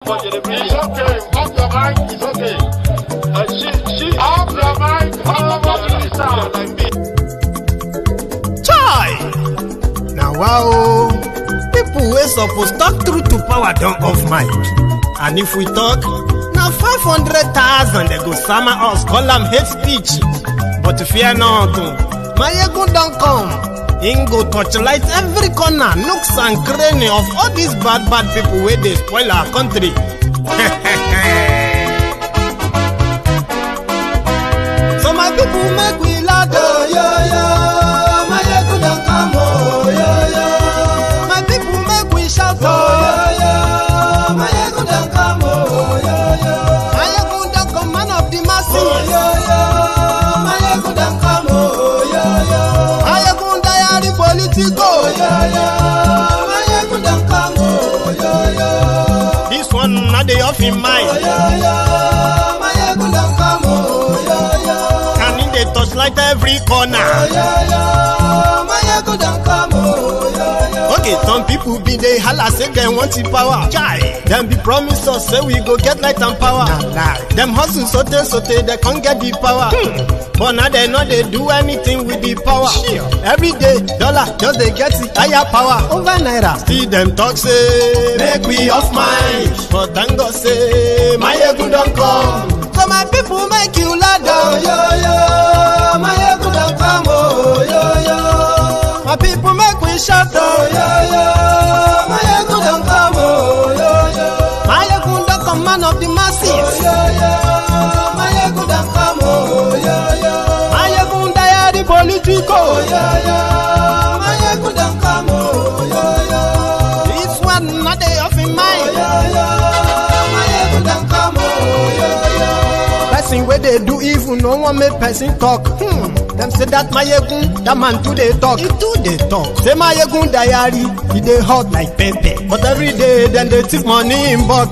It's okay. Off your mic. It's okay. She off your mic. Chai! Now wow, people wey suppose talk through to power don't off mic. And if we talk, now 500,000 they go summer us, call them hate speech. But fear not, my ego don't come. Ingo torchlight every corner, nooks and cranny of all these bad people where they spoil our country. So my people make we laugh, oh yo yo. My ego don't come, oh yo yo. My people make we shout, oh yo yo. My ego don't come, oh yo yo. My ego don't come, man of the masses, oh yo yo. My ego don't come, oh yo yo. My ego diary politico, oh yo yo. My ego don't come, oh yo yo. This one not the off in mind, oh yo yo. My ego don't come, oh yo yo. Can in the touch like every corner, oh yo yo. My ego don't come, oh yo yo. Okay, some people be they holla say they want the power. Chai, them be promise us say we go get light and power. Nah. Them hustle sote they can't get the power. But now they know they do anything with the power. Sure. Every day, dollar just they get the higher power over naira. See them talk say make we off mind, but thank God say my ego don't come. So my people make you ladder, oh yo yo. My ego don't come, oh yo yo. My people make we shout, oh yo yo. My ego don't come, oh yo yo. My ego don't come, man of the masses, oh yo yo. My ego don't come, oh yo yo. My ego diary politico, oh yo yo. My ego don't come, oh yo yo. This one not they off in mind, oh yo yo. My ego don't come, oh yo yo. Person where they do evil, no one make person talk. Them say that my yegun, that man too they talk. He too they talk. Say my yegun diary, he they hot like pepper. But every day then they take money in bulk.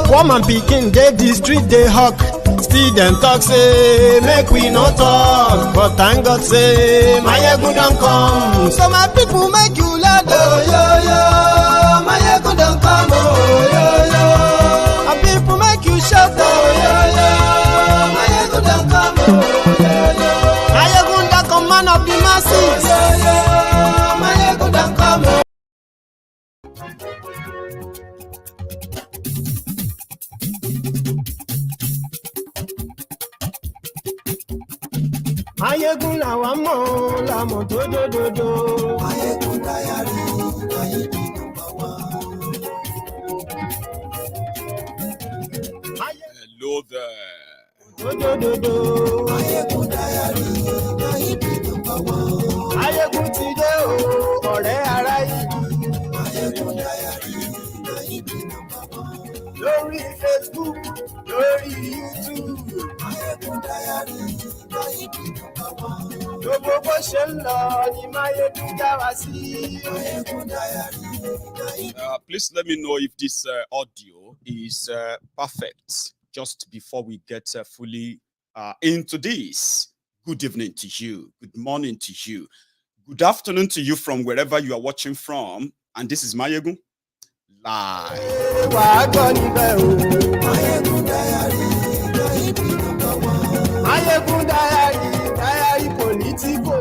Woman picking they the street they hawk. Still them talk say make we no talk. But thank God say my yegun don't come. So my people make you laugh, oh yo yo. My yegun don't come, oh yo yo. My people make you shout, oh yo yo. My yegun don't come, oh yo yo. Man of the masses, yeah, yeah. My ego don't come. My ego la wamo, la moto do do. My ego diary, my ego number one. Hello there. My ego diary, my ego number one. Ayégun ti dé o, ọ̀rẹ́ ará ìlú. Ayégun diary, ayégun number one. Lórí Facebook, lórí YouTube. Ayégun diary, ayégun number one. Gbogbo bó ṣe ń lọ ni Máyégún já wa sí. Ayégun diary, ayégun. Please let me know if this audio is perfect just before we get fully into this. Good evening to you. Good morning to you. Good afternoon to you from wherever you are watching from. And this is Mayegun live. Mayegun diary, diary politico.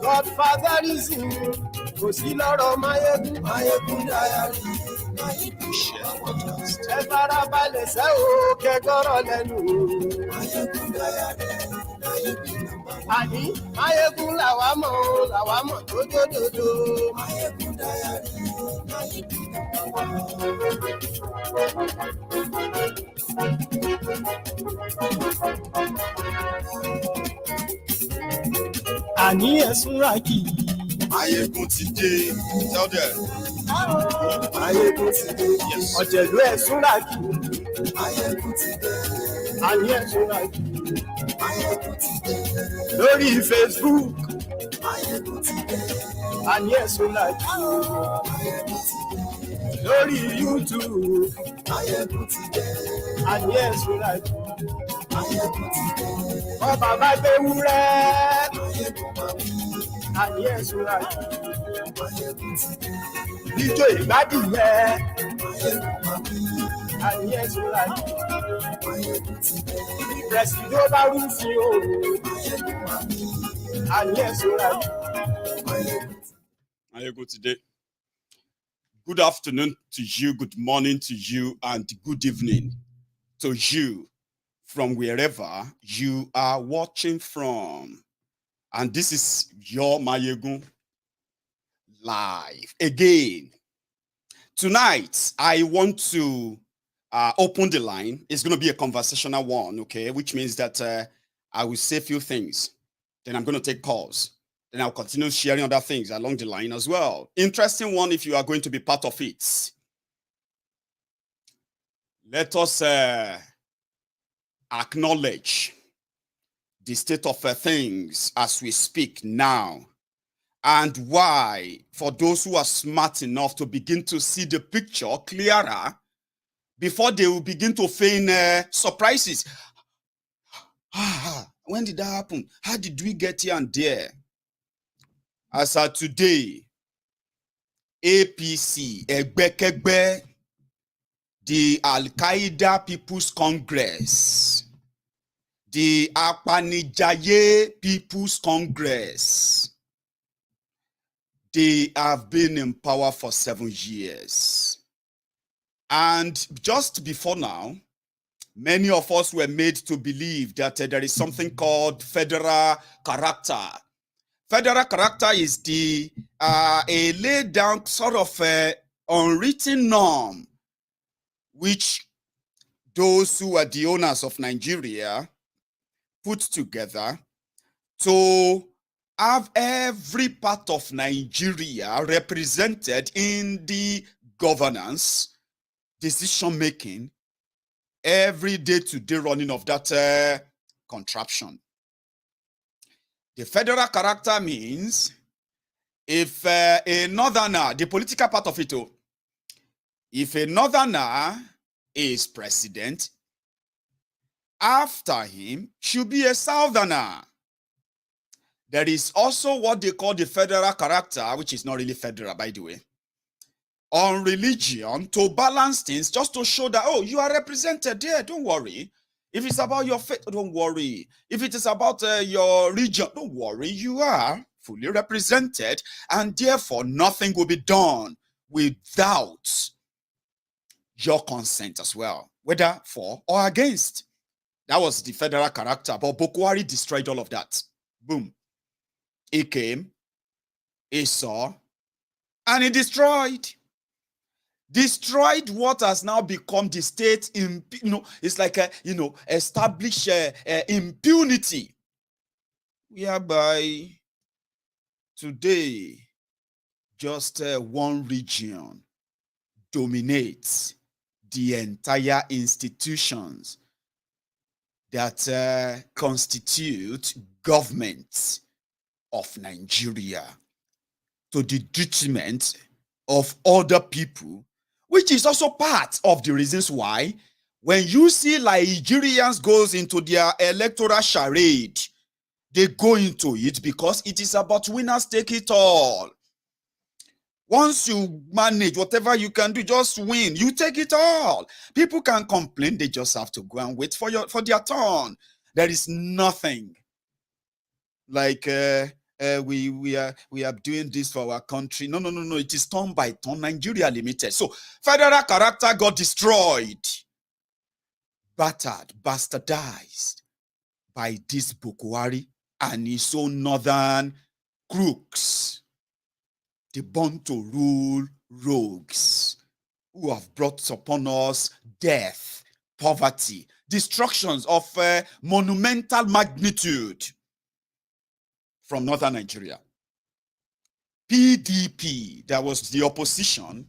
Godfatherism, kò sí lọ́rọ̀ Mayegun. Mayegun diary. Ẹ farabalẹ̀ sẹ́ o kẹ́kọ̀rọ̀ lẹ́nu. Àní Máyégún làwa mọ̀ dódódódó. Àní ẹ̀sùn rà kì í. Máyégún ti dé. Tell them. Máyégún ti dé. Ọ̀jẹ̀lú ẹ̀sùn rà kì í. Máyégún ti dé. Àní ẹ̀sùn rà kì í. Máyégún ti dé. Lórí Facebook. Máyégún ti dé. Àní ẹ̀sùn rà kì í. Máyégún ti dé. Lórí YouTube. Máyégún ti dé. Àní ẹ̀sùn rà kì í. Máyégún ti dé. Ọba bá gbé wúrẹ́. Máyégún máa wí. Àní ẹ̀sùn rà kì í. Máyégún ti dé. ijó ìgbádìyẹ. Àníyẹ sọ́ra yìí. Ìrẹsì ló bá rú sí o. Àníyẹ sọ́ra yìí. How you go today? Good afternoon to you, good morning to you, and good evening to you from wherever you are watching from. And this is your Mayegun live again. Tonight, I want to open the line. It's going to be a conversational one, okay? Which means that I will say a few things. Then I'm going to take calls. Then I'll continue sharing other things along the line as well. Interesting one if you are going to be part of it. Let us acknowledge the state of things as we speak now, and why, for those who are smart enough to begin to see the picture clearer before they will begin to feign surprises. When did that happen? How did we get here and there? As of today, APC, Egbekegbe, the Al-Qaeda People's Congress, the Apanijaye People's Congress, they have been in power for 7 years. And just before now, many of us were made to believe that there is something called federal character. Federal character is the a laid down sort of unwritten norm which those who are the owners of Nigeria put together to have every part of Nigeria represented in the governance, decision making, every day-to-day running of that contraption. The federal character means if a northerner, the political part of it, if a northerner is president, after him should be a southerner. There is also what they call the federal character, which is not really federal, by the way, on religion, to balance things, just to show that, oh, you are represented there, don't worry. If it's about your faith, don't worry. If it is about your region, don't worry. You are fully represented, and therefore nothing will be done without your consent as well, whether for or against. That was the federal character, but Boko Haram destroyed all of that. Boom. He came, he saw, and he destroyed what has now become the state. It's like establish impunity, whereby today just one region dominates the entire institutions that constitute government of Nigeria, to the detriment of other people, which is also part of the reasons why when you see Nigerians goes into their electoral charade, they go into it because it is about winners take it all. Once you manage whatever you can do, just win, you take it all. People can complain, they just have to go and wait for their turn. There is nothing like we are doing this for our country. No. It is turn by turn, Nigeria limited. So federal character got destroyed, battered, bastardized by this Boko Haram and his own northern crooks, the born to rule rogues who have brought upon us death, poverty, destructions of monumental magnitude from northern Nigeria. PDP, that was the opposition,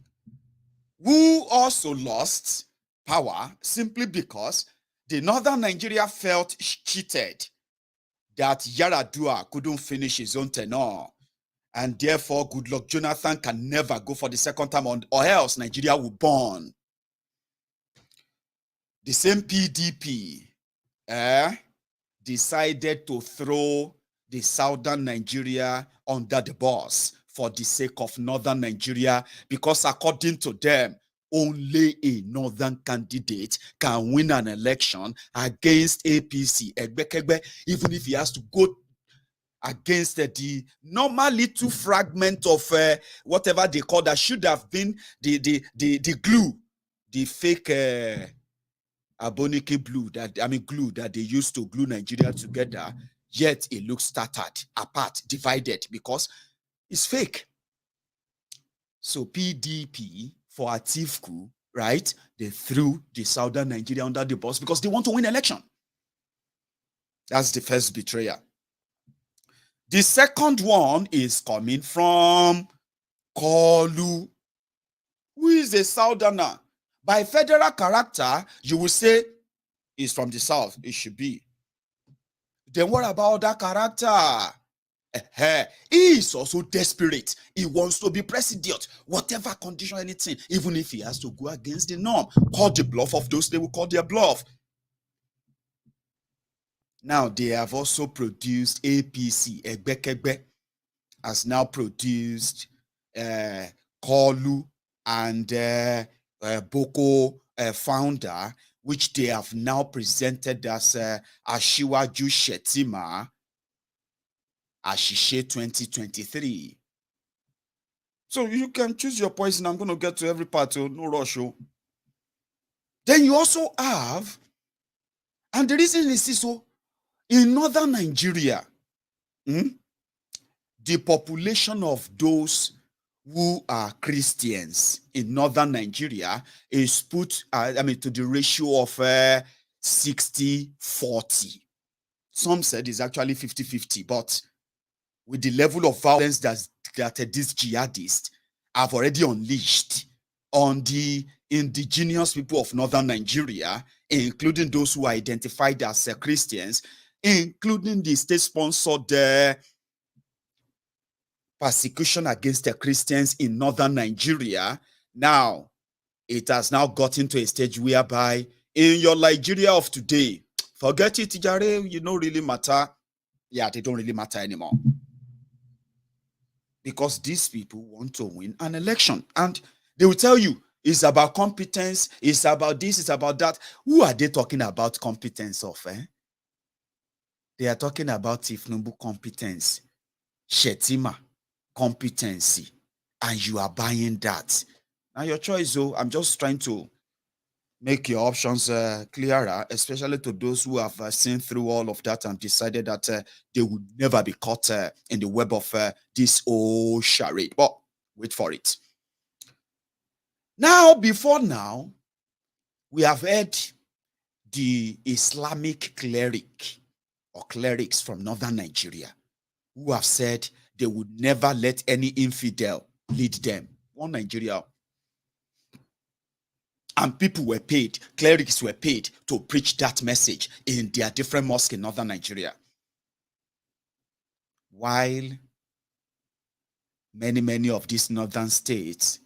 who also lost power simply because the northern Nigeria felt cheated that Yaradua couldn't finish his own tenure, and therefore Goodluck Jonathan can never go for the second time, or else Nigeria will burn. The same PDP decided to throw the southern Nigeria under the bus for the sake of northern Nigeria, because according to them, only a northern candidate can win an election against APC, even if he has to go against the normal little fragment of whatever they call that should have been the glue, the fake Abonike glue that they used to glue Nigeria together. Yet it looks scattered, apart, divided, because it's fake. So PDP for Atiku, right? They threw the southern Nigeria under the bus because they want to win election. That's the first betrayal. The second one is coming from Kolu, who is a southerner. By federal character, you will say he's from the south. It should be. Then what about that character? He is also desperate. He wants to be president, whatever condition, anything, even if he has to go against the norm. Call the bluff of those they will call their bluff. Now, they have also produced APC, Egbekegbe, has now produced Kolu and Boko founder, which they have now presented as Ashiwaju Shetima Ashishe 2023. So you can choose your poison. I'm going to get to every part, so no rush. Then you also have, and the reason is so, in northern Nigeria, the population of those who are Christians in northern Nigeria is put, to the ratio of 60-40. Some said it's actually 50-50, but with the level of violence that these jihadists have already unleashed on the indigenous people of northern Nigeria, including those who are identified as Christians, including the state-sponsored persecution against the Christians in northern Nigeria. Now, it has now gotten to a stage whereby in your Nigeria of today, forget it, Jare, you don't really matter. Yeah, they don't really matter anymore. Because these people want to win an election. And they will tell you, it's about competence, it's about this, it's about that. Who are they talking about competence of? They are talking about Tinubu competence, Shetima competency, and you are buying that. Now your choice, though. I'm just trying to make your options clearer, especially to those who have seen through all of that and decided that they would never be caught in the web of this old charade. But wait for it. Now, before now, we have heard the Islamic cleric or clerics from northern Nigeria who have said they would never let any infidel lead them. One Nigeria. And people were paid, clerics were paid to preach that message in their different mosques in northern Nigeria. While many of these northern states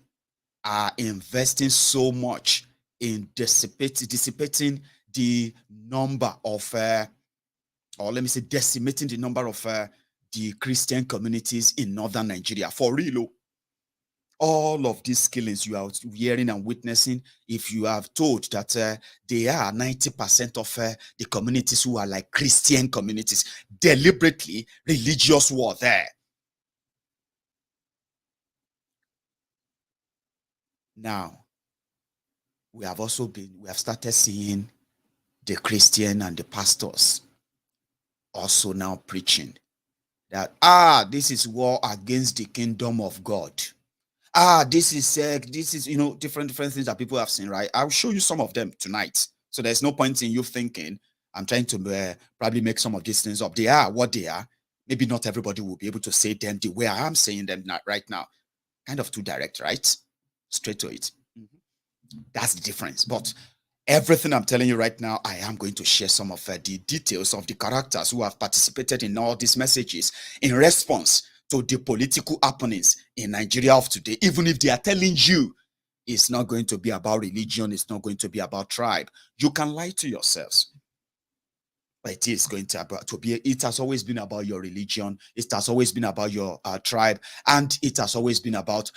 are investing so much in dissipating the number of, or let me say decimating the number of the Christian communities in northern Nigeria. For real, all of these killings you are hearing and witnessing, if you have told that they are 90% of the communities who are like Christian communities, deliberately religious war there. Now, we have started seeing the Christian and the pastors also now preaching that, this is war against the kingdom of God. This is different things that people have seen, right? I'll show you some of them tonight. So there's no point in you thinking I'm trying to probably make some of these things up. They are what they are. Maybe not everybody will be able to say them the way I am saying them right now. Kind of too direct, right? Straight to it. That's the difference. But everything I'm telling you right now, I am going to share some of the details of the characters who have participated in all these messages in response to the political happenings in Nigeria of today, even if they are telling you it's not going to be about religion, it's not going to be about tribe. You can lie to yourselves. but it is going to be. It has always been about your religion. It has always been about your tribe, and it has always been about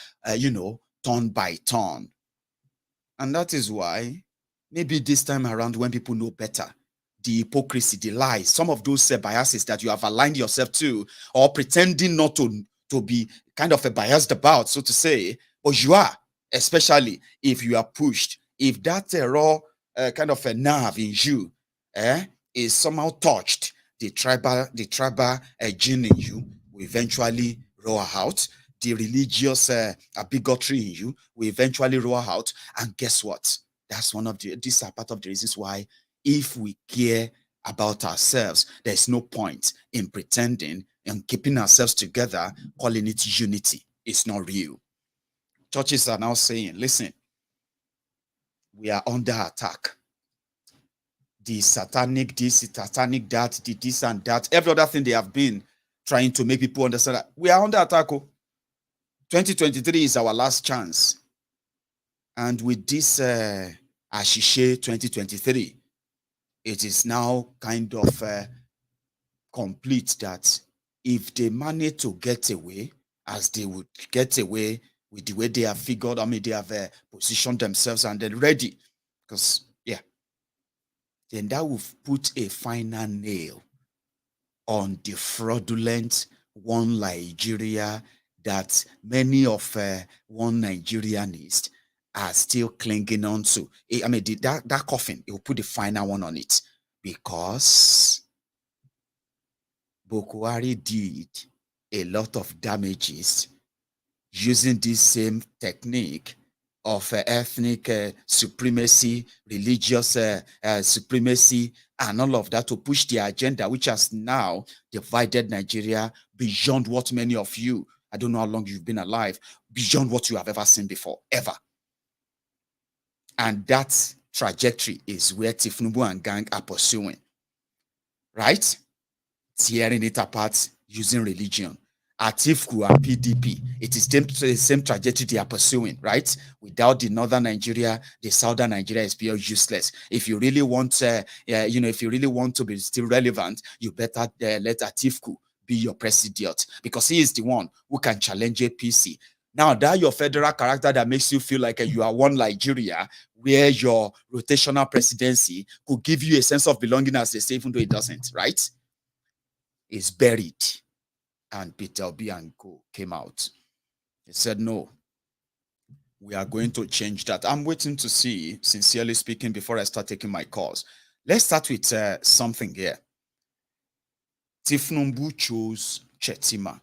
turn by turn. And that is why maybe this time around, when people know better, the hypocrisy, the lies, some of those biases that you have aligned yourself to, or pretending not to be kind of a biased about, so to say, but you are, especially if you are pushed, if that raw kind of a nerve in you is somehow touched, the tribal gene in you will eventually roar out. The religious bigotry in you will eventually roar out. And guess what? That's one of these are part of the reasons why, if we care about ourselves, there's no point in pretending and keeping ourselves together, calling it unity. It's not real. Churches are now saying, listen, we are under attack. The satanic this, the satanic that, the this and that, every other thing they have been trying to make people understand that we are under attack. 2023 is our last chance. And with this Ashishe 2023, it is now kind of complete that if they manage to get away, as they would get away with the way they have figured, they have positioned themselves and they're ready. Because, then that will put a final nail on the fraudulent one Nigeria that many of one Nigerianists are still clinging on to. That coffin, it will put the final one on it, because Boko Haram did a lot of damages using this same technique of ethnic supremacy, religious supremacy, and all of that to push the agenda, which has now divided Nigeria beyond what many of you, I don't know how long you've been alive, beyond what you have ever seen before, ever. And that trajectory is where Tinubu and gang are pursuing, right? Tearing it apart using religion. Atiku and PDP, it is the same trajectory they are pursuing, right? Without the northern Nigeria, the southern Nigeria is pure useless. If you really want, if you really want to be still relevant, you better let Atiku be your president, because he is the one who can challenge APC. Now, that your federal character that makes you feel like you are one Nigeria, where your rotational presidency could give you a sense of belonging, as they say, even though it doesn't, right? Is buried. And Peter Obi and Co came out. He said, no, we are going to change that. I'm waiting to see, sincerely speaking, before I start taking my calls. Let's start with something here. Tinubu chose Shettima.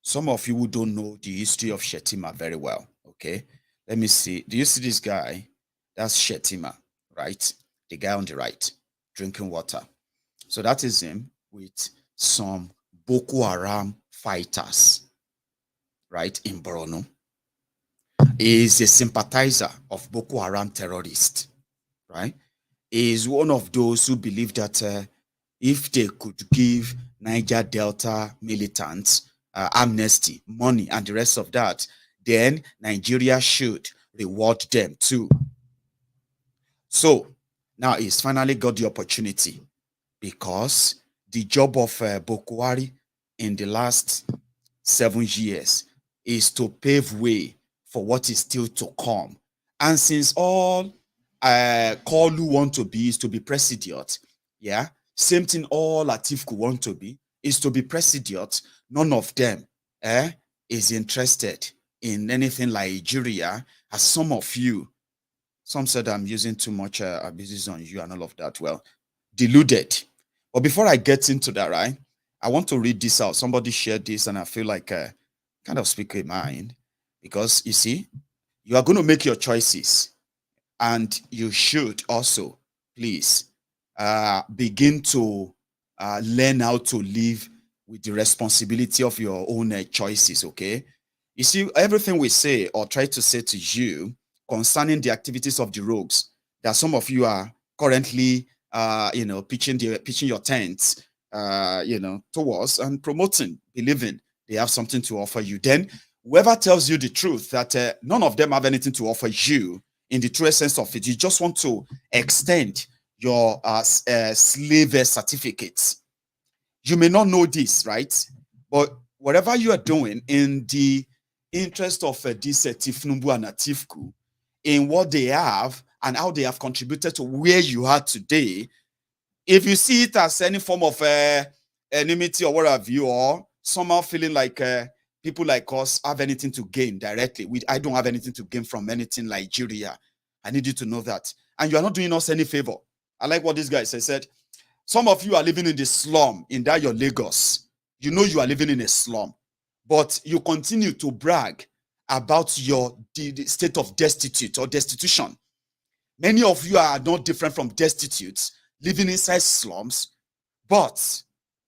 Some of you who don't know the history of Shettima very well, okay? Let me see. Do you see this guy? That's Shettima, right? The guy on the right, drinking water. So that is him with some Boko Haram fighters, right, in Borno. He is a sympathizer of Boko Haram terrorists, right? He is one of those who believe that if they could give Niger Delta militants amnesty, money, and the rest of that, then Nigeria should reward them too. So now he's finally got the opportunity, because the job of Boko Haram in the last 7 years is to pave way for what is still to come. And since all Kolu want to be is to be president, same thing all Atiku want to be is to be president. None of them is interested in anything like Nigeria, as some of you, some said I'm using too much abuses on you and all of that. Well, deluded. But before I get into that, right, I want to read this out. Somebody shared this, and I feel like kind of speak in mind, because you see, you are going to make your choices, and you should also, please, begin to learn how to live with the responsibility of your own choices, okay? You see, everything we say or try to say to you concerning the activities of the rogues that some of you are currently, pitching your tents, towards and promoting, believing they have something to offer you. Then whoever tells you the truth that none of them have anything to offer you, in the true sense of it, you just want to extend your slave certificates. You may not know this, right? But whatever you are doing in the interest of this Tinubu and Atiku, in what they have and how they have contributed to where you are today, if you see it as any form of enmity or what have you, or somehow feeling like people like us have anything to gain directly, I don't have anything to gain from anything Nigeria. I need you to know that. And you are not doing us any favor. I like what this guy said. Some of you are living in the slum in that your Lagos. You know you are living in a slum, but you continue to brag about the state of destitute or destitution. Many of you are not different from destitutes, living inside slums, but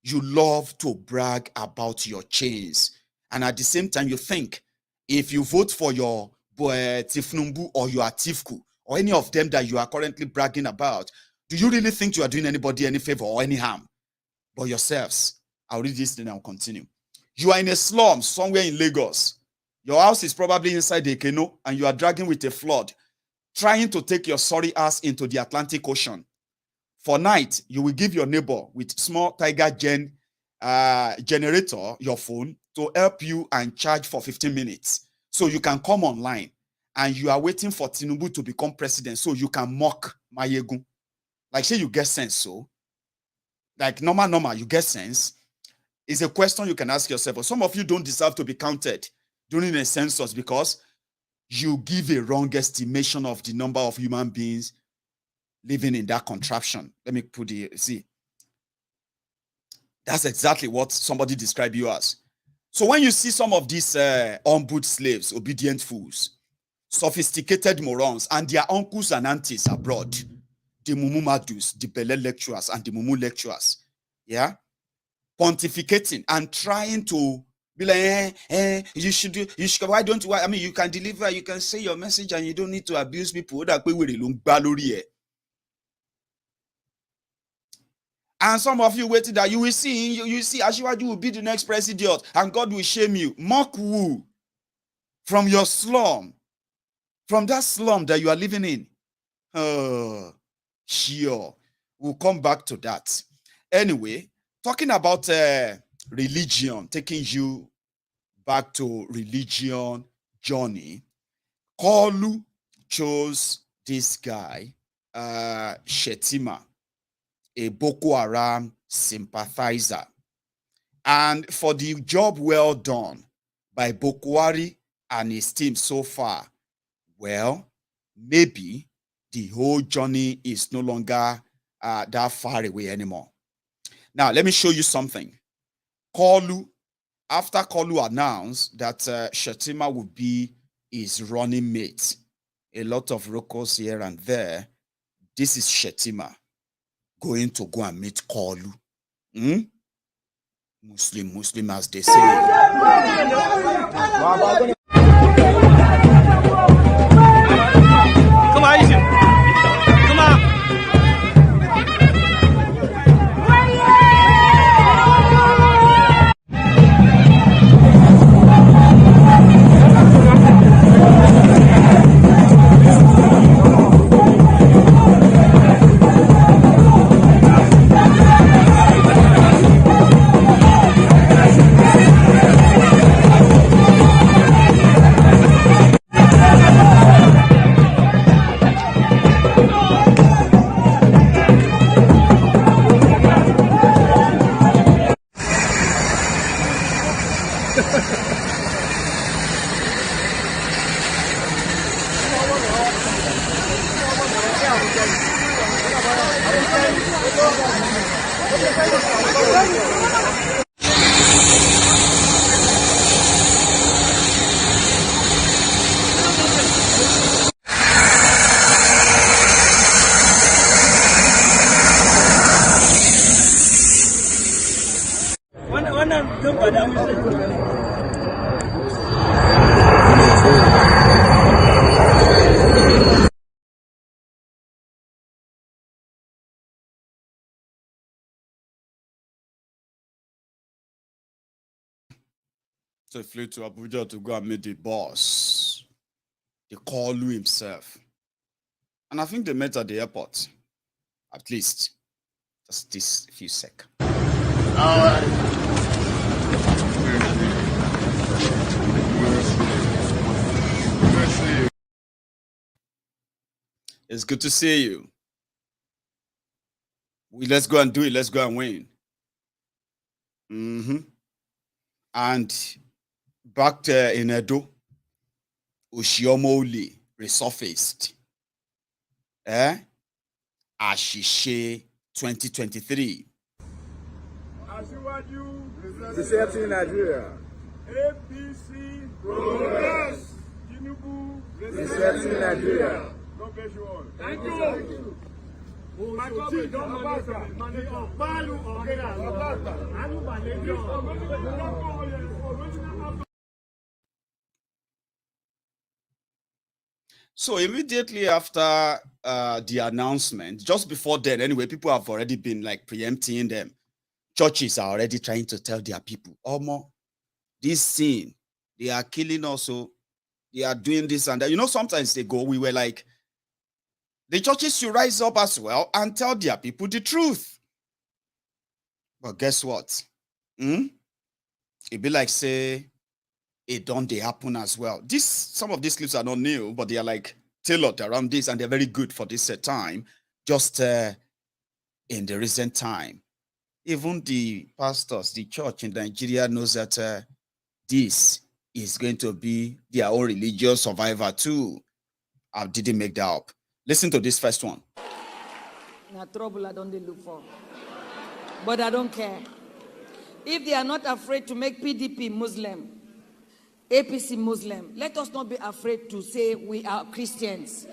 you love to brag about your chains. And at the same time, you think if you vote for your Tifnumbu or your Atiku or any of them that you are currently bragging about, do you really think you are doing anybody any favor or any harm? But yourselves. I'll read this and I'll continue. You are in a slum somewhere in Lagos. Your house is probably inside the canoe and you are dragging with a flood, trying to take your sorry ass into the Atlantic Ocean. For night, you will give your neighbor with small Tiger generator your phone to help you and charge for 15 minutes. So you can come online and you are waiting for Tinubu to become president so you can mock Mayegun. Like, say you get sense, so like normal, you get sense. Is a question you can ask yourself. But some of you don't deserve to be counted during a census because you give a wrong estimation of the number of human beings living in that contraption. Let me put it, see. That's exactly what somebody described you as. So when you see some of these on-boot slaves, obedient fools, sophisticated morons, and their uncles and aunties abroad, the Mumu Madus, the Bele lecturers, and the Mumu lecturers, yeah, pontificating and trying to be like, you should, why don't you, I mean, you can deliver, you can say your message, and you don't need to abuse people. And some of you waiting that you will see, Ashiwaju will be the next president, and God will shame you. Mock who? From your slum, from that slum that you are living in. Sure, we'll come back to that. Anyway, talking about religion, taking you back to religion journey, Kolu chose this guy, Shetima, a Boko Haram sympathizer. And for the job well done by Boko Haram and his team so far, well, maybe the whole journey is no longer that far away anymore. Now, let me show you something. After Kolu announced that Shetima would be his running mate, a lot of locals here and there, this is Shetima going to go and meet Kolu. Muslim as they say. Come on, easy. Come on. So he flew to Abuja to go and meet the boss, the Kolu himself. And I think they met at the airport. At least just this few seconds. All right. It's good to see you. Let's go and do it. Let's go and win. And back in Edo, Oshiomole resurfaced. Ashishe 2023. Presidency in Nigeria. APC progress. Tinubu Presidency in Nigeria. God bless you all. Thank you. So immediately after the announcement, just before then, anyway, people have already been like preempting them. Churches are already trying to tell their people, Omo, this sin, they are killing us, so they are doing this and that. You know, sometimes they go, we were like, the churches should rise up as well and tell their people the truth. But guess what? It be like, say, it don't they happen as well. Some of these clips are not new, but they are like tailored around this, and they're very good for this time. Just in the recent time, even the pastors, the church in Nigeria knows that this is going to be their own religious survivor too. I didn't make that up. Listen to this first one. Now trouble I don't look for, but I don't care. If they are not afraid to make PDP Muslim, APC Muslim, let us not be afraid to say we are Christians.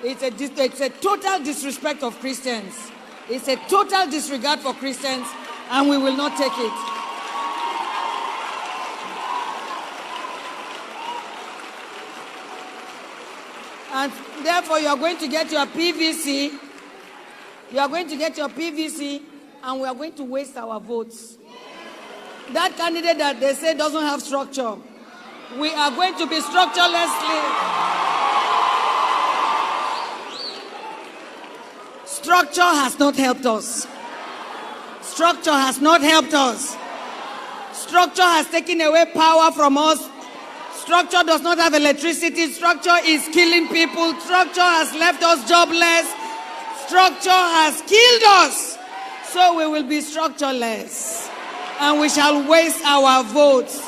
It's a total disrespect of Christians. It's a total disregard for Christians, and we will not take it. And therefore, you are going to get your PVC. You are going to get your PVC, and we are going to waste our votes. That candidate that they say doesn't have structure, we are going to be structurelessly. Structure has not helped us. Structure has not helped us. Structure has taken away power from us. Structure does not have electricity. Structure is killing people. Structure has left us jobless. Structure has killed us. So we will be structureless. And we shall waste our votes.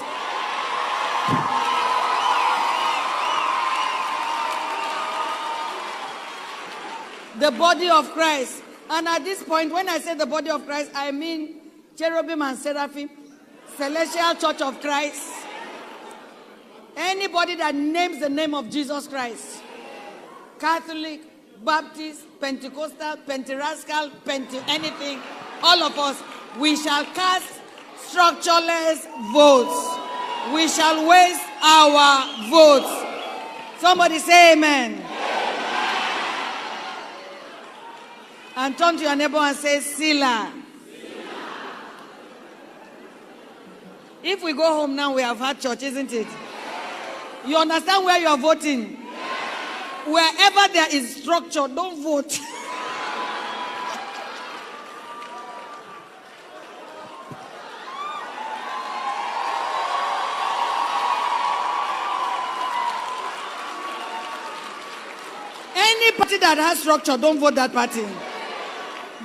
The body of Christ. And at this point, when I say the body of Christ, I mean cherubim and seraphim, Celestial Church of Christ. Anybody that names the name of Jesus Christ, Catholic, Baptist, Pentecostal, Pentarascal, anything, all of us, we shall cast structureless votes. We shall waste our votes. Somebody say amen. And turn to your neighbor and say, Sila. If we go home now, we have had church, isn't it? You understand where you are voting? Wherever there is structure, don't vote. Any party that has structure, don't vote that party.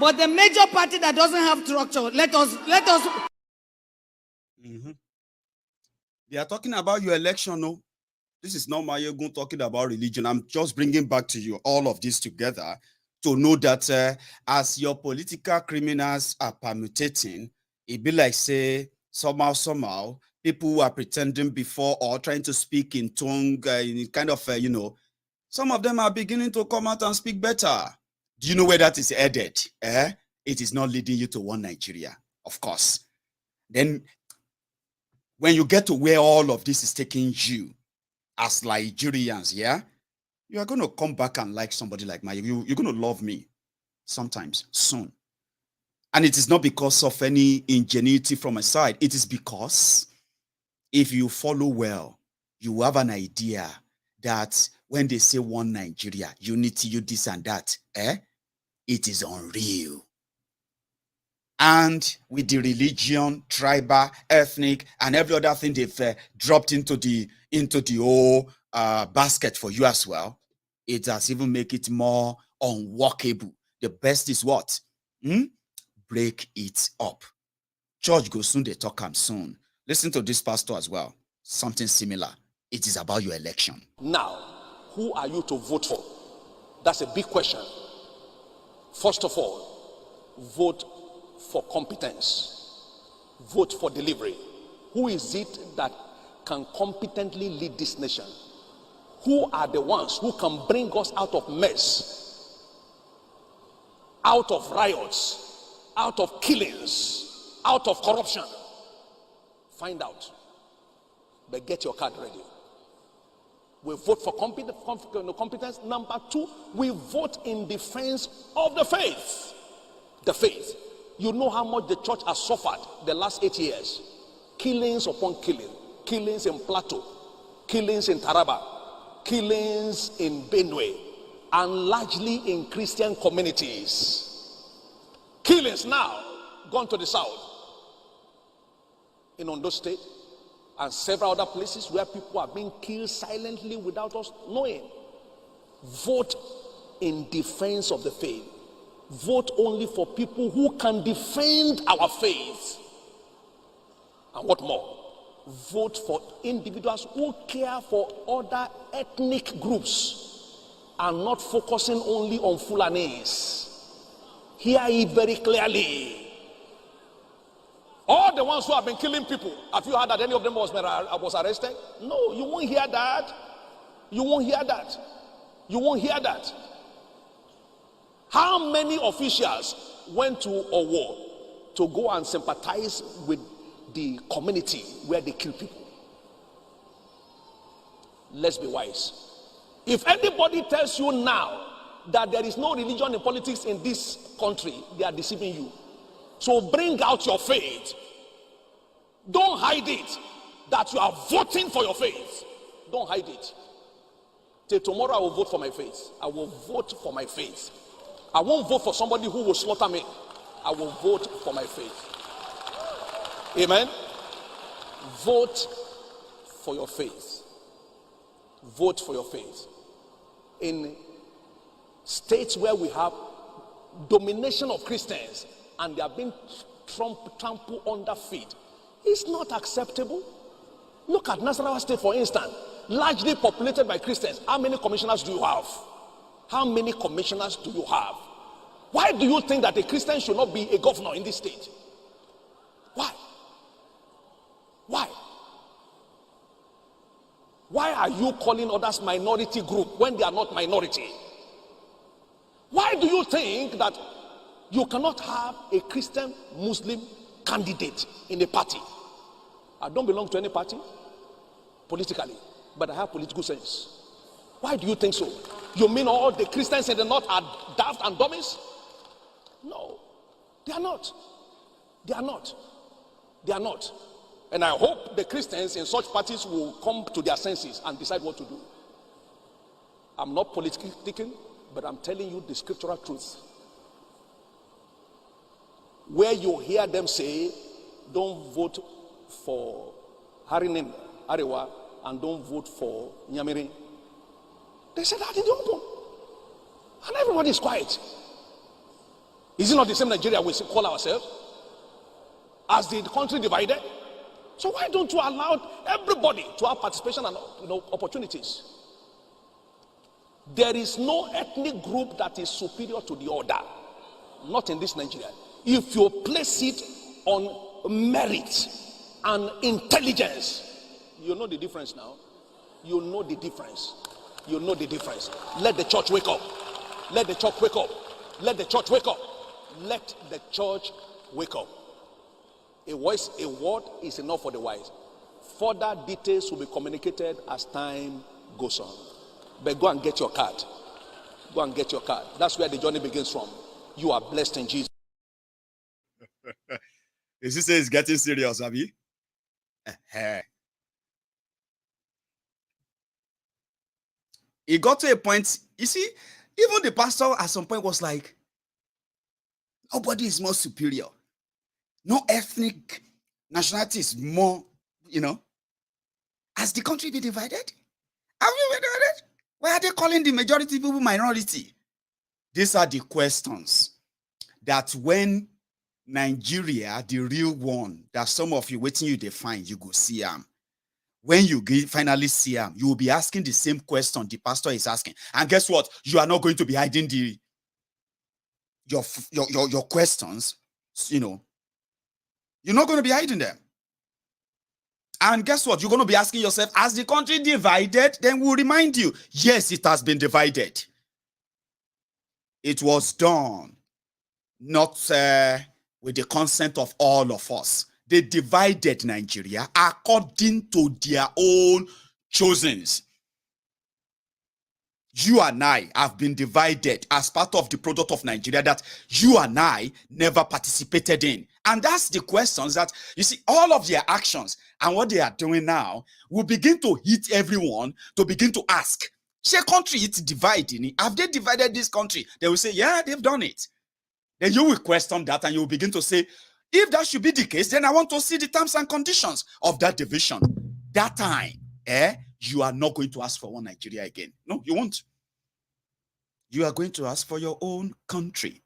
But the major party that doesn't have structure, let us. They are talking about your election, no? This is not Mayegun talking about religion. I'm just bringing back to you all of this together to know that as your political criminals are permutating, it be like, say, somehow, people who are pretending before or trying to speak in tongue, in kind of, some of them are beginning to come out and speak better. Do you know where that is headed? It is not leading you to one Nigeria, of course. Then, when you get to where all of this is taking you, as Nigerians, yeah, you are going to come back and like somebody like me. You're going to love me sometimes, soon. And it is not because of any ingenuity from my side. It is because if you follow well, you have an idea that when they say one Nigeria, unity, you this and that, it is unreal. And with the religion, tribal, ethnic, and every other thing they've dropped into the whole basket for you as well, it has even make it more unworkable. The best is what? Break it up. Church goes soon, they talk am soon. Listen to this pastor as well. Something similar. It is about your election. Now, who are you to vote for? That's a big question. First of all, vote for competence. Vote for delivery. Who is it that can competently lead this nation? Who are the ones who can bring us out of mess, out of riots, out of killings, out of corruption? Find out. But get your card ready. We vote for competence. Number two, we vote in defense of the faith. The faith. You know how much the church has suffered the last 8 years. Killings upon killing. Killings in Plateau. Killings in Taraba. Killings in Benue. And largely in Christian communities. Killings now gone to the south. In Ondo State. And several other places where people are being killed silently without us knowing. Vote in defense of the faith. Vote only for people who can defend our faith. And what more? Vote for individuals who care for other ethnic groups and not focusing only on Fulanis. Hear it very clearly. All the ones who have been killing people, have you heard that any of them was arrested? No, you won't hear that. You won't hear that. You won't hear that. How many officials went to Owo to go and sympathize with the community where they kill people? Let's be wise. If anybody tells you now that there is no religion in politics in this country, they are deceiving you. So bring out your faith. Don't hide it that you are voting for your faith. Don't hide it. Till tomorrow I will vote for my faith. I will vote for my faith. I won't vote for somebody who will slaughter me. I will vote for my faith. Amen. Vote for your faith. Vote for your faith. In states where we have domination of Christians and they are being trampled under feet, it's not acceptable. Look at Nasarawa State, for instance, largely populated by Christians. How many commissioners do you have? How many commissioners do you have? Why do you think that a Christian should not be a governor in this state? Why? Why? Why are you calling others minority group when they are not minority? Why do you think that you cannot have a Christian Muslim candidate in a party? I don't belong to any party politically, but I have political sense. Why do you think so? You mean all the Christians in the north are daft and dummies? No, they are not. They are not. They are not. And I hope the Christians in such parties will come to their senses and decide what to do. I'm not politically thinking, but I'm telling you the scriptural truth. Where you hear them say, don't vote for Harinin, Arewa, and don't vote for Nyamiri. They said that in the open. And everybody is quiet. Is it not the same Nigeria we call ourselves? As the country divided? So why don't you allow everybody to have participation and opportunities? There is no ethnic group that is superior to the other. Not in this Nigeria. If you place it on merit and intelligence, you know the difference now. You know the difference. You know the difference. Let the church wake up. Let the church wake up. Let the church wake up. Let the church wake up. A voice, a word is enough for the wise. Further details will be communicated as time goes on. But go and get your card. Go and get your card. That's where the journey begins from. You are blessed in Jesus. Is he saying it's getting serious, Abi? It got to a point, you see, even the pastor at some point was like, Nobody is more superior. No ethnic nationality is more, Has the country been divided? Have you been divided? Why are they calling the majority people minority? These are the questions that when Nigeria, the real one, that some of you waiting you define, you go see them. When you finally see them, you will be asking the same question the pastor is asking. And guess what? You are not going to be hiding your questions. You're not going to be hiding them. And guess what? You're going to be asking yourself, as the country divided, then we'll remind you, yes, it has been divided. It was done, not with the consent of all of us. They divided Nigeria according to their own choosings. You and I have been divided as part of the product of Nigeria that you and I never participated in. And that's the questions that, you see, all of their actions and what they are doing now will begin to hit everyone to begin to ask, say country, it's dividing. Have they divided this country? They will say, yeah, they've done it. Then you will question that and you will begin to say, if that should be the case, then I want to see the terms and conditions of that division. That time, you are not going to ask for one Nigeria again. No, you won't. You are going to ask for your own country,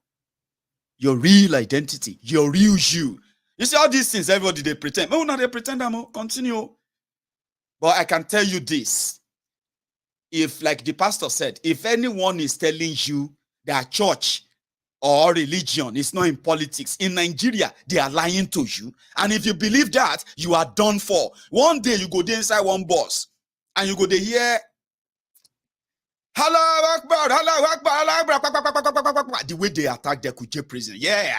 your real identity, your real you. You see all these things, everybody, they pretend. Oh, no, they pretend, continue. But I can tell you this. If, like the pastor said, if anyone is telling you that church or religion is not in politics, in Nigeria, they are lying to you. And if you believe that, you are done for. One day you go there inside one bus and you go there hear, Hello Akbar, hello Akbar, hello Akbar, the way they attack the Kuje prison. Yeah.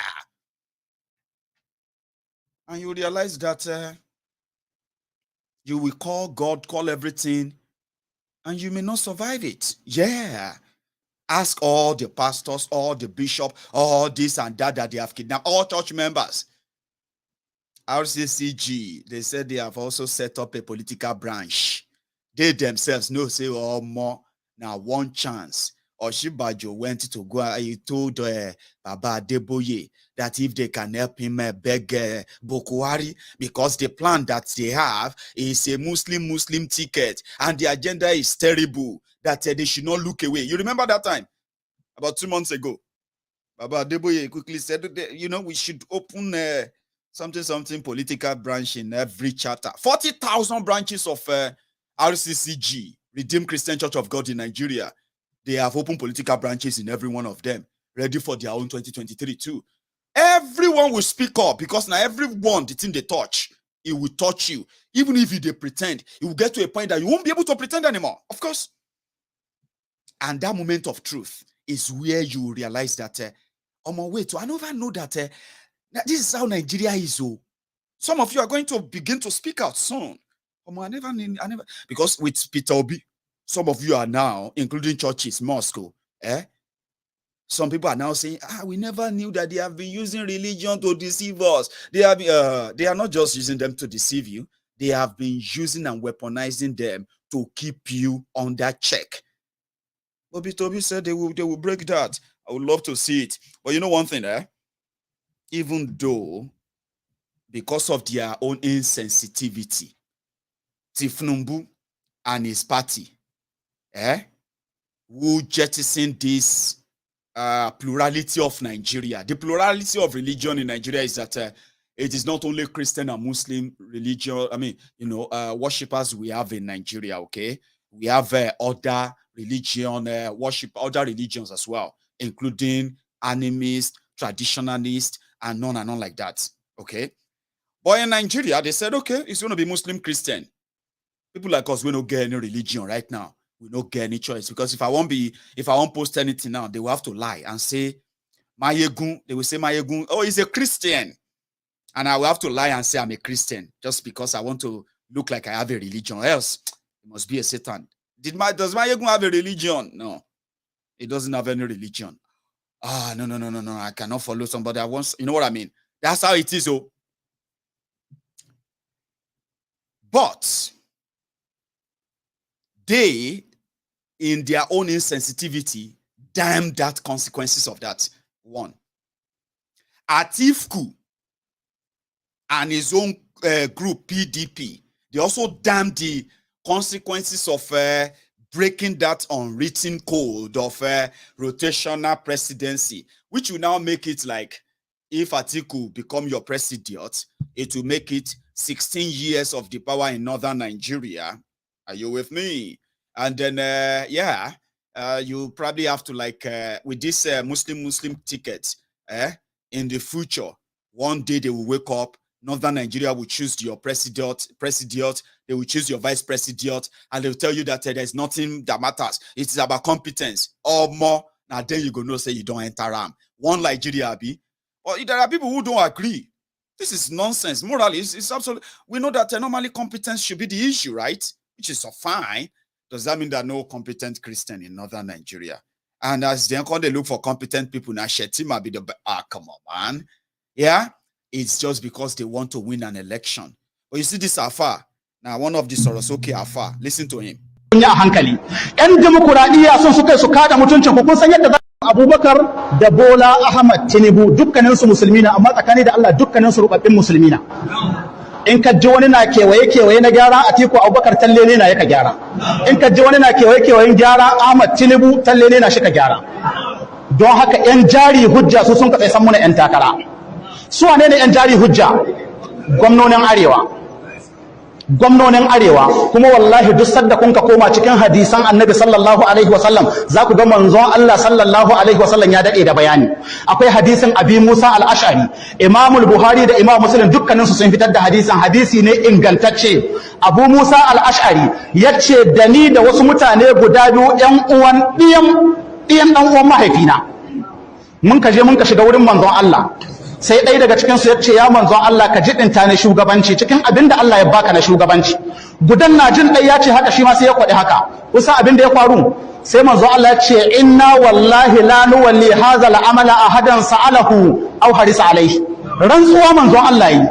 And you realize that you will call God, call everything, and you may not survive it. Yeah. Ask all the pastors, all the bishop, all this and that they have kidnapped, all church members. RCCG, they said they have also set up a political branch. They themselves know, say, oh, more. Now, one chance. Oshibajo went to go, he told Baba Adeboye that if they can help him beg Boko Haram, because the plan that they have is a Muslim ticket, and the agenda is terrible, that they should not look away. You remember that time? About 2 months ago. Baba Adeboye quickly said, we should open something political branch in every charter. 40,000 branches of RCCG, Redeemed Christian Church of God in Nigeria. They have open political branches in every one of them, ready for their own 2023 too. Everyone will speak up, because now everyone, the thing they touch, it will touch you. Even if they pretend, it will get to a point that you won't be able to pretend anymore, of course. And that moment of truth is where you realize that, on my way to, I never know that this is how Nigeria is. Some of you are going to begin to speak out soon. I never, because with Peter Obi, some of you are now, including churches, Moscow, some people are now saying, we never knew that they have been using religion to deceive us. They are not just using them to deceive you. They have been using and weaponizing them to keep you under check. But Peter Obi said they will break that. I would love to see it. But you know one thing, even though, because of their own insensitivity, Tinubu and his party, who jettisoned this plurality of Nigeria. The plurality of religion in Nigeria is that it is not only Christian and Muslim religion, worshippers we have in Nigeria, okay? We have other religion, other religions as well, including animists, traditionalists, and none like that, okay? But in Nigeria, they said, okay, it's going to be Muslim Christian. People like us, we don't get any religion right now. We don't get any choice, because if I won't post anything now, they will have to lie and say, Mayegun, they will say Mayegun, oh, he's a Christian. And I will have to lie and say I'm a Christian just because I want to look like I have a religion. Or else, it must be a Satan. Does Mayegun have a religion? No, he doesn't have any religion. No, I cannot follow somebody. You know what I mean? That's how it is. But they, in their own insensitivity, damn that consequences of that. One. Atiku and his own group, PDP, they also damned the consequences of breaking that unwritten code of rotational presidency, which will now make it like if Atiku become your president, it will make it 16 years of the power in northern Nigeria. Are you with me? And then, you probably have to like, with this Muslim ticket, in the future, one day they will wake up, northern Nigeria will choose your president, they will choose your vice president, and they'll tell you that there's nothing that matters. It's about competence or more. Now then you go know say you don't enter RAM. One Nigeria be. Or there are people who don't agree. This is nonsense. Morally, it's absolutely. We know that normally competence should be the issue, right? Which is so fine. Does that mean there are no competent Christian in northern Nigeria? And as they look for competent people, now Shetima be the come on, man. Yeah, it's just because they want to win an election. But you see this Afar. Now, one of the Sorosoke Afar. Listen to him. Hankali. Yan demokuraɗiyya sun suka su kada mutuncin ku kun san yadda Abubakar da Bola Ahmad Tinubu dukkanin su musulmi na amma tsakani da Allah dukkanin su rubabbin musulmi na. In ka ji wani na kewaye na gyara Atiku Abubakar talle ne na yaka gyara. In ka ji wani na kewayen gyara Ahmad Tinubu talle ne na shi ka gyara. Don haka yan jari hujja su sun ka san muna yan takara. Su wane ne yan jari hujja? Gwamnonin Arewa kuma wallahi duk sadda kun ka koma cikin hadisan Annabi sallallahu alaihi wasallam za ku ga manzon Allah sallallahu alaihi wasallam ya dade da bayani. Akwai hadisin Abi Musa al-Ash'ari, Imam al-Buhari da Imam Muslim dukkanin su sun fitar da hadisi ne ingantacce. Abu Musa al-Ash'ari yace da ni da wasu mutane guda biyu ɗiyan dan uwan mahaifina mun ka shiga wurin manzon Allah. Sai ɗaya daga cikinsu ya ce ya manzon Allah ka jiɗinta ne shugabanci cikin abin da Allah ya baka na shugabanci. Gudan na jin ɗaya ya ce haka shi ma sai ya kwaɗi haka. Kusa abin da ya faru sai manzon Allah ya ce inna wallahi la nuwalli hadha al-amala ahadan sa'alahu aw harisa alaihi. Rantsuwa manzon Allah yi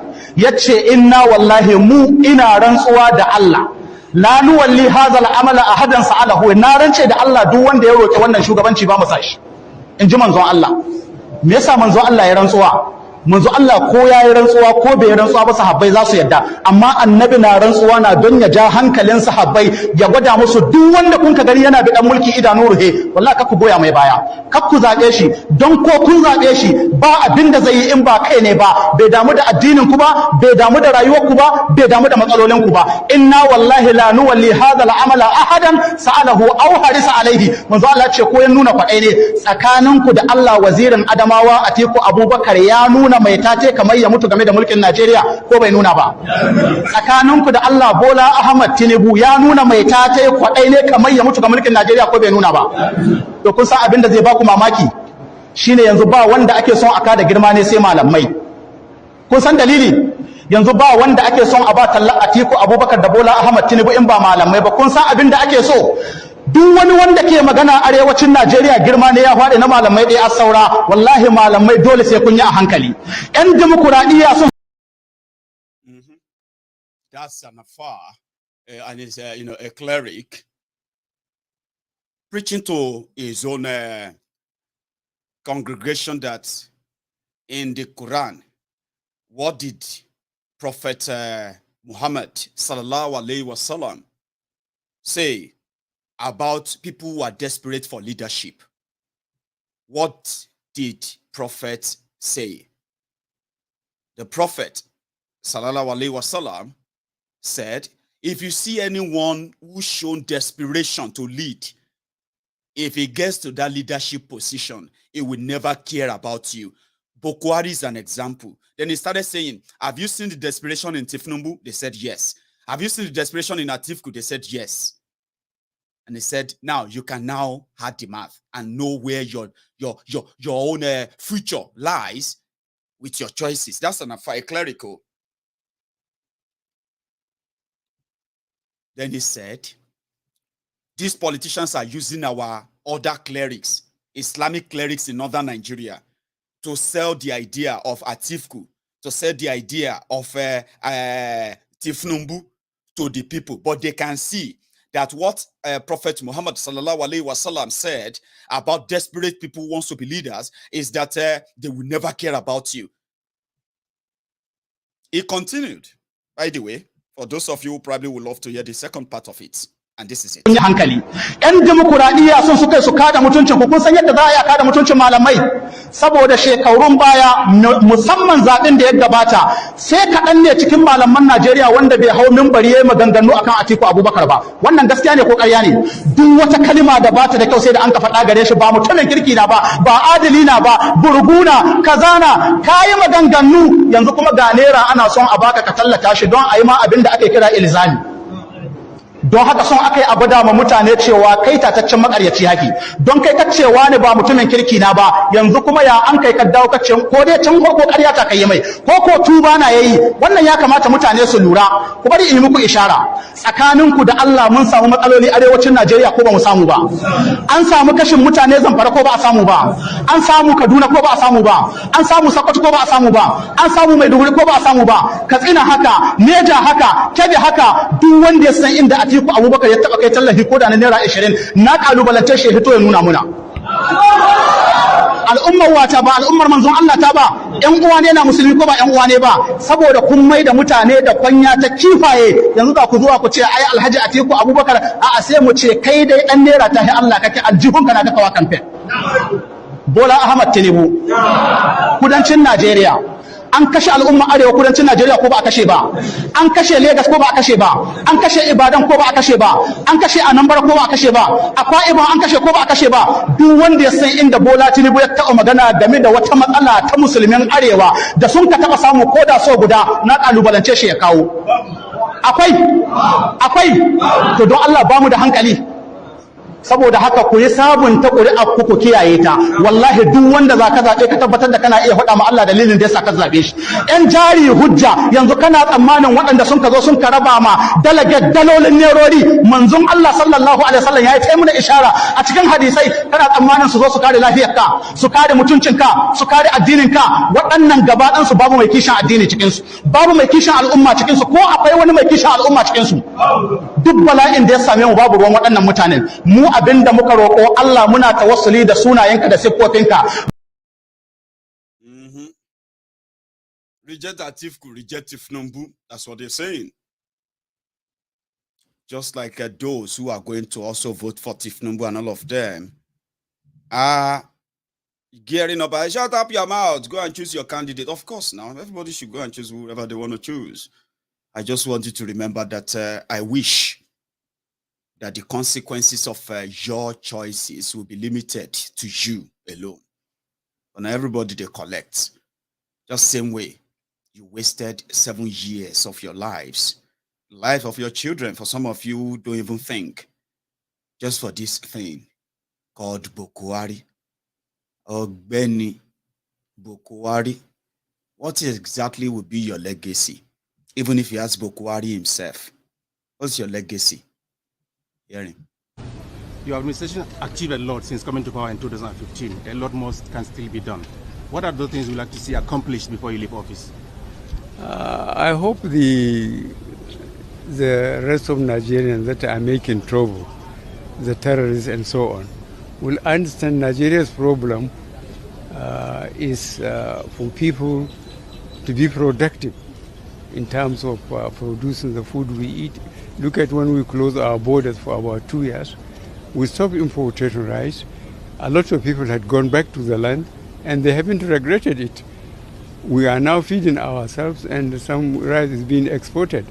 ya ce inna wallahi mu ina rantsuwa da Allah la nuwalli hadha al-amala ahadan sa'alahu, na rance da Allah duk wanda ya roƙi wannan shugabanci ba mu sa shi. In ji manzon Allah. Me yasa manzon Allah ya rantsuwa? Manzo Allah ko yayi rantsuwa ko bai rantsuwa ba sahabbai za su yadda, amma annabi na rantsuwa na don ya ja hankalin sahabbai ya gwada musu duk wanda kun ka gani yana bi dan mulki idanu ruhe wallahi kakku goya mai baya, kakku zabe shi don ko kun zabe shi ba abin da zai yi in ba kai ne ba, bai damu da addinin ku ba, bai damu da rayuwar ku ba, bai damu da matsalolin ku ba. Inna wallahi la nuwalli hadha al-amala ahadan sa'alahu aw harisa alaihi. Manzo Allah ce ko ya nuna kwadai ne tsakaninku da Allah. Wazirin Adamawa Atiku Abubakar ya nuna mai tate kamar ya mutu game da mulkin Najeriya ko bai nuna ba? Tsakaninku da Allah Bola Ahmad Tinubu ya nuna mai tate kwadai ne kamar ya mutu ga mulkin Najeriya ko bai nuna ba? To kun san abin da zai baku mamaki shine yanzu ba wanda ake son aka da girma ne sai malamai. Kun san dalili? Yanzu ba wanda ake son a ba talla Atiku Abubakar da Bola Ahmad Tinubu in ba malamai ba. Kun san abin da ake so? Duk wani wanda ke magana arewacin Najeriya girma ne ya faɗi na malamai ɗaya a saura. Wallahi malamai dole sai kun yi a hankali. Yan demokuraɗiyya sun. That's an affair, and it's a cleric preaching to his own congregation that in the Quran, what did Prophet Muhammad sallallahu alaihi wasallam say about people who are desperate for leadership? What did Prophet say? The Prophet sallallahu alaihi wasallam said, if you see anyone who's shown desperation to lead, if he gets to that leadership position, he will never care about you. Boko Haram is an example. Then he started saying, have you seen the desperation in Tinubu? They said yes. Have you seen the desperation in Atiku? They said yes. And he said, now you can now have the math and know where your own future lies with your choices. That's an affair, clerical. Then he said, these politicians are using our other clerics, Islamic clerics in northern Nigeria, to sell the idea of Atiku, to sell the idea of Tinubu to the people. But they can see that what Prophet Muhammad sallallahu alaihi wasallam said about desperate people who wants to be leaders is that they will never care about you. He continued, by the way, for those of you who probably would love to hear the second part of it. And this is it. Hankali. ‘Yan demokuraɗiyya sun suka su kada mutuncin ku kun san yadda za a yi kada mutuncin malamai saboda shekarun baya musamman zaɓen da ya gabata sai kaɗan ne cikin malaman Najeriya wanda bai hau mimbari ya yi maganganu akan Atiku Abubakar ba. Wannan gaskiya ne ko ƙarya ne? Duk wata kalima da bata da kyau sai da an ka faɗa gare shi ba mutumin kirki na ba, ba adali na ba, burguna, kazana, kayi maganganu yanzu kuma ga naira ana son a baka ka tallata shi don a yi ma abin da ake kira ilzami. Don haka son aka yi abada ma mutane cewa kai tataccen makaryaci haki don kai ka cewa ne ba mutumin kirki na ba yanzu kuma ya an kai ka dawo ka ce ko dai can ko ƙarya ta kai mai ko tuba na yayi wannan ya kamata mutane su lura ku bari in yi muku ishara tsakaninku da Allah mun samu matsaloli arewacin Najeriya ko ba mu samu ba an samu kashin mutane Zamfara ko ba a samu ba an samu Kaduna ko ba a samu ba an samu Sokoto ko ba a samu ba an samu Maiduguri ko ba a samu ba Katsina haka Neja haka Kebbi haka duk wanda ya san inda Atiku Abubakar ya taba kai tallafi ko da na naira 20 na kalubalance shi hito ya nuna muna al'ummar wata ba al'ummar manzon Allah ta ba ƴan uwa ne na musulmi ko ba ƴan uwa ne ba saboda kun mai da mutane da kwanya ta kifaye yanzu za ku zuwa ku ce ai Alhaji Atiku Abubakar a sai mu ce kai dai dan naira ta Allah kake aljihunka na kakawa kamfe Bola Ahmad Tinubu kudancin Najeriya an kashe al'umma arewa kudancin Najeriya ko ba a kashe ba an kashe Lagos ko ba a kashe ba an kashe Ibadan ko ba a kashe ba an kashe Anambra ko ba a kashe ba Akwa Ibom an kashe ko ba a kashe ba duk wanda ya san inda Bola Tinubu ya taɓa magana game da wata matsala ta musulmin arewa da sun ka taɓa samu ko da so guda na kalubalance shi ya kawo akwai to don Allah ba mu da hankali saboda haka ku yi sabunta ƙuri'a ku kiyaye ta wallahi duk wanda zaka zabe ka tabbatar da kana iya faɗa ma Allah dalilin da yasa ka zabe shi ɗan jari hujja yanzu kana tsammanin waɗanda sun ka zo sun ka raba ma dalolin nerori manzon Allah sallallahu alaihi wasallam ya yi mana ishara a cikin hadisai kana tsammanin su zo su kare lafiyarka su kare mutuncinka su kare addininka waɗannan gaba ɗan su babu mai kishin addini cikin su babu mai kishin al'umma cikin su ko akwai wani mai kishin al'umma cikin su duk bala'in da ya same mu babu ruwan waɗannan mutanen mu abinda muka roƙo Allah muna tawassuli da sunayenka da siffofinka. Reject Atiku, reject Tinubu. That's what they're saying. Just like those who are going to also vote for Tinubu and all of them are gearing up. Shut up your mouth. Go and choose your candidate. Of course, now everybody should go and choose whoever they want to choose. I just want you to remember that I wish that the consequences of your choices will be limited to you alone. And everybody they collect. Just same way you wasted 7 years of your lives, life of your children, for some of you don't even think, just for this thing called Boko Haram or Benny Boko Haram. What exactly will be your legacy? Even if you ask Boko Haram himself, what's your legacy? Hearing. Your administration achieved a lot since coming to power in 2015. A lot more can still be done. What are those things you'd like to see accomplished before you leave office? I hope the rest of Nigerians that are making trouble, the terrorists and so on, will understand Nigeria's problem is for people to be productive in terms of producing the food we eat. Look at when we closed our borders for about 2 years. We stopped importing rice. A lot of people had gone back to the land and they haven't regretted it. We are now feeding ourselves and some rice is being exported.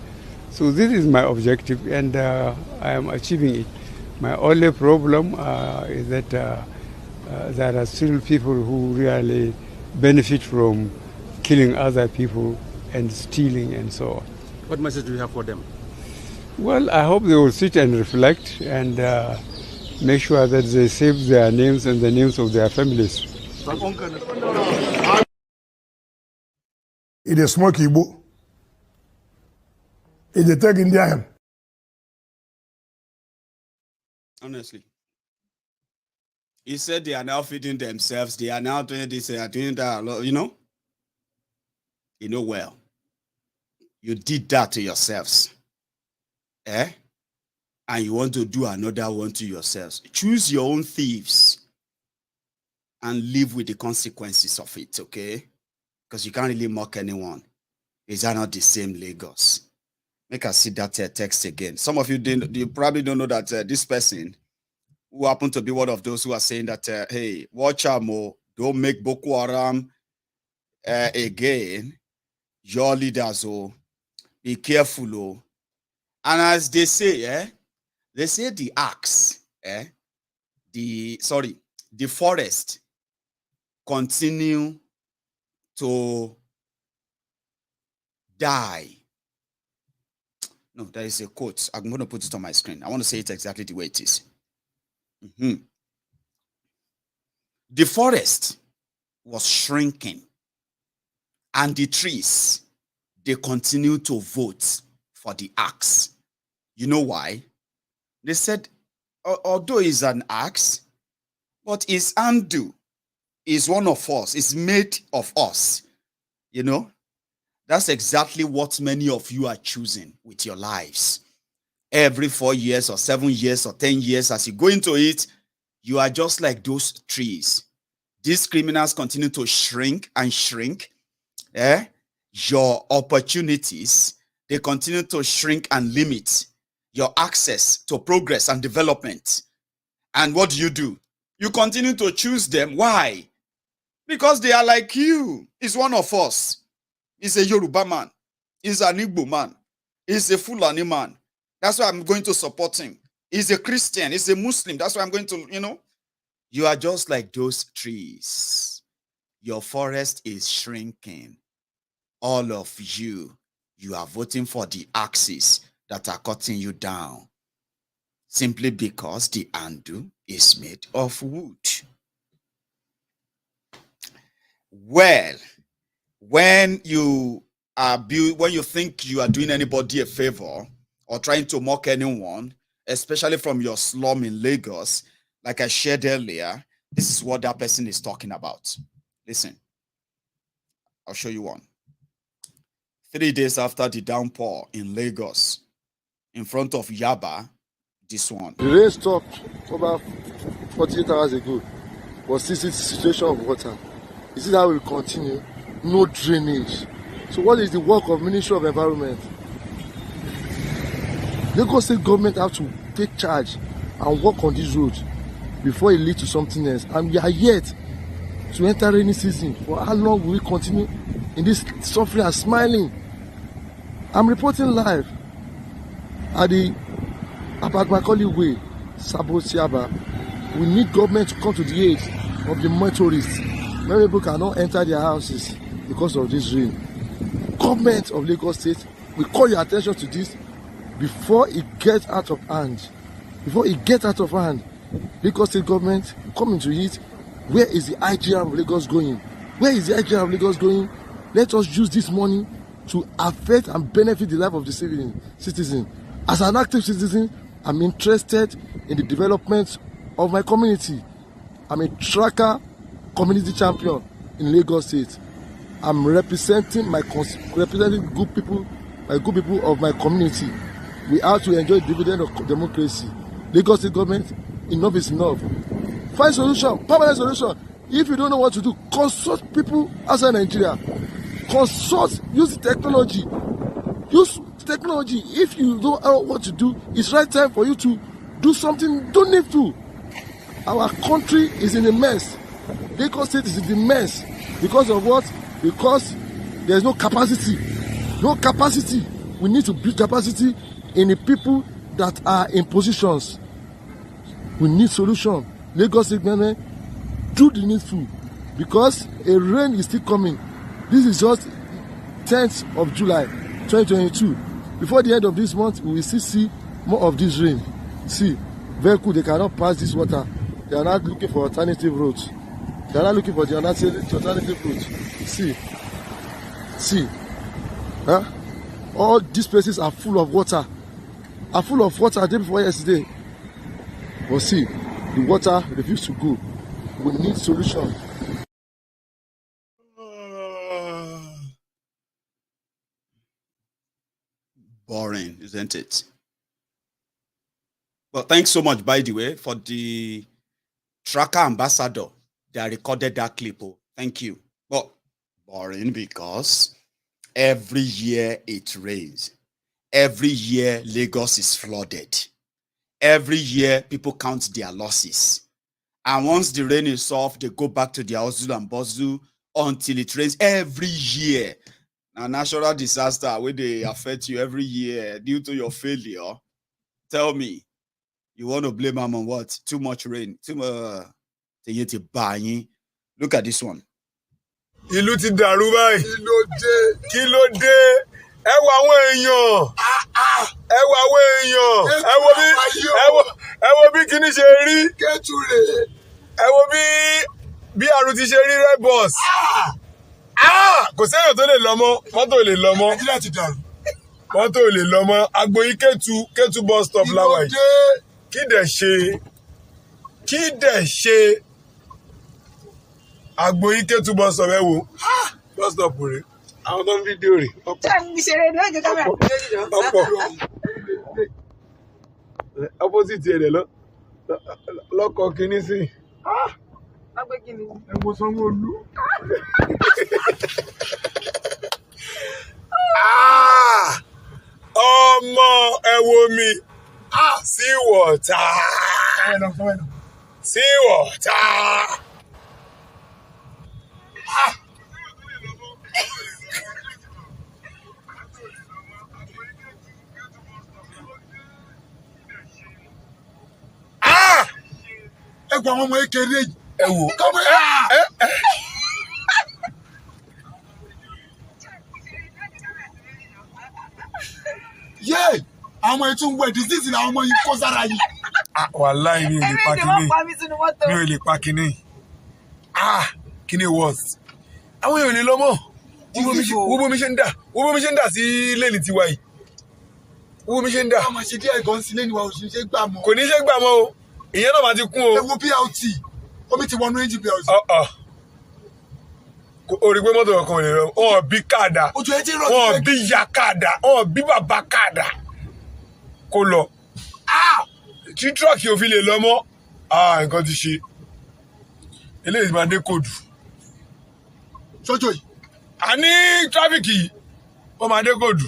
So this is my objective and I am achieving it. My only problem is that there are still people who really benefit from killing other people and stealing and so on. What message do you have for them? Well, I hope they will sit and reflect and make sure that they save their names and the names of their families. It is smoky Igbo. It is taking Indian. Honestly. He said they are now feeding themselves. They are now doing this, they are doing that. You know? You know well. You did that to yourselves. Eh? and you want to do another one to yourselves. Choose your own thieves and live with the consequences of it, okay? Because you can't really mock anyone. Is that not the same Lagos? Make us see that text again. Some of you probably don't know that this person who happened to be one of those who are saying that, hey, watch out, Mo, don't make Boko Haram again. Your leaders, oh, be careful, oh. And as they say, they say the axe, the forest continue to die. No, there is a quote. I'm going to put it on my screen. I want to say it exactly the way it is. The forest was shrinking, and the trees, they continue to vote for the axe. You know why? They said, although it's an axe, but his undo is one of us, it's made of us. You know, that's exactly what many of you are choosing with your lives. Every 4 years or 7 years or 10 years, as you go into it, you are just like those trees. These criminals continue to shrink and shrink. Your opportunities, they continue to shrink and limit your access to progress and development. And what do? You continue to choose them. Why? Because they are like you. He's one of us. He's a Yoruba man. He's an Igbo man. He's a Fulani man. That's why I'm going to support him. He's a Christian. He's a Muslim. That's why I'm going to, You are just like those trees. Your forest is shrinking. All of you are voting for the axes that are cutting you down. Simply because the undo is made of wood. Well, when you think you are doing anybody a favor or trying to mock anyone, especially from your slum in Lagos, like I shared earlier, this is what that person is talking about. Listen, I'll show you one. 3 days after the downpour in Lagos, in front of Yaba, this one. The rain stopped about 48 hours ago, but since it's a situation of water, is it how we will continue? No drainage. So what is the work of Ministry of Environment? Lagos State government have to take charge and work on this road before it leads to something else. And we are yet to enter rainy season. For how long will we continue in this suffering and smiling? I'm reporting live at the Abagmakoli Way, Sabo Siaba. We need government to come to the aid of the motorists. Many people cannot enter their houses because of this rain. Government of Lagos State, we call your attention to this before it gets out of hand. Before it gets out of hand, Lagos State government come into it. Where is the IGR of Lagos going? Where is the IGR of Lagos going? Let us use this money to affect and benefit the life of the citizen. As an active citizen, I'm interested in the development of my community. I'm a tracker community champion in Lagos State. I'm representing good people of my community. We have to enjoy the dividend of democracy. Lagos State government, enough is enough. Find solution, permanent solution. If you don't know what to do, consult people outside Nigeria. Consult, use technology. Use technology. If you don't know what to do, it's right time for you to do something. Don't need to. Our country is in a mess. Lagos State is in a mess. Because of what? Because there's no capacity. No capacity. We need to build capacity in the people that are in positions. We need solution. Lagos State government, do the needful. Because a rain is still coming. This is just 10th of July 2022. Before the end of this month, we will still see more of this rain. See, vehicle, they cannot pass this water. They are not looking for alternative roads. They are not looking for the alternative roads. See. Huh? All these places are full of water. Are full of water day before yesterday. But see, the water refused to go. We need solution. Boring, isn't it? Well, thanks so much, by the way, for the tracker ambassador that recorded that clip. Oh, thank you. Well, boring because every year it rains. Every year Lagos is flooded. Every year people count their losses. And once the rain is off, they go back to their hustle and bustle until it rains every year. A natural disaster where they affect you every year due to your failure. Tell me, you want to blame them on what? Too much rain. Too much. Look at this one. Ìlú ti dàrú báyìí. Kí ló dé? Ẹ wo àwọn èèyàn. Ẹ wo àwọn èèyàn. Ẹ wo bí kíní ṣe rí. Ẹ wo bí àrùn ti ṣe rí red bus. Kò séèyàn tó lè lọ mọ́. Mọ́tò lè lọ mọ́. Mọ́tò lè lọ mọ́. Agboyin Kétu bus stop láwa yìí. Kí dẹ̀ ṣe. Agboyin Kétu bus stop ẹ wo. Bus stop rẹ̀. Àwọn tó ń fídíò rẹ̀. Ọ̀pọ̀. Opposite ẹ̀ lọ́kọ̀ kìíní sí. Ẹ̀wọ̀n Sanwó-Olú. Ọmọ ẹ wo mi. See water. See water. Ẹ gba àwọn ọmọ ekele yìí. Ẹ wò. Yé! Àwọn ọmọ ètò ń wẹ̀ disease ni àwọn ọmọ yìí kó sára yìí. Wàláì mi ò lè pa kíní. Mi ò lè pa kíní. Kíní worst. Àwọn èèyàn lè lọ mọ́. Wo bó mi ṣe ń dà. Wo bó mi ṣe ń dà sí lẹ́ni tiwa yìí. Wo bó mi ṣe ń dà. Àwọn àṣẹ díẹ̀ gan sí lẹ́ni wa ò ṣe gbà mọ́. Kò ní ṣe gbà mọ́ o. Ìyẹn náà máa ti kún o. Ẹ wo BLT. Omi ti wọnú engine BLT. O rí pé mọ́tò ọkàn ò lè lọ. Wọ́n bí káàdà. Wọ́n bí ìyá káàdà. Wọ́n bí bàbá káàdà. Kó lọ. Tí tírọ̀kì ò fi lè lọ mọ́. Nǹkan ti ṣe. Eléyìí máa dé kóòdù. Sọ́jọ́ yìí. A ní tráfíkì yìí. Wọ́n máa dé kóòdù.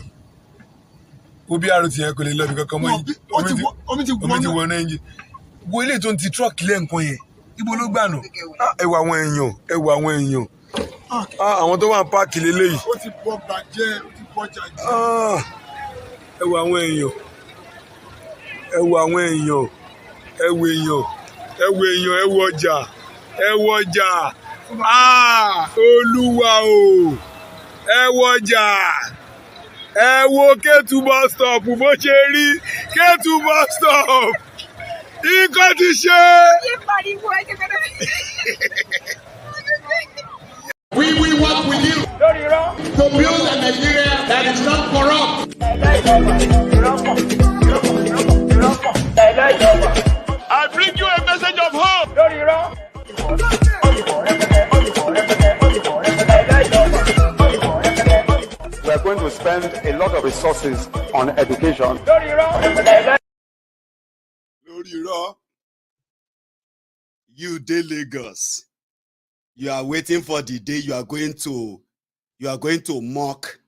Wo bí àrùn tiẹ̀ kò lè lọ bí kankan mọ́ yìí. Omi ti wọnú ẹ̀yìn. Wo eléyìí tó ń ti tírọ̀kì lẹ́ǹkan yẹn. Ibo ló gbà nù? Ẹ wo àwọn èèyàn. Àwọn tó wà ní páàkì lélẹ́yìí. Ó ti bọ́ bàjẹ́, ó ti bọ́ jàjẹ́. Ẹ wo àwọn èèyàn. Ẹ wo ọjà. Olúwa o. Ẹ wo ọjà. Ẹ wo Kétu bus stop bó ṣe rí. Kétu bus stop. Nǹkan ti ṣe. We will work with you to build a Nigeria that is not corrupt. I bring you a message of hope. We are going to spend a lot of resources on education. You dey Lagos. You are waiting for the day you are going to mock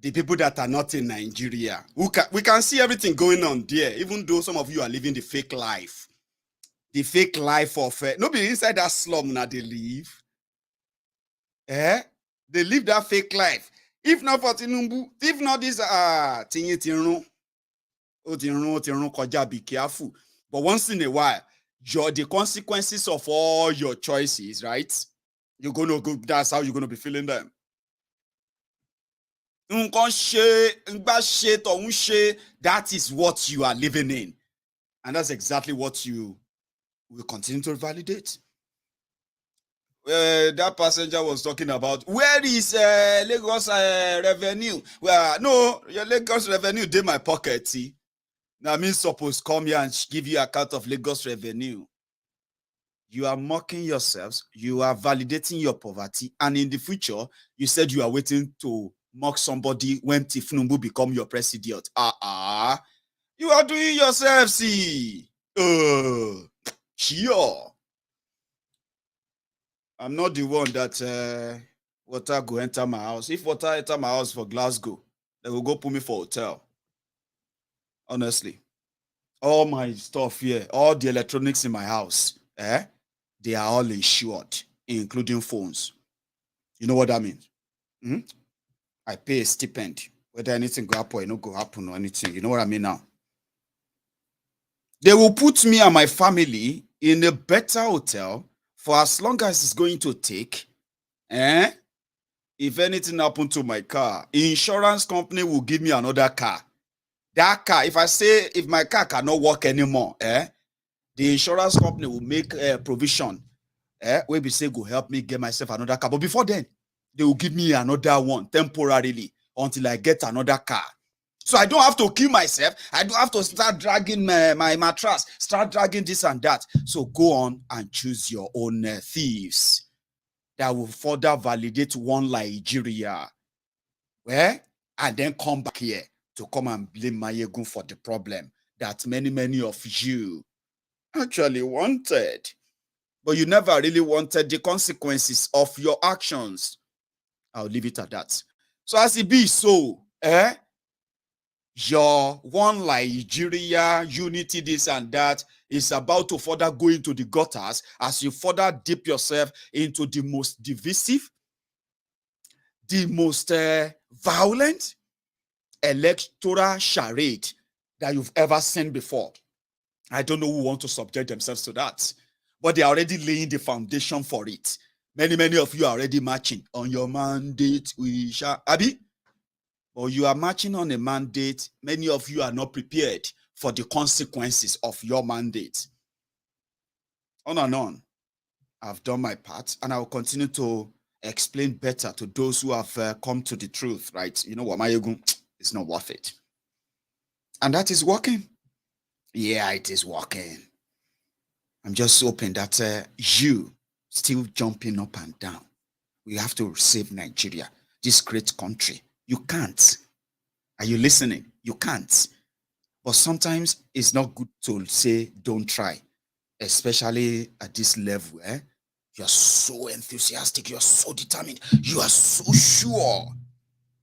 the people that are not in Nigeria. We can see everything going on there, even though some of you are living the fake life. The fake life of nobody inside that slum now they live. They live that fake life. If not for Tinubu, if not this Tinru, be careful. But once in a while, the consequences of all your choices, right? You're gonna go, that's how you're gonna be feeling them. That is what you are living in. And that's exactly what you will continue to validate. That passenger was talking about, where is Lagos revenue? Well, no, your Lagos revenue did my pocket, see? Now, I mean, suppose come here and give you account of Lagos revenue. You are mocking yourselves. You are validating your poverty. And in the future, you said you are waiting to mock somebody when Tinubu become your president. You are doing yourself, see. Sure. I'm not the one that water go enter my house. If water enter my house for Glasgow, they will go put me for hotel. Honestly. All my stuff here, all the electronics in my house, they are all insured, including phones. You know what that means? I pay a stipend. Whether anything go happen or not go happen or anything. You know what I mean now? They will put me and my family in a better hotel for as long as it's going to take. If anything happened to my car, insurance company will give me another car. That car, if my car cannot work anymore, the insurance company will make a provision. Where we say go help me get myself another car. But before then, they will give me another one temporarily until I get another car. So I don't have to kill myself. I don't have to start dragging my mattress, start dragging this and that. So go on and choose your own thieves that will further validate one Nigeria. And then come back here to come and blame Mayegun for the problem that many of you actually wanted. But you never really wanted the consequences of your actions. I'll leave it at that. So as it be so, your one Nigeria, unity, this and that is about to further go into the gutters as you further dip yourself into the most divisive, the most violent electoral charade that you've ever seen before. I don't know who want to subject themselves to that, but they are already laying the foundation for it. Many of you are already marching on your mandate. We shall, Abi, or you are marching on a mandate. Many of you are not prepared for the consequences of your mandate. On and on. I've done my part, and I will continue to explain better to those who have come to the truth, right? You know what, Mayegun, it's not worth it. And that is working. Yeah, it is working. I'm just hoping that you still jumping up and down. We have to save Nigeria, this great country. You can't. Are you listening? You can't. But sometimes it's not good to say don't try, especially at this level. You're so enthusiastic. You're so determined. You are so sure.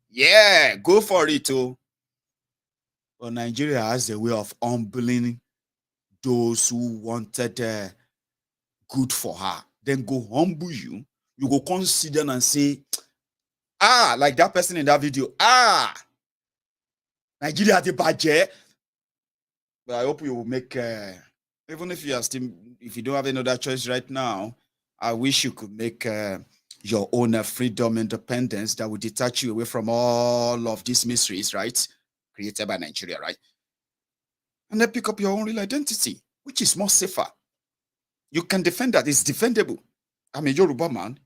Yeah, go for it too. But Nigeria has a way of humbling those who wanted good for her. Then go humble you. You go consider and say, like that person in that video, Nigeria the budget. But I hope you will make, even if you are still, if you don't have any other choice right now, I wish you could make your own freedom, independence that would detach you away from all of these mysteries, right? Created by Nigeria, right? And then pick up your own real identity, which is more safer. You can defend that. It's defendable. I'm a Yoruba man.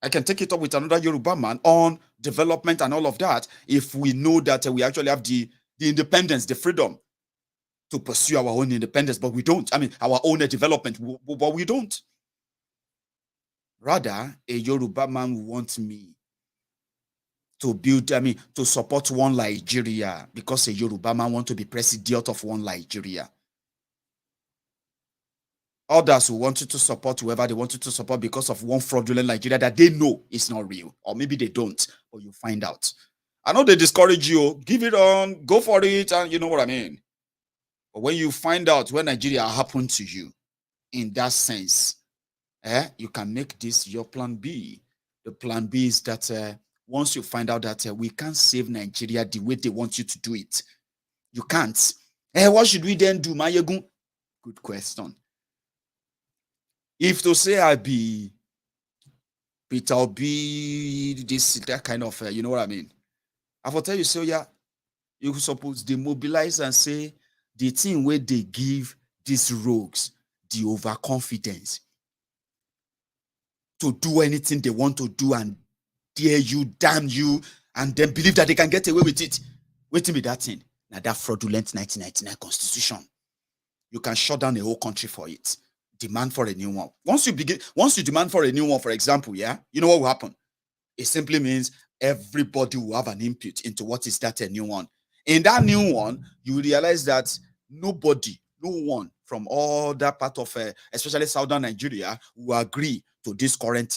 I can take it up with another Yoruba man on development and all of that if we know that we actually have the independence, the freedom to pursue our own independence, but we don't. I mean, our own development, but we don't. Rather, a Yoruba man wants me to build, to support one Nigeria because a Yoruba man wants to be president of one Nigeria. Others who wanted to support whoever they wanted to support because of one fraudulent Nigeria that they know is not real. Or maybe they don't, or you find out. I know they discourage you. Give it on, go for it, and you know what I mean. But when you find out when Nigeria happened to you, in that sense, you can make this your plan B. The plan B is that once you find out that we can't save Nigeria the way they want you to do it, you can't. What should we then do, Mayegun? Good question. If to say I be Peter Obi, that kind of, you know what I mean? I will tell you, so yeah, you suppose demobilize and say the thing where they give these rogues the overconfidence to do anything they want to do and dare you, damn you, and then believe that they can get away with it. Wait till me that thing. Now that fraudulent 1999 constitution. You can shut down a whole country for it. Demand for a new one. Once you demand for a new one, for example, you know what will happen? It simply means everybody will have an input into what is that a new one. In that new one, you will realize that nobody, no one from all that part of, especially southern Nigeria, will agree to this current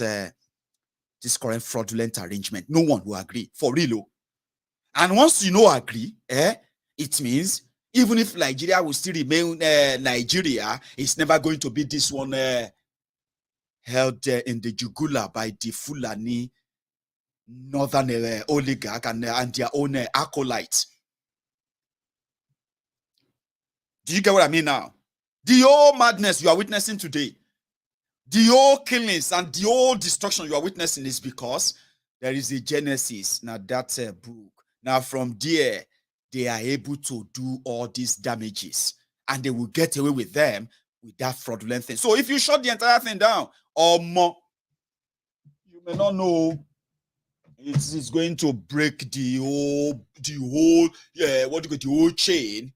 fraudulent arrangement. No one will agree, for real. And once you agree, it means even if Nigeria will still remain Nigeria, it's never going to be this one held in the jugular by the Fulani northern oligarch and their own acolytes. Do you get what I mean now? The whole madness you are witnessing today, the whole killings and the whole destruction you are witnessing is because there is a genesis. Now that's a book. Now from there, they are able to do all these damages and they will get away with them with that fraudulent thing. So if you shut the entire thing down, or more, you may not know it's going to break the whole chain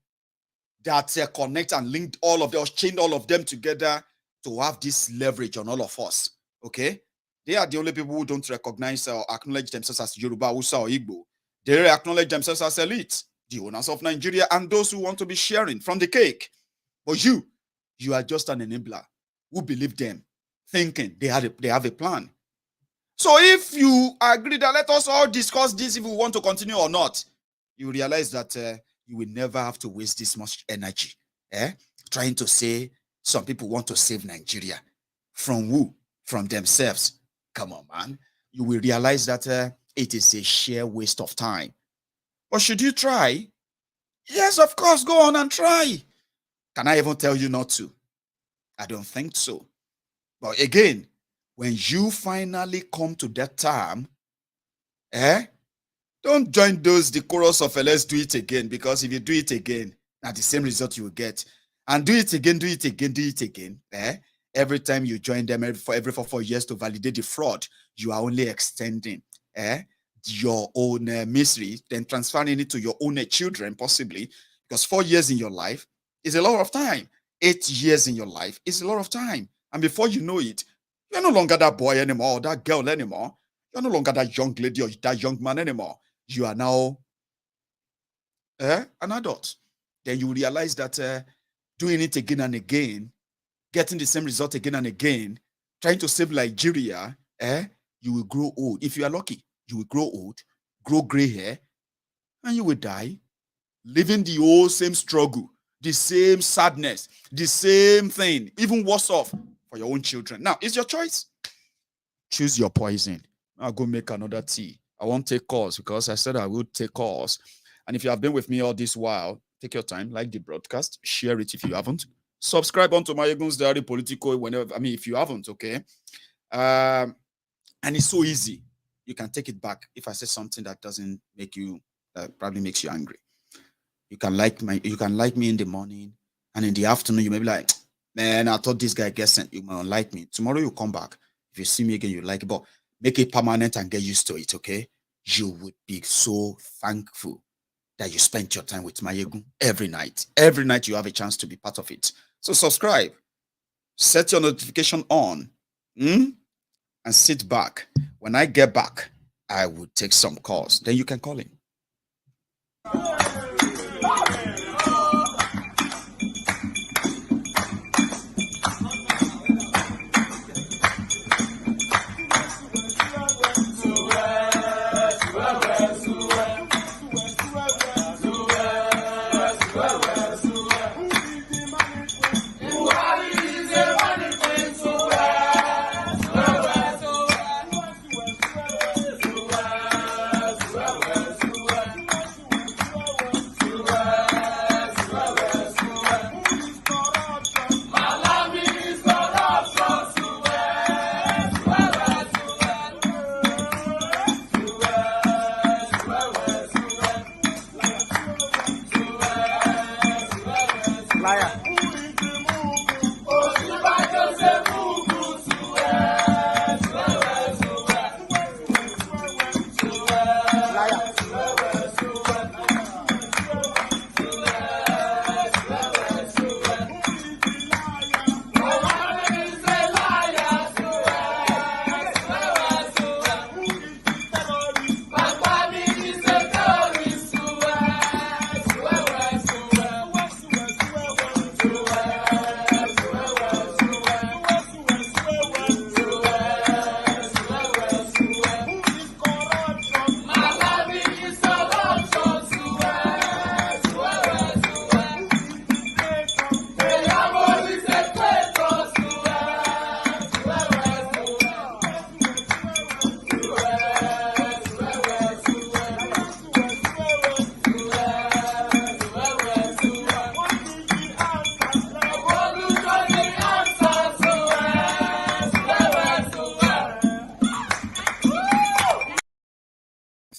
that connect and linked all of them, chained all of them together to have this leverage on all of us. Okay, they are the only people who don't recognize or acknowledge themselves as Yoruba, Hausa, or Igbo. They acknowledge themselves as elite, the owners of Nigeria, and those who want to be sharing from the cake. But you are just an enabler who believe them, thinking they have a plan. So if you agree that let us all discuss this if we want to continue or not, you realize that you will never have to waste this much energy trying to say some people want to save Nigeria. From who? From themselves. Come on, man. You will realize that it is a sheer waste of time. But should you try? Yes, of course, go on and try. Can I even tell you not to? I don't think so. But again, when you finally come to that time, don't join the chorus of let's do it again, because if you do it again, not the same result you will get. And do it again, do it again, do it again. Every time you join them every 4 years to validate the fraud, you are only extending your own misery, then transferring it to your own children, possibly, because 4 years in your life is a lot of time. 8 years in your life is a lot of time. And before you know it, you're no longer that boy anymore, or that girl anymore. You're no longer that young lady or that young man anymore. You are now an adult. Then you realize that doing it again and again, getting the same result again and again, trying to save Nigeria, you will grow old. If you are lucky, you will grow old, grow gray hair, and you will die, living the old same struggle, the same sadness, the same thing, even worse off for your own children. Now, it's your choice. Choose your poison. I'll go make another tea. I won't take calls because I said I would take calls. And if you have been with me all this while, take your time, like the broadcast, share it if you haven't. Subscribe onto my Egun's Diary Politico whenever, if you haven't, okay? And it's so easy. You can take it back if I say something that doesn't make you, probably makes you angry. You can like me in the morning, and in the afternoon you may be like, man, I thought this guy gets sent. You might like me. Tomorrow you come back. If you see me again, you like it, but make it permanent and get used to it, okay? You would be so thankful that you spent your time with Mayegun every night. Every night you have a chance to be part of it. So subscribe, set your notification on, and sit back. When I get back, I will take some calls. Then you can call in.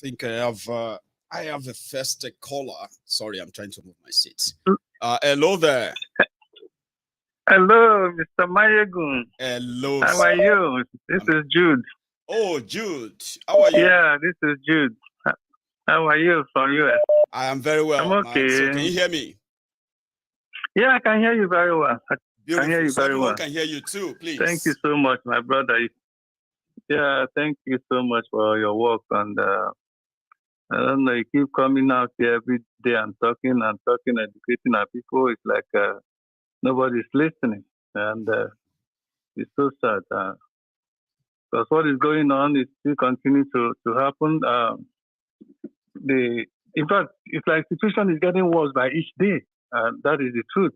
think I have a first caller. Sorry, I'm trying to move my seat. Hello there. Hello, Mr. Mayegun. Hello. How are you? This is Jude. Oh, Jude. How are you? Yeah, this is Jude. How are you from US? I am very well. I'm okay. So can you hear me? Yeah, I can hear you very well. Beautiful. I can hear you very well. Can hear you too, please. Thank you so much, my brother. Yeah, thank you so much for your work. And I don't know, you keep coming out here every day and talking, educating our people. It's like nobody's listening. And it's so sad. Because what is going on is still continuing to happen. In fact, it's like the situation is getting worse by each day. And that is the truth.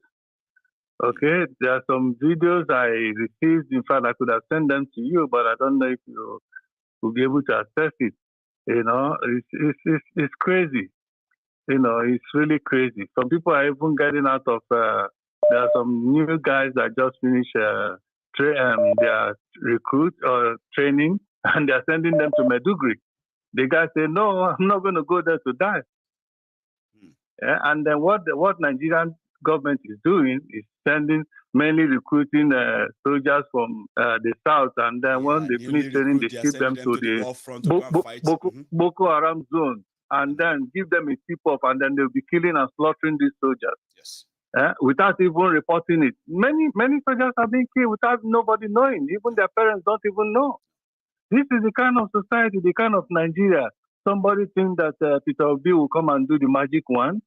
Okay, there are some videos I received. In fact, I could have sent them to you, but I don't know if you will be able to access it. You know, it's crazy. You know, it's really crazy. Some people are even getting out of. There are some new guys that just finished their recruit or training, and they are sending them to Maiduguri. The guy said, "No, I'm not going to go there to die." Yeah, and then what Nigerian government is doing is mainly recruiting soldiers from the south, and then when they finish training, they ship them to the Boko Haram zone, and then give them a tip-off, and then they'll be killing and slaughtering these soldiers. Yes. Without even reporting it. Many soldiers have been killed without nobody knowing. Even their parents don't even know. This is the kind of society, the kind of Nigeria. Somebody think that Peter Obi will come and do the magic one.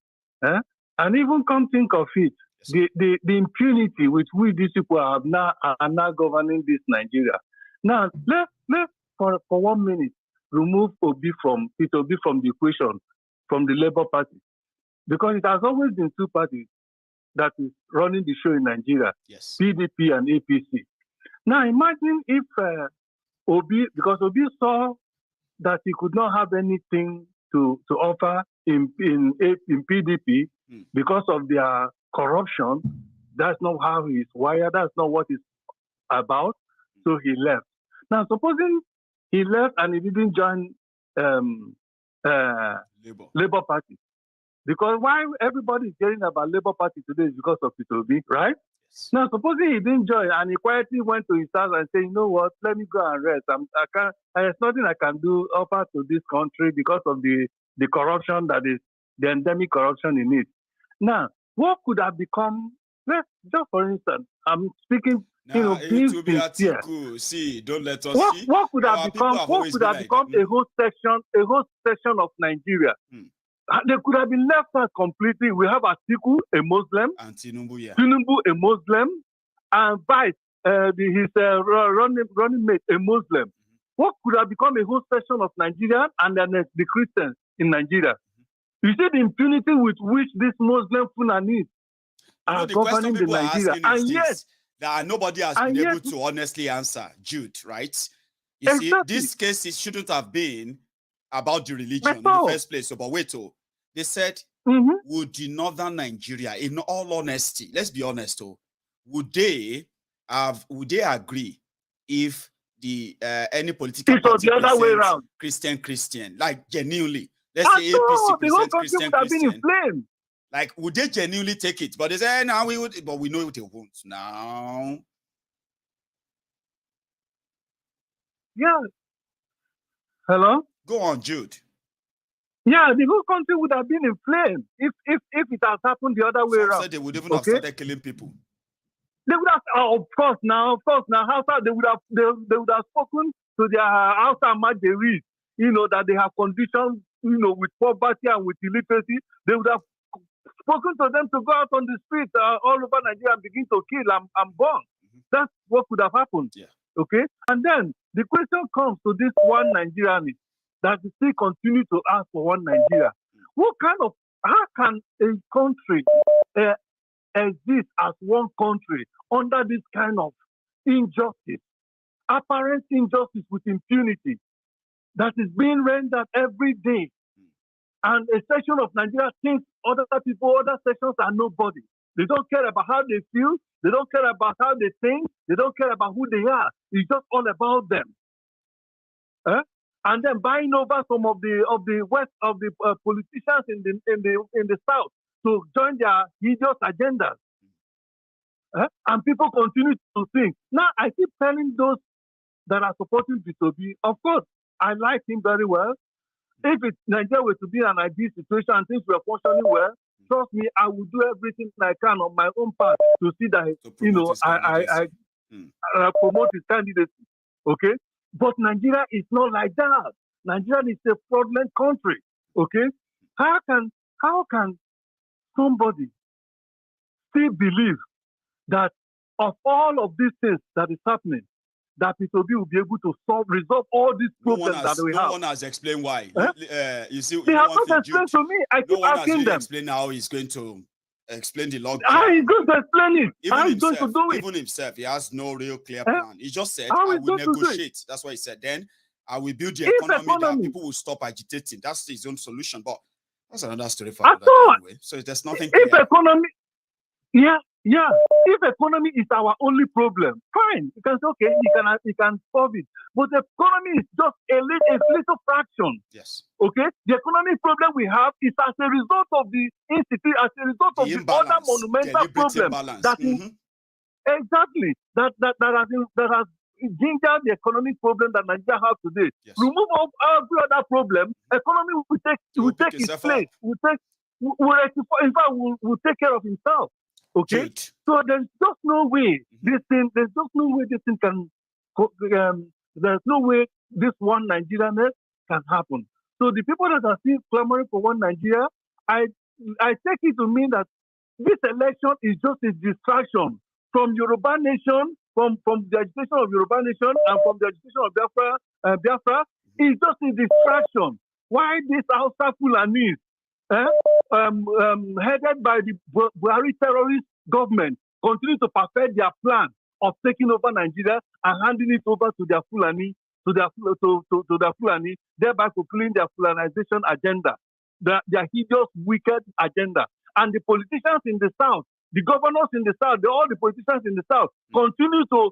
And even come think of it, the impunity with which these people are now governing this Nigeria. Now, let's for 1 minute remove Peter Obi from the equation, from the Labour Party, because it has always been two parties that is running the show in Nigeria, yes. PDP and APC. Now, imagine if because Obi saw that he could not have anything to offer in PDP because of their corruption. That's not how he's wired. That's not what he's about. So he left. Now, supposing he left and he didn't join Labour Party, because why everybody is hearing about Labour Party today is because of Peter Obi, right? Yes. Now, supposing he didn't join and he quietly went to his house and said, "You know what? Let me go and rest. There's nothing I can do offer to this country because of the corruption that is the endemic corruption in it." Now, what could have become? Just for instance, I'm speaking. Now, it will be Atiku. See, don't let us see. What could have become? What could have become a whole section of Nigeria? They could have been left out completely. We have Atiku, a Muslim, and Tinubu, a Muslim, and Vice, his running mate, a Muslim. What could have become a whole section of Nigeria, and then the Christians in Nigeria? You see the impunity with which these Muslim Fulani are governing the Nigeria, and yet that nobody has been able to honestly answer, Jude, right? You see, this case it shouldn't have been about the religion in the first place. So, but wait, they said, would the northern Nigeria, in all honesty, let's be honest, would they agree if the any political party the other way around, Christian, like genuinely, let's say APC presents Christian, like would they genuinely take it? But they say, "No, we would," but we know they won't now. Yeah. Hello. Go on, Jude. Yeah, the whole country would have been in flames if it had happened the other way around. Said they would even have started killing people. They would have, of course now, Hausa, they would have spoken to their Hausa Majeris, that they have conditions, with poverty and with illiteracy. They would have spoken to them to go out on the streets all over Nigeria and begin to kill and burn. That's what could have happened. Yeah. Okay? And then the question comes to this one Nigerian that we still continue to ask for one Nigeria. How can a country exist as one country under this kind of injustice, apparent injustice with impunity that is being rendered every day? And a section of Nigeria thinks other sections are nobody. They don't care about how they feel. They don't care about how they think. They don't care about who they are. It's just all about them. and then buying over some of the west of the politicians in the south to join their hideous agendas. And people continue to think. Now I keep telling those that are supporting P2B, of course, I like him very well. If Nigeria were to be an ideal situation and things were functioning well, trust me, I will do everything I can on my own part to see that I promote his candidacy. Okay, but Nigeria is not like that. Nigeria is a fraudulent country. Okay, how can somebody still believe that of all of these things that is happening, that P2B will be able to resolve all these problems that we have? No one has explained why. You see, they have not explained to me. I keep asking them. Explain how he's going to explain the law. How he's going to explain it? How he's going to do it? Even himself, he has no real clear plan. He just said, I will negotiate. That's what he said. Then I will build the economy that people will stop agitating. That's his own solution. But that's another story for another day anyway. So there's nothing clear. If economy, yeah. If economy is our only problem, fine. You can say, okay, you can solve it. But the economy is just a little fraction. Yes. Okay? The economic problem we have is as a result of the institute, as a result of the other monumental problem that exactly that has gingered the economic problem that Nigeria has today. Yes. Remove every other problem, economy will take its place. Will take care of himself. Okay, so there's just no way this thing can. There's no way this one Nigerianness can happen. So the people that are still clamoring for one Nigeria, I take it to mean that this election is just a distraction from Yoruba nation, from the agitation of Yoruba nation and from the agitation of Biafra. It's just a distraction. Why this Hausa Fulani? Headed by the Buhari terrorist government, continue to perfect their plan of taking over Nigeria and handing it over to their Fulani, thereby fulfilling their Fulanization agenda, their hideous, wicked agenda. And the politicians in the south, the governors in the south, all the politicians in the south continue to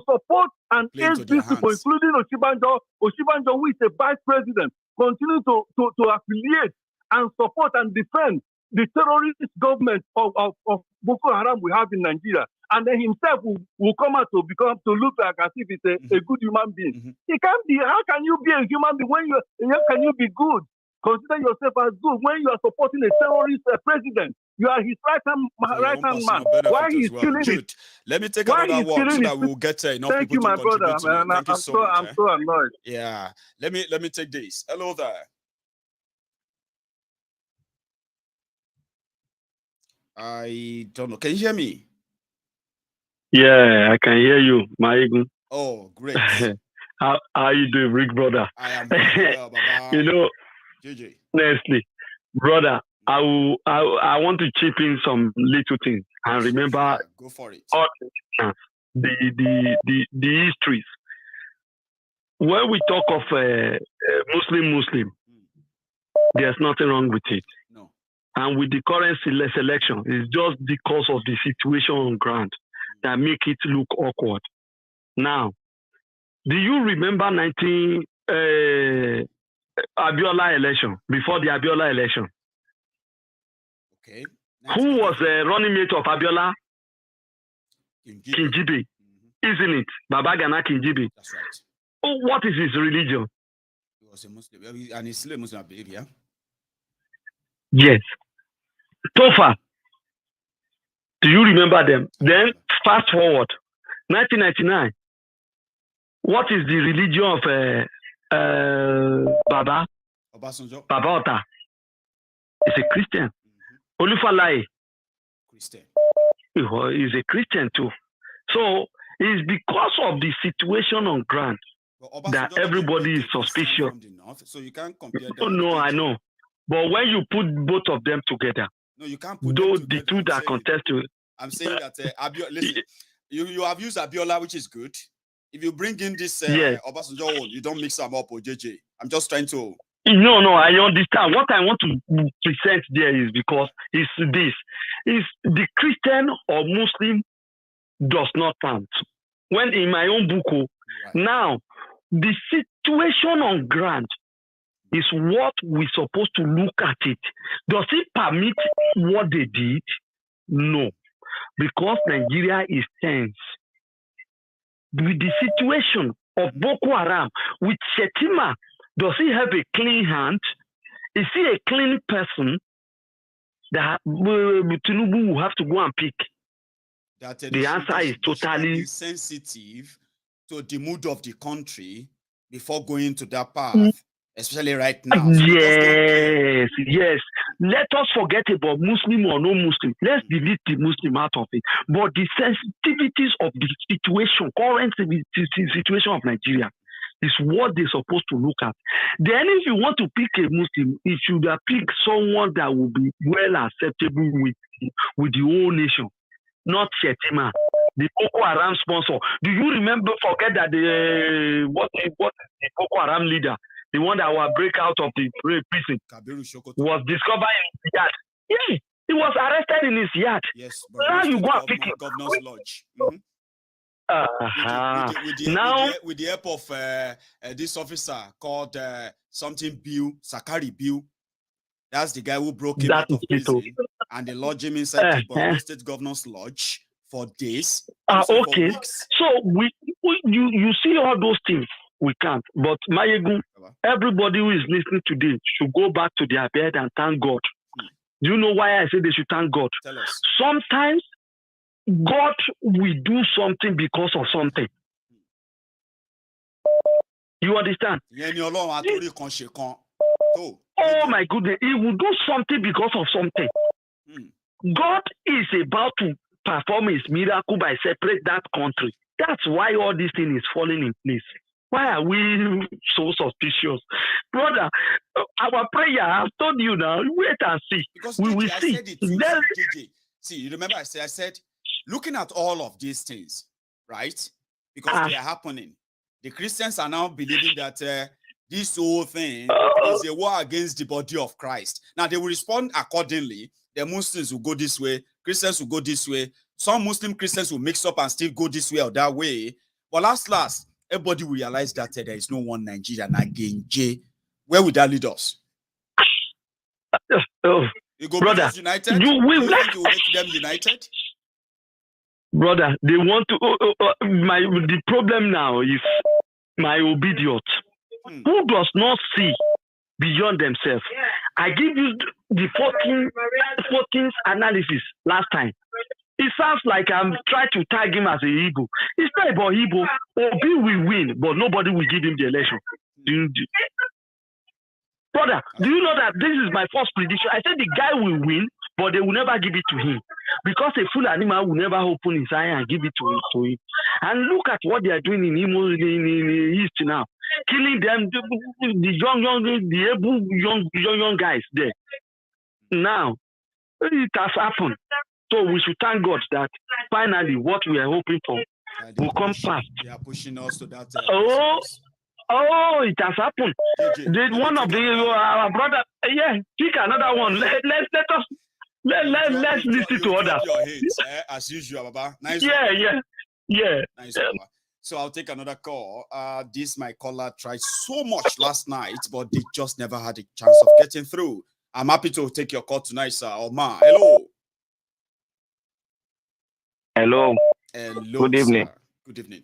support and aid these people, including Oshibanjo, who is a vice president, continue to affiliate and support and defend the terrorist government of Boko Haram we have in Nigeria. And then himself will come out to look like as if he's a good human being. He can't be. How can you be a human being when how can you be good? Consider yourself as good when you are supporting a terrorist president. You are his right hand man. Why he's killing it? Let me take another one so that we'll get enough Thank people you, to my brother. Thank you so much. I'm so annoyed. Yeah. Let me take this. Hello there. I don't know. Can you hear me? Yeah, I can hear you, Maigun. Oh, great. How are you doing, Rick, brother? I am very well, Baba. You know, JJ. honestly, brother, I want to chip in some little things and remember go for it. All the histories. When we talk of Muslim, there's nothing wrong with it. No. And with the current selection, it's just because of the situation on ground that make it look awkward. Now, do you remember Abiola election, before the Abiola election? Okay. Who was the running mate of Abiola? Kinjibe. Isn't it? Baba Gana Kinjibe. That's right. Oh, what is his religion? He was a Muslim, and he's still a Muslim, I believe, yeah? Yes. Tofa. Do you remember them? Then fast forward, 1999. What is the religion of Baba? Obasanjo. Baba Ota. He's a Christian. Olufalaye. Christian. He's a Christian too. So it's because of the situation on ground that everybody is suspicious. So you can't compare them. Oh, no, I know. But when you put both of them together, no, you can't put though the two that contest to. I'm saying that Abiola, listen, you have used Abiola, which is good. If you bring in this Obasanjo, you don't mix them up or JJ. I'm just trying to. No, I understand. What I want to present there is because it's this. Is the Christian or Muslim does not count. When in my own book, now, the situation on ground is what we're supposed to look at it. Does it permit what they did? No. Because Nigeria is tense. With the situation of Boko Haram, with Shetima, does he have a clean hand? Is he a clean person that Tinubu will have to go and pick? That the answer is totally sensitive to the mood of the country before going to that path, especially right now. So yes. Let us forget about Muslim or no Muslim. Let's delete the Muslim out of it. But the sensitivities of the situation, current situation of Nigeria, is what they're supposed to look at. Then if you want to pick a Muslim, you should have picked someone that will be well acceptable with the whole nation, not Shetima, the Boko Haram sponsor. Do you remember, forget that the Boko Haram leader, the one that will break out of the prison, was discovered in his yard? Yeah, he was arrested in his yard. Yes, now you go and pick him. Governor's Lodge. With the help of this officer called something Bill, Sakari Bill. That's the guy who broke him out of prison and they lodged him inside the Borno State Governor's Lodge for days. Okay. So you see all those things. We can't. But Mayegu, everybody who is listening today should go back to their bed and thank God. Do you know why I say they should thank God? Tell us. Sometimes God will do something because of something. You understand? Oh my goodness, he will do something because of something. God is about to perform his miracle by separate that country. That's why all this thing is falling in place. Why are we so suspicious? Brother, our prayer, I've told you now, wait and see. Because we will see. See, you remember I said, looking at all of these things, right? Because they are happening. The Christians are now believing that this whole thing is a war against the body of Christ. Now, they will respond accordingly. The Muslims will go this way. Christians will go this way. Some Muslim Christians will mix up and still go this way or that way. But last, everybody will realize that there is no one Nigeria again. Where would that lead us? You go brother, united? You think you will make them united? Brother, they want to. The problem now is my obedience. Who does not see beyond themselves? I give you the 14th analysis last time. It sounds like I'm trying to tag him as a Igbo. It's not about Igbo. Obi will win, but nobody will give him the election. Brother, do you know that this is my first prediction? I said the guy will win, but they will never give it to him. Because a full animal will never open his eye and give it to him. And look at what they are doing in the East now. Killing them, the young guys there. Now, it has happened. So we should thank God that finally what we are hoping for will come fast. They are pushing us to that. It has happened. One of our brother, pick another one. Let's listen to others. Hits, as usual, Baba. Nice. Yeah. Nice. Baba. So I'll take another call. My caller tried so much last night, but they just never had a chance of getting through. I'm happy to take your call tonight, sir. Omar, hello. Hello. Good evening. Sir. Good evening.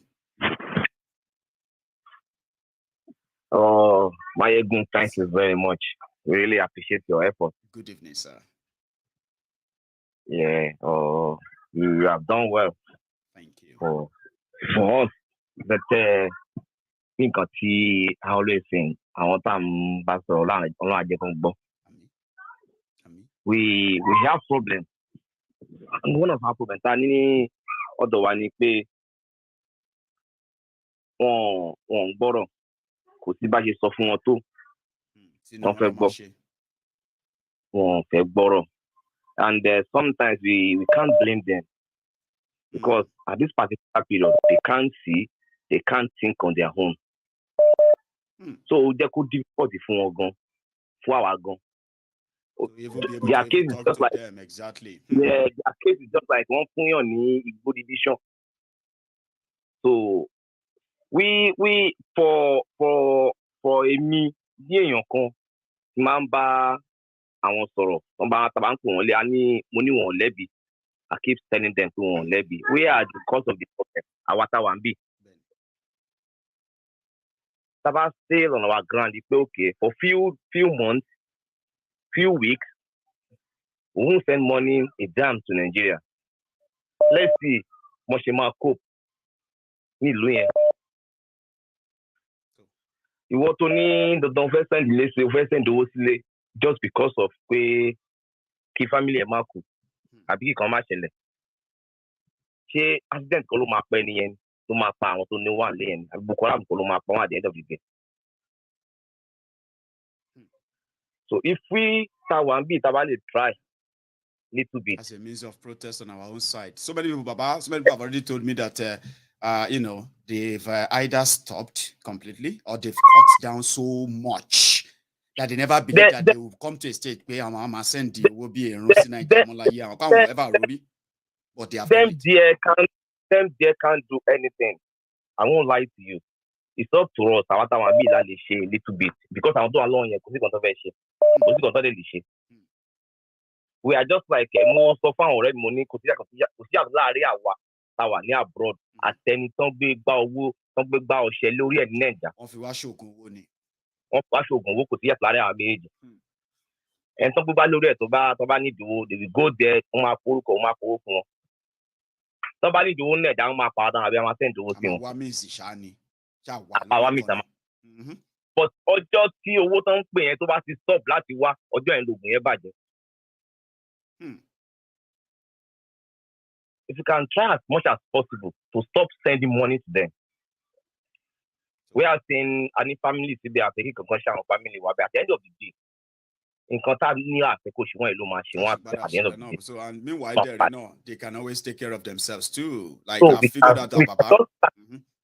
Oh, Mayegun, thank you very much. Really appreciate your effort. Good evening, sir. Yeah. You have done well. Thank you. For us, but I think I always think I want we have problems. And one of our problems, other one is on borrow. Kò sí bá ṣe sọ fún wọn tó wọ́n fẹ́ gbọ́ wọ́n fẹ́ gbọ́rọ̀, and sometimes we can't blame them because at this particular period they can't see, they can't think on their own. So they could difficult fún wọn gan, fún àwa gan. Their case is just like them, exactly. Yeah, their case is just like one fún yàn ní Igbo division. So we for èmi bí èèyàn kan máa ń bá àwọn sọ̀rọ̀ wọ́n bá tàbá ń pè wọ́n lé a ní mo ní wọn lẹ́bi. I keep telling them to wọn lẹ́bi. We are the cause of the problem. Àwa táwa ń bì. Tàbá stay on our ground pé okay for few months, few weeks, we won't send money a dime to Nigeria. Let's see mo ṣe máa cope nílùú yẹn. Ìwọ tó ní dandan fẹ́ send ilé sí o fẹ́ send owó sílé just because of pé kí family ẹ̀ máa kú àbí kí kan má ṣẹlẹ̀. Ṣé accident kan ló máa pẹ́ nìyẹn ló máa pa àwọn tó ní wà lé yẹn àbí Boko Haram kan ló máa pa wọn at the end of the day. So if we try little bit as a means of protest on our own side. So many people, Baba, have already told me that they've either stopped completely or they've cut down so much that they never believe that they will come to a state where I'm send the will be a Rosina ever Ruby. But they have them there can't do anything. I won't lie to you. It's up to us. I want to be a little bit because I don't alone here. We are just like more so far already money abroad at any some big bow shell lórí ẹ̀ Nigeria. Wọ́n fi wá ṣoògùn owó ni. Wọ́n fi wá ṣoògùn owó kò sí yàtọ̀ láàrin àwọn méjèèjì. And some people lórí ẹ̀ tó bá need owó, they will go there, wọ́n máa forúkọ, wọ́n máa fowó fún wọn. Tó bá need owó náà dáhùn máa pa àdán àbí àwọn send owó sí wọn. Àwa míìsì ṣáá ni. Àwa míìsì àmà. But ọjọ́ tí owó tó ń pè yẹn tó bá ti stop láti wá, ọjọ́ yẹn lògùn yẹn bàjẹ́. If you can try as much as possible to stop sending money to them. We are saying any family to be a very concussion of family, but at the end of the day, in contact near the question at the end of the day. So and meanwhile, they can always take care of themselves too. Like so I figured out Papa.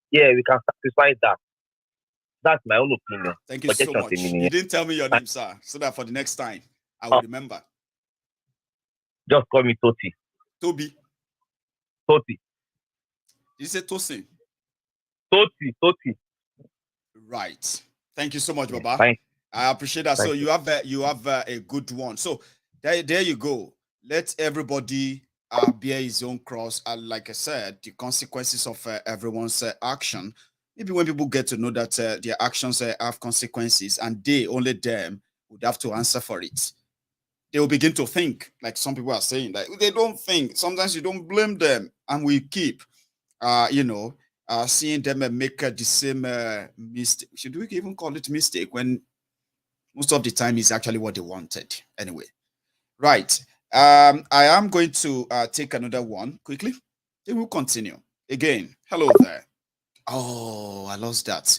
Yeah, we can satisfy that. That's my own opinion. Thank you so much. You didn't tell me your name, sir, so that for the next time I will remember. Just call me Toti. Toby. Toti. Did you say Tosin? Toti. Right. Thank you so much, Baba. Thanks. I appreciate that. So you have a good one. So there you go. Let everybody bear his own cross. Like I said, the consequences of everyone's action. Maybe when people get to know that their actions have consequences and only them would have to answer for it, they will begin to think, like some people are saying, that they don't think. Sometimes you don't blame them, and we keep, seeing them make the same mistake. Should we even call it mistake when most of the time it's actually what they wanted? Anyway, right. I am going to take another one quickly. Then we'll continue. Again, hello there. Oh, I lost that.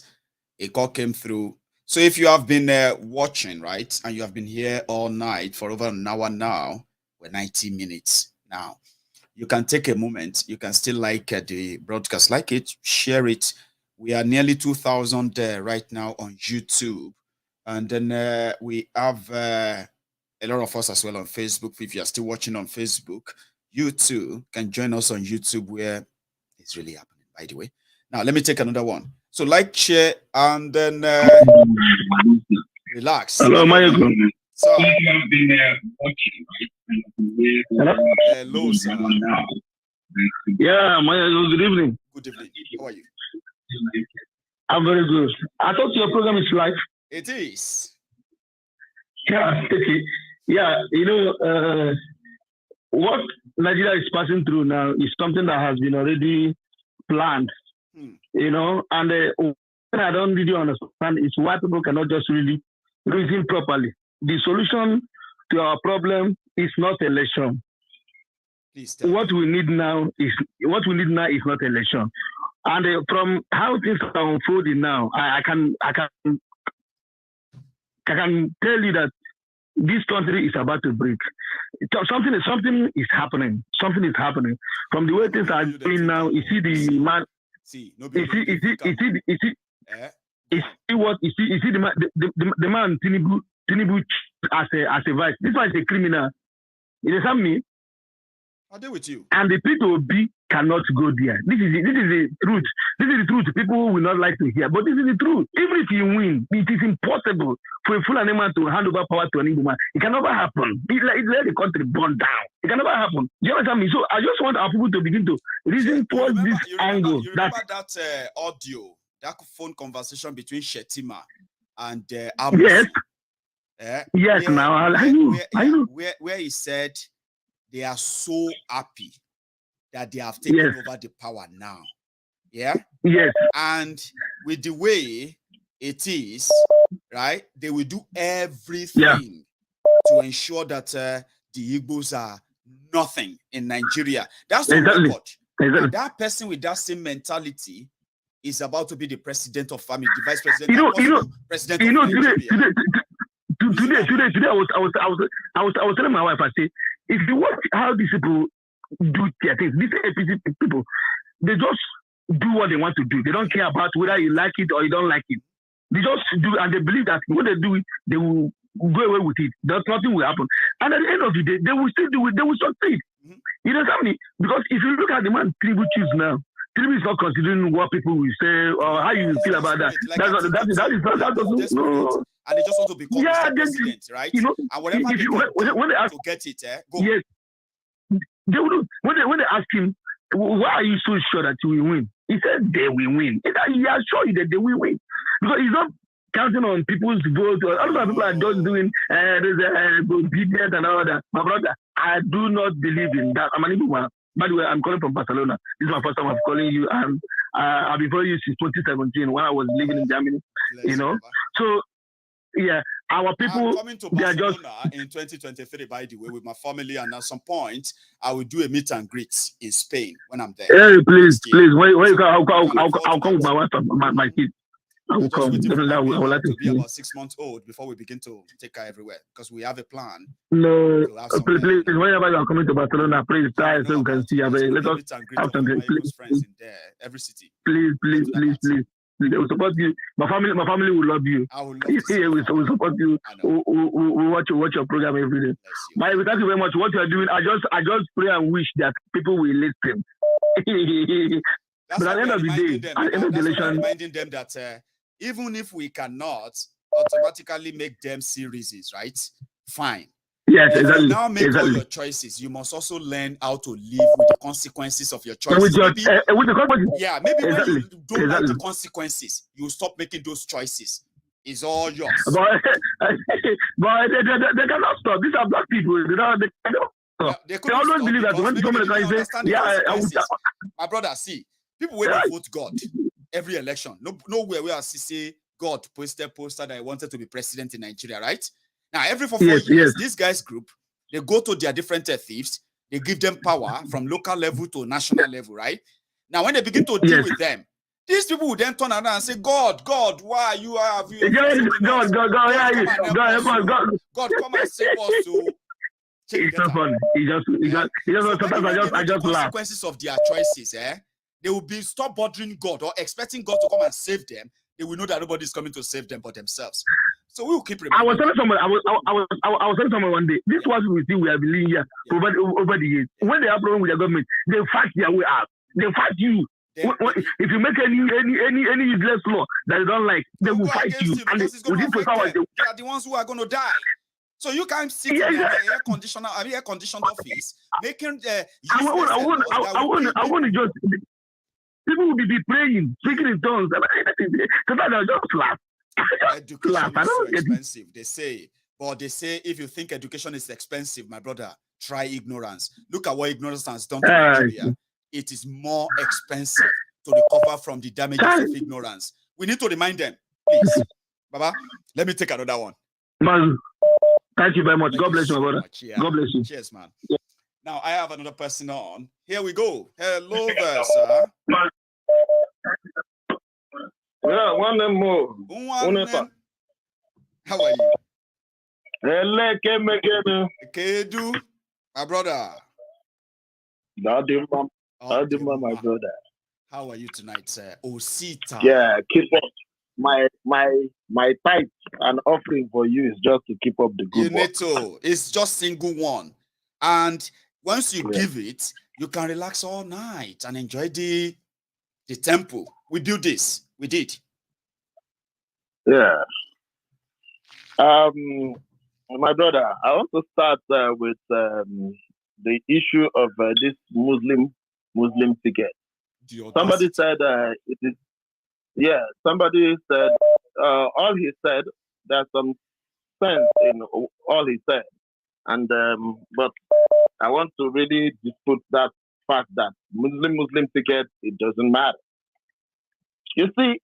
A call came through. So if you have been watching, right, and you have been here all night for over an hour now, we're 90 minutes now. You can take a moment. You can still like the broadcast, like it, share it. We are nearly 2,000 right now on YouTube. And then we have a lot of us as well on Facebook. If you are still watching on Facebook, you too can join us on YouTube where it's really happening, by the way. Now, let me take another one. So like, share, and then relax. Hello, Michael. So, hello? Hello, sir. Yeah, Michael, good evening. Good evening. How are you? I'm very good. I thought your program is live. It is. Yeah, okay. Yeah, what Nigeria is passing through now is something that has been already planned. And what I don't really understand is why people cannot just really reason properly. The solution to our problem is not election. What we need now is not election. And from how things are unfolding now, I can tell you that this country is about to break. Something is happening. Something is happening. From the way things are going now, you see the man. You see the man Tinubu as a vice. This one is a criminal. It is me. I'll deal with you. And the P2B cannot go there. This is the truth. This is the truth. People will not like to hear, but this is the truth. Even if you win, it is impossible for a Fulani man to hand over power to an Igbo man. It can never happen. It let the country burn down. It can never happen. Do you understand me? So I just want our people to begin to reason towards this angle. You remember that audio, that phone conversation between Shetima and Yes. Yes, now where he said they are so happy that they have taken over the power now. Yeah? Yes. And with the way it is, right, they will do everything to ensure that the Igbos are nothing in Nigeria. That's the record. Exactly. That person with that same mentality is about to be the president of family, the vice president, president of Nigeria. Today, I was telling my wife, I say, if you watch how these people do their things, these APC people, they just do what they want to do. They don't care about whether you like it or you don't like it. They just do, and they believe that when they do it, they will go away with it. Nothing will happen. And at the end of the day, they will still do it. They will succeed. You know what I mean? Because if you look at the man Tinubu choose now, Tinubu is not considering what people will say or how you feel about that. No. And they just want to become president, right? You know, and whatever they do when they ask, to get it, go. Yes. They will, when they ask him, why are you so sure that you will win? He said they will win. He assures you that they will win. Because he's not counting on people's vote. All the people are just doing obedience and all that. My brother, I do not believe in that. I'm an Igbo man. By the way, I'm calling from Barcelona. This is my first time of calling you, and I've been following you since 2017 when I was living in Germany. You know, so yeah, our people. I'm coming to Barcelona in 2023, by the way, with my family, and at some point I will do a meet and greet in Spain when I'm there. Hey, please. When you come, I'll come with my wife and my kids. I will come. I would like to be about 6 months old before we begin to take her everywhere, because we have a plan. No, please, whenever you are coming to Barcelona, please try so we can see. Let us have some friends in there, every city. Please. They will support you. My family will love you. I will love you. We will support you. We watch your program every day. Thank you very much. What you are doing, I just pray and wish that people will listen. But at the end of the day, at the end of the election, reminding them that even if we cannot automatically make them see reasons, right? Fine. Yes, exactly. You now make all your choices. You must also learn how to live with the consequences of your choices. With the consequences. Yeah, maybe when you don't like the consequences, you stop making those choices. It's all yours. But they cannot stop. These are black people. They cannot stop. They always believe that when somebody say, my brother, see, people will vote God every election. Nowhere where I see God posted poster that I wanted to be president in Nigeria, right? Now, every 4 years, this guys group, they go to their different thieves, they give them power from local level to national level, right? Now, when they begin to deal with them, these people will then turn around and say, God, why you have you? God, come and save us. It's so funny. I just laugh. Consequences of their choices, they will be stop bothering God or expecting God to come and save them. They will know that nobody is coming to save them but themselves. So we will keep remembering. I was telling someone one day, this was we see we have been living here over the years. When they have problem with the government, they fight their way out. They fight you. If you make any useless law that they don't like, they will fight you. And within 2 hours, they are the ones who are going to die. So you can't sit in an air-conditioned office making I want to just. People will be praying, speaking in tongues. Sometimes I'll just laugh. Education is so expensive, they say. But they say if you think education is expensive, my brother, try ignorance. Look at what ignorance has done to Nigeria. It is more expensive to recover from the damages of ignorance. We need to remind them, please. Baba, let me take another one. Man, thank you very much. God bless you, my brother. God bless you. Cheers, man. Yeah. Now, I have another person on. Here we go. Hello there, sir. Yeah, one more. How are you? Hello, Kedu, my brother. My brother. How are you tonight, sir? Osita. Yeah, keep up. My tithe and offering for you is just to keep up the good work. It's just single one. And once you give it, you can relax all night and enjoy the temple. We do this. We did. Yeah. My brother, I want to start with the issue of this Muslim ticket. Somebody said it is. Yeah, somebody said all he said. There's some sense in all he said, and but I want to really dispute that fact that Muslim ticket, it doesn't matter. You see,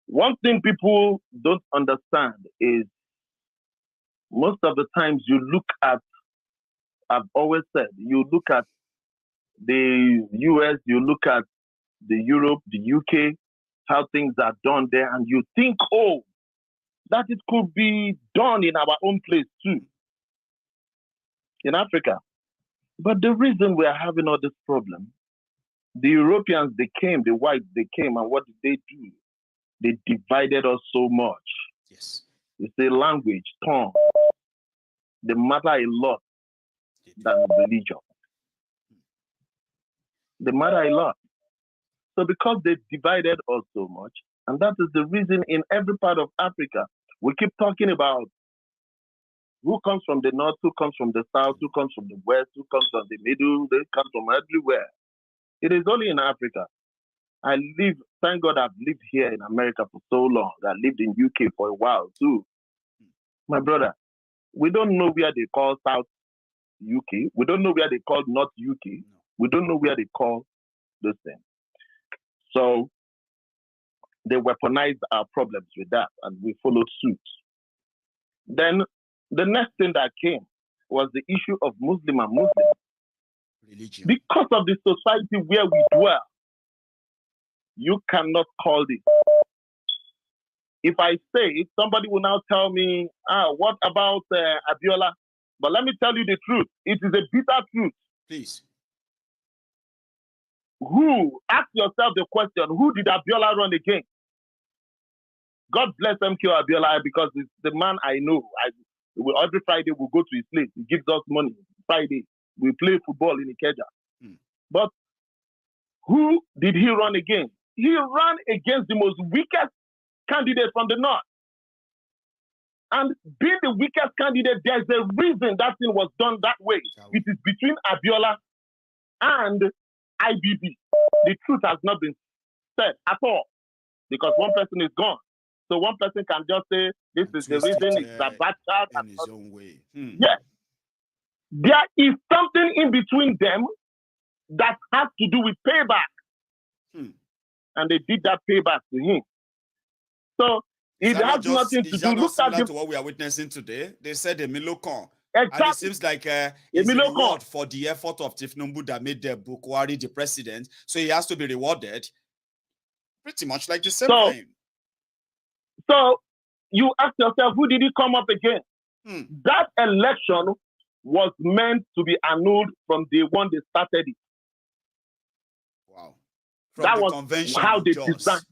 one thing people don't understand is most of the times you look at, I've always said, you look at the US, you look at the Europe, the UK, how things are done there, and you think, oh, that it could be done in our own place too, in Africa. But the reason we are having all this problem, the Europeans, they came, the whites, they came, and what did they do? They divided us so much. Yes. It's a language, tongue. They matter a lot than religion. They matter a lot. So because they divided us so much, and that is the reason in every part of Africa, we keep talking about who comes from the north, who comes from the south, who comes from the west, who comes from the middle, they come from everywhere. It is only in Africa. I live, thank God I've lived here in America for so long. I lived in UK for a while too. My brother, we don't know where they call South UK. We don't know where they call North UK. We don't know where they call this thing. So they weaponized our problems with that, and we followed suit. Then the next thing that came was the issue of Muslim and Muslim. Religion. Because of the society where we dwell, you cannot call this. If I say it, somebody will now tell me, what about Abiola? But let me tell you the truth. It is a bitter truth. Please. Ask yourself the question, who did Abiola run against? God bless MK Abiola, because it's the man I know. Every Friday we'll go to his place. He gives us money. Friday, we play football in Ikeja. But who did he run against? He ran against the most weakest candidate from the north. And being the weakest candidate, there's a reason that thing was done that way. It is between Abiola and IBB. The truth has not been said at all, because one person is gone. So one person can just say, this is the reason, it's a bad child. In his own way. Yes. There is something in between them that has to do with payback. And they did that payback to him. So it has nothing to do. Look at what we are witnessing today. They said a Milocon. Exactly. And it seems like it's a reward for the effort of Tinubu that made Boko Haram the president. So he has to be rewarded. Pretty much like the same thing. So you ask yourself, who did he come up against? That election was meant to be annulled from day one they started it. Wow. That was how they designed.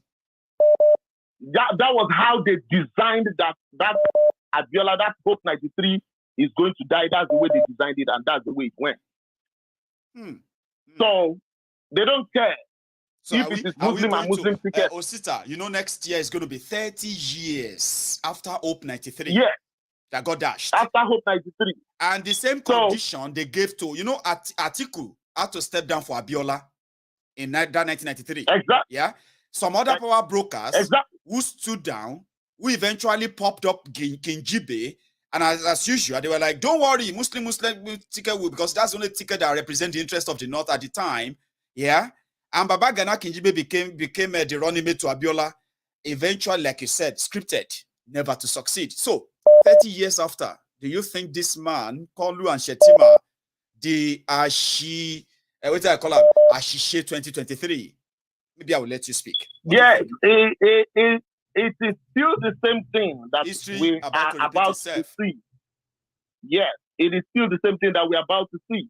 That was how they designed that Abiola, that Hope 93 is going to die. That's the way they designed it, and that's the way it went. So they don't care. So if it is Muslim and Muslim ticket. Osita, next year is going to be 30 years after Hope 93. Yeah. That got dashed. After Hope 93. And the same condition they gave to, Atiku had to step down for Abiola in that 1993. Exactly. Yeah. Some other power brokers who stood down, who eventually popped up Kinjibe, and as usual, they were like, don't worry, Muslim ticket will, because that's the only ticket that represents the interest of the North at the time. Yeah. And Baba Gana Kinjibe became the running mate to Abiola. Eventually, like you said, scripted, never to succeed. So, 30 years after, do you think this man, Kolu and Shetima, the Ashishe 2023? Maybe I will let you speak. Yes, it is still the same thing that we are about to see. Yes, it is still the same thing that we are about to see.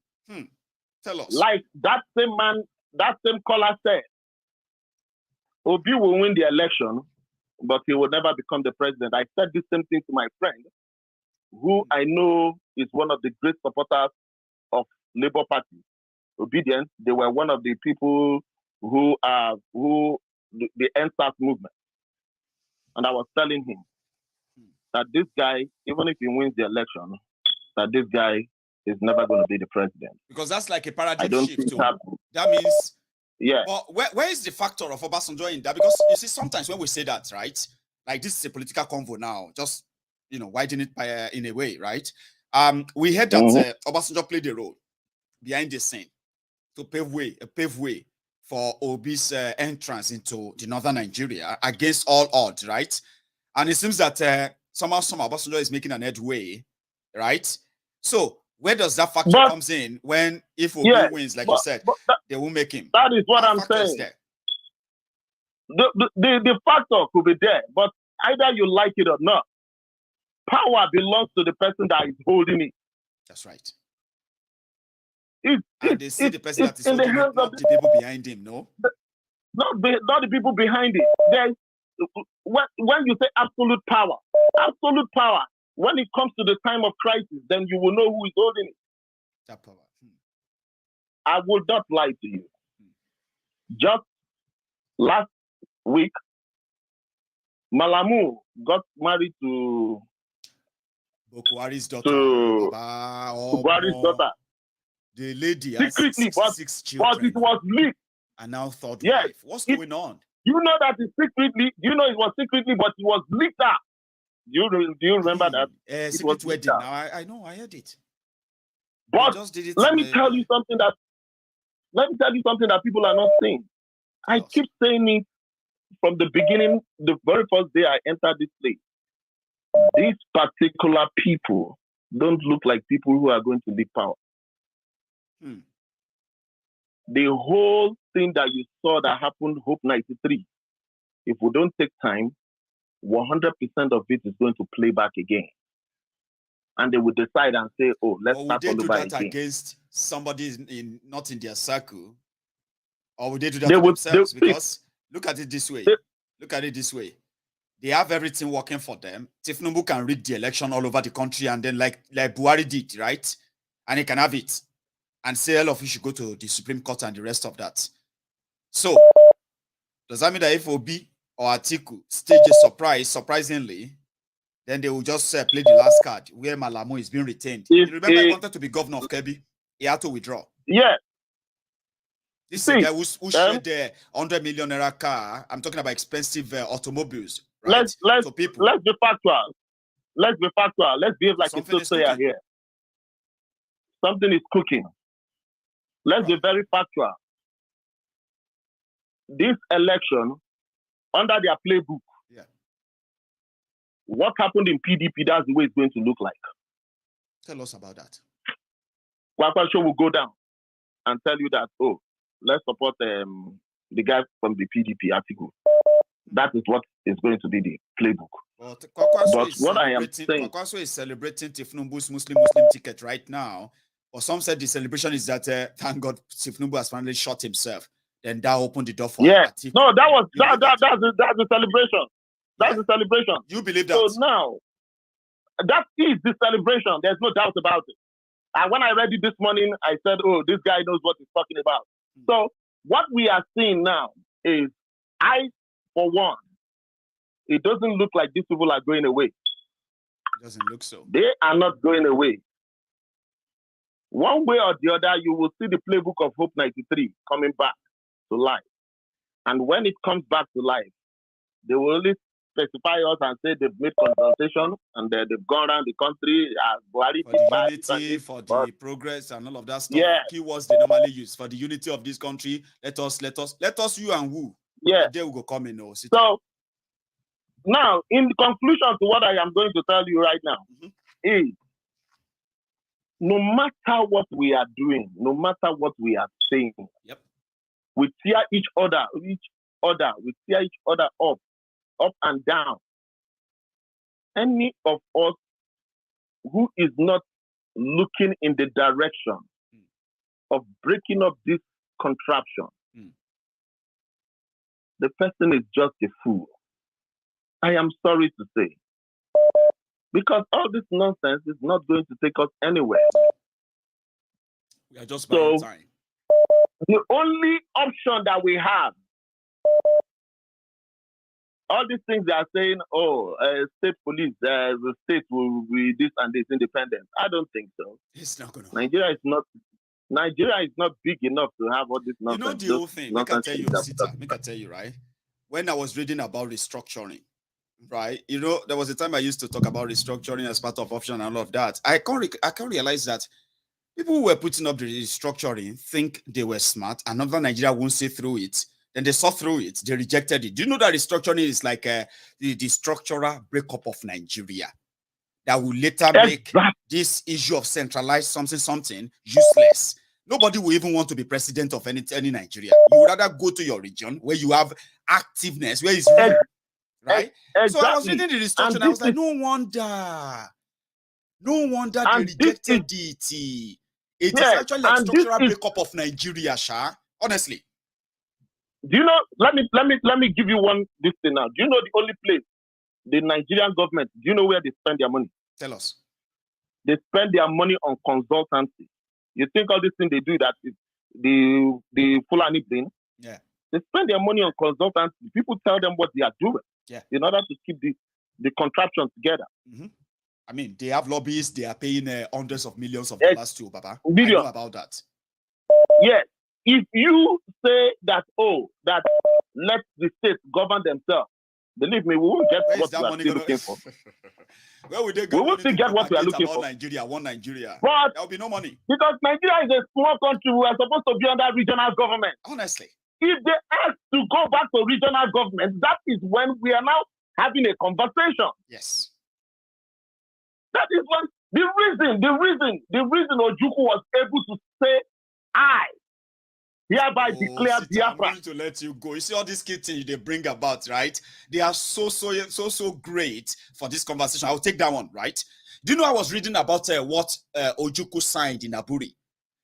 Tell us. Like that same man, that same caller said, Obi will win the election, but he will never become the president. I said the same thing to my friend, who I know is one of the great supporters of Labour Party. obedient. They were one of the people who the NSAS movement. And I was telling him that this guy, even if he wins the election, that this guy is never going to be the president. Because that's like a paradigm shift too. That means, yeah. But where is the factor of Obasanjo in that? Because you see, sometimes when we say that, right, like this is a political convo now, just widen it by in a way, right? We heard that Obasanjo played a role behind the scene to pave way for Obi's entrance into the northern Nigeria against all odds, right? And it seems that somehow Obasanjo is making an headway, right? So where does that factor comes in when if Obi wins, like you said, they will make him? That is what I'm saying. The factor could be there, but either you like it or not, power belongs to the person that is holding it. That's right. And they see the person that is holding it, not the people behind him, no? Not the people behind it. There's, when you say absolute power, when it comes to the time of crisis, then you will know who is holding it. That power. I will not lie to you. Just last week, Malamu got married to Boko Haram's daughter. Buhari's daughter. The lady has secretly, six children. But it was leaked. And now third wife. What's going on? You know that it secretly. You know it was secretly, but it was leaked out. Do you remember that? Secret wedding. Now I know. I heard it. But let me tell you something that people are not saying. I keep saying it from the beginning, the very first day I entered this place. These particular people don't look like people who are going to lead power. The whole thing that you saw that happened, Hope 93, if we don't take time, 100% of it is going to play back again. And they will decide and say, oh, let's start all over again. Against somebody not in their circle? Or would they do that to themselves? Because look at it this way. They have everything working for them. Tinubu can rig the election all over the country and then like Buhari did, right? And he can have it. And say all of you should go to the Supreme Court and the rest of that. So, does that mean that if Obi or Atiku stage a surprise, surprisingly, then they will just play the last card where Malamu is being retained? You remember he wanted to be governor of Kebbi? He had to withdraw. Yeah. This is a guy who shared the 100 million naira car. I'm talking about expensive automobiles. Right? Let's be factual. Let's behave like a social here. Something is cooking. Let's be very factual. This election, under their playbook, what happened in PDP, that's the way it's going to look like. Tell us about that. Kwakwa will go down and tell you that, oh, let's support the guy from the PDP, Atiku. That is what is going to be the playbook. But what I am saying... Kwakwa is celebrating Tinubu's Muslim ticket right now. Or some said the celebration is that, thank God, Tinubu has finally shot himself. Then that opened the door for Atiku. No, that's the celebration. That's the celebration. You believe that? So now, that is the celebration. There's no doubt about it. And when I read it this morning, I said, oh, this guy knows what he's talking about. So what we are seeing now is, for one, it doesn't look like these people are going away. It doesn't look so. They are not going away. One way or the other, you will see the playbook of Hope 93 coming back to life. And when it comes back to life, they will only specify us and say they've made consultation and they've gone around the country for the unity, for the progress and all of that stuff. Yeah. Keywords they normally use for the unity of this country. Let us you and who. Yeah. They will go come in. So now, in conclusion to what I am going to tell you right now, is no matter what we are doing, no matter what we are saying, we tear each other, we tear each other up and down. Any of us who is not looking in the direction of breaking up this contraption, the person is just a fool. I am sorry to say. Because all this nonsense is not going to take us anywhere. We are just buying time. The only option that we have, all these things they are saying, state police, the state will be this and this independent. I don't think so. It's not going to. Nigeria is not big enough to have all this nonsense. You know the whole thing. Make I tell you, right? When I was reading about restructuring, right? You know, there was a time I used to talk about restructuring as part of option and all of that. I can't realize that people who were putting up the restructuring think they were smart. Another Nigeria won't see through it. Then they saw through it. They rejected it. Do you know that restructuring is like the structural breakup of Nigeria that will later make this issue of centralized something useless? Nobody will even want to be president of any Nigeria. You would rather go to your region where you have activeness, where it's real, right? Exactly. So I was reading the restructuring. I was like, no wonder they rejected it. It is actually like structural breakup of Nigeria, Sha. Honestly. Do you know? Let me give you this thing now. Do you know the only place the Nigerian government? Do you know where they spend their money? Tell us. They spend their money on consultancy. You think all this thing they do that is the Fulani thing? Yeah. They spend their money on consultancy. People tell them what they are doing. Yeah. In order to keep the contraption together. Mm-hmm. I mean, they have lobbyists. They are paying hundreds of millions of dollars to Baba. Millions. I know about that. Yes. If you say that, that let the states govern themselves, believe me, we will get what we are still looking for. Where would they go? We will still get what we are looking for. Nigeria, one Nigeria. But there will be no money. Because Nigeria is a small country, we are supposed to be under regional government. Honestly. If they ask to go back to regional government, that is when we are now having a conversation. Yes. That is when the reason Ojukwu was able to say, I hereby declare Biafra. I'm going to let you go. You see all these kids they bring about, right? They are so great for this conversation. I'll take that one, right? Do you know I was reading about what Ojukwu signed in Aburi?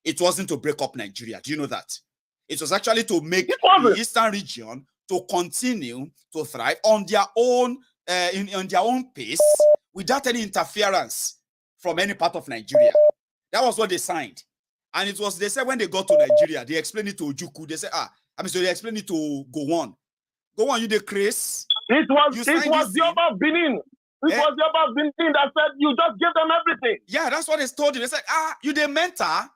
It wasn't to break up Nigeria. Do you know that? It was actually to make the Eastern region to continue to thrive on their own, on their own pace, without any interference from any part of Nigeria. That was what they signed. And it was, they said when they got to Nigeria, they explained it to Ojukwu. They said, so they explained it to Gowon. Gowon, you the Chris? It was the Oba of Benin. It was the Oba of Benin that said, you just give them everything. Yeah, that's what they told you. They said, you the mentor.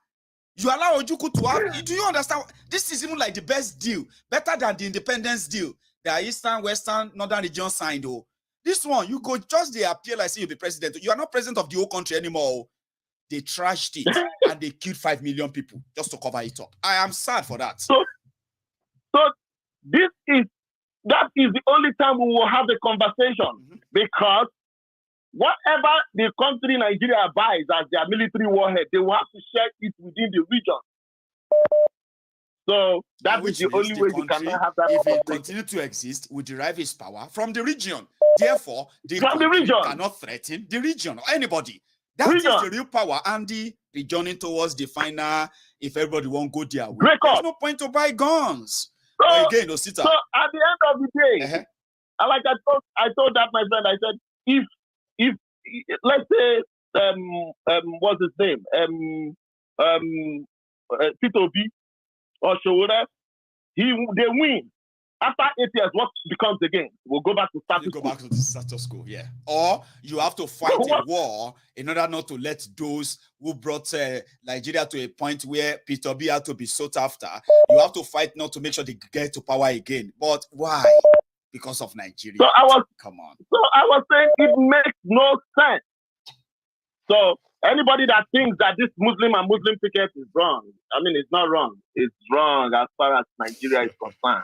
You allow Ojukwu to have, do you understand? This is even like the best deal, better than the independence deal that Eastern, Western, Northern region signed. This one, you go just they appear like say you'll be president. You are not president of the whole country anymore. They trashed it and they killed 5 million people just to cover it up. I am sad for that. So that is the only time we will have a conversation, because whatever the country Nigeria buys as their military warhead, they will have to share it within the region. So that is the only way you cannot have that. If it continue to exist, will derive its power from the region. Therefore, the region cannot threaten the region or anybody. That is the real power, and the journey towards the final. If everybody won't go their way, there's no point to buy guns. So at the end of the day, like I told that my friend, I said, if let's say what's his name, P2B or Showora, they win. After 8 years, what becomes the game? We'll go back to status quo. Go back to the status quo, yeah. Or you have to fight a war in order not to let those who brought Nigeria to a point where P2B had to be sought after. You have to fight not to make sure they get to power again. But why? Because of Nigeria. Come on. So I was saying it makes no sense. So anybody that thinks that this Muslim and Muslim ticket is wrong, I mean, it's not wrong. It's wrong as far as Nigeria is concerned.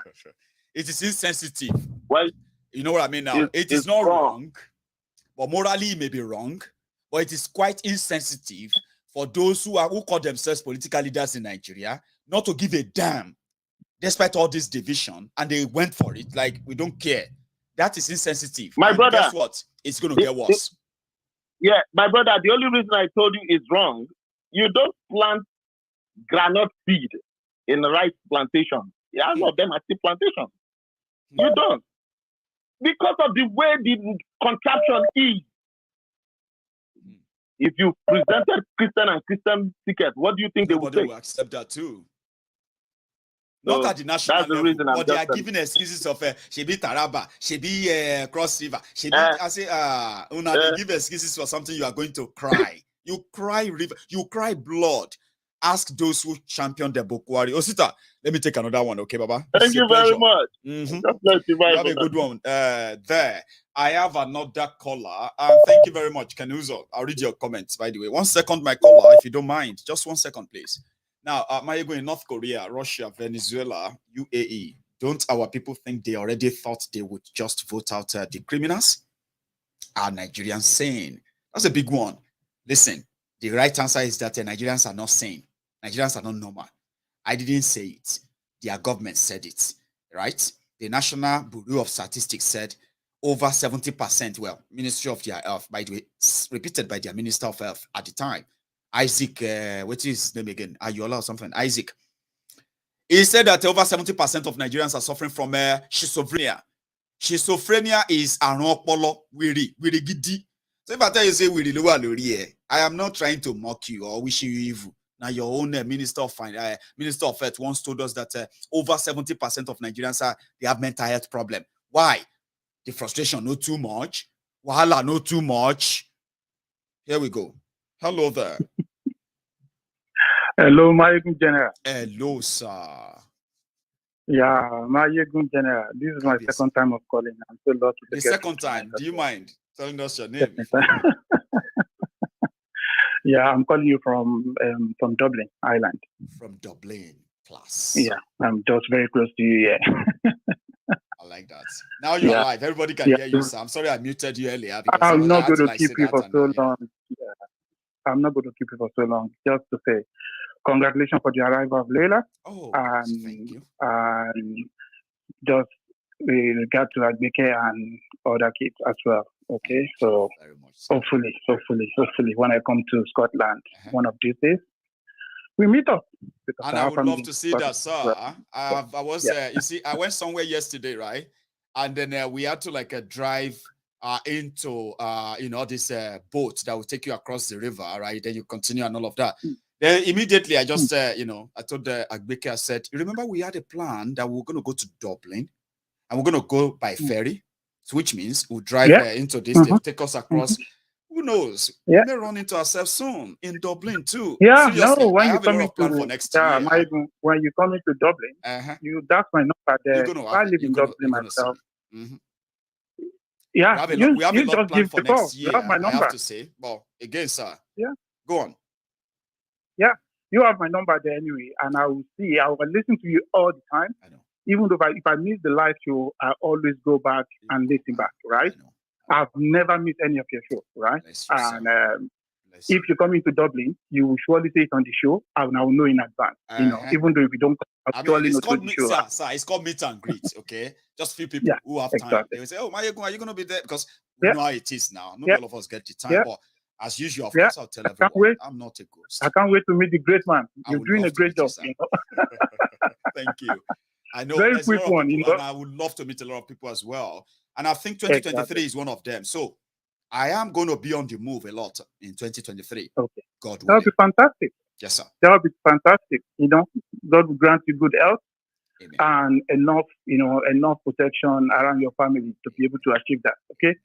It is insensitive. Well, you know what I mean now? It is not wrong, but morally it may be wrong, but it is quite insensitive for those who call themselves political leaders in Nigeria not to give a damn despite all this division, and they went for it like we don't care. That is insensitive. My brother, guess what? It's going to get worse. My brother, the only reason I told you is wrong. You don't plant granite seed in the rice plantation. Yeah, all of them are still plantations. You don't. Because of the way the contraption is. If you presented Christian and Christian tickets, what do you think they would say? Will accept that too. Not at the national that's the level, reason I'm but they are just giving excuses of Shebi Taraba, Shebi Cross River, Shebi. I say, they give excuses for something you are going to cry. You cry river, you cry blood. Ask those who championed the Boko Haram. Osita, let me take another one, okay, Baba? Thank you very much. God bless you. You have a good one. There. I have another caller. Thank you very much, Kenuzo. I'll read your comments, by the way. 1 second, my caller, if you don't mind. Just 1 second, please. Now, Mayego in North Korea, Russia, Venezuela, UAE. Don't our people think they already thought they would just vote out the criminals? Are Nigerians sane? That's a big one. Listen, the right answer is that Nigerians are not sane. Nigerians are not normal. I didn't say it. Their government said it, right? The National Bureau of Statistics said over 70%, well, Ministry of their Health, by the way, repeated by their Minister of Health at the time, Isaac, what is his name again? Ayola or something, Isaac. He said that over 70% of Nigerians are suffering from schizophrenia. Schizophrenia is anopolo, wiri gidi. So if I tell you, say, I am not trying to mock you or wishing you evil. Now, your own Minister of Health once told us that over 70% of Nigerians they have mental health problem. Why? The frustration, not too much. Wahala, not too much. Here we go. Hello there. Hello, my General. Hello, sir. Yeah, my General. This is my second time of calling. I'm so lucky. The second time. Do you mind telling us your name? Yeah, I'm calling you from Dublin, Ireland. From Dublin, class. Yeah, I'm just very close to you. Yeah. I like that. Now you're alive. Everybody can hear you, sir. I'm sorry I muted you earlier because I'm not going to keep you for so long. Yeah. I'm not going to keep you for so long. Just to say, congratulations for the arrival of Leila. Oh, thank you. And just with regard to Agbeke and other kids as well. Okay, so hopefully, when I come to Scotland one of these days, we meet up. And I would love to see that, sir. You see, I went somewhere yesterday, right? And then we had to drive into this boat that will take you across the river, right? Then you continue and all of that. Then immediately I just I told Agbeke, I said, you remember we had a plan that we were going to go to Dublin and we're going to go by ferry, which means we'll drive into this, they'll take us across. Who knows? We may run into ourselves soon in Dublin too. Yeah, seriously, no, when I you have a lot come of plan for next year. when you come into Dublin, that's my number there. I live in Dublin myself. Yeah, we have a lot just planned give for the call. next You year, have my I number. have to say. Well, again, sir. Yeah. Go on. Yeah, you have my number there anyway, and I will listen to you all the time. I know. Even though if I miss the live show, I always go back and listen back, right? I've never missed any of your shows, right? And if you come into Dublin, you will surely say it on the show, and I will know in advance. Even though if you don't, I'll surely know the show. Sir, it's called meet and greet, okay? Just few people who have time. They will say, "Oh, Mayego, are you going to be there?" Because we know how it is now. Not all of us get the time, but as usual, of course, I'll tell everyone, I'm not a ghost. I can't wait to meet the great man. You're doing a great job. Thank you. I know very quick one, and I would love to meet a lot of people as well. And I think 2023 is one of them. So I am going to be on the move a lot in 2023. Okay. God willing. That would be fantastic. Yes, sir. That would be fantastic. God will grant you good health. Amen. And enough protection around your family to be able to achieve that. Okay.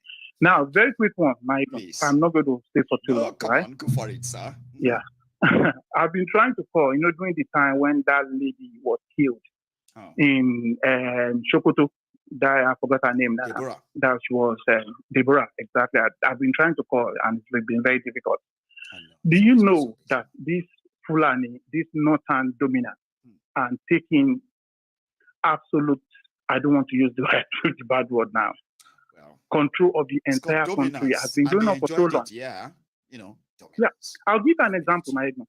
Now, very quick one, Mike. I'm not going to stay for too long. Come on, go for it, sir. Yeah. I've been trying to call, during the time when that lady was killed in Sokoto. I forgot her name now. Deborah. That she was Deborah, exactly. I've been trying to call and it's been very difficult. Do you know that this Fulani, this northern dominant, and taking absolute, I don't want to use the bad word now, control of the entire country has been going on for so long. Yeah, I'll give an example, my Edmund.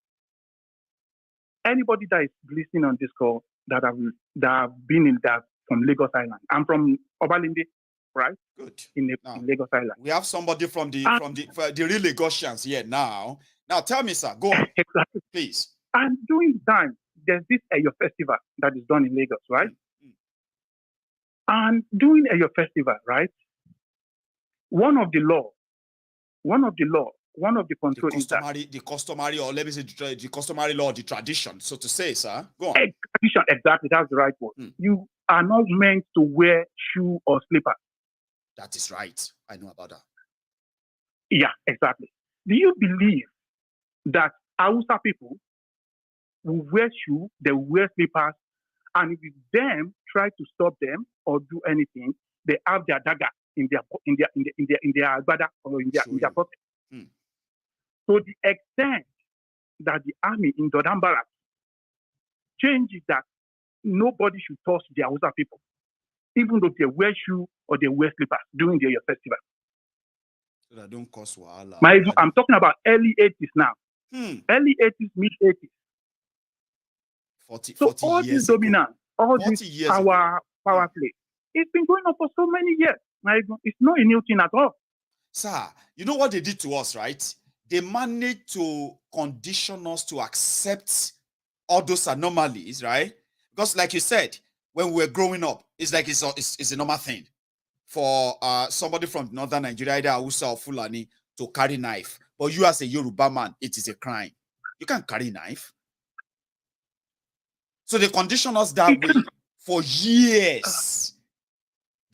Anybody that is listening on this call that have been in that from Lagos Island. I'm from Obalinde, right? Good. In Lagos Island. We have somebody from the real Lagosians here now. Now tell me, sir, go on. Exactly. Please. And during the time, there's this Eyo festival that is done in Lagos, right? And during Eyo festival, right, one of the law one of the controls is that the customary, or let me say the customary law, the tradition, so to say, sir. Go on. Tradition, exactly, that's the right word. You are not meant to wear shoe or slippers. That is right. I know about that. Yeah, exactly. Do you believe that Hausa people will wear shoes, they will wear slippers, and if them try to stop them or do anything, they have their dagger in their agbada or in their pocket. So the extent that the army in Jordan Barracks changes that nobody should touch the Hausa people, even though they wear shoes or they wear slippers during their festival. So that don't cause wahala. I'm talking about early 80s now. Early 80s, mid 80s. 40 all years this dominance, all this power play, it's been going on for so many years. It's not a new thing at all. Sir, you know what they did to us, right? They managed to condition us to accept all those anomalies, right? Because like you said, when we were growing up, it's like it's a normal thing for somebody from northern Nigeria, either Hausa or Fulani, to carry knife. But you as a Yoruba man, it is a crime. You can't carry knife. So they condition us that way for years.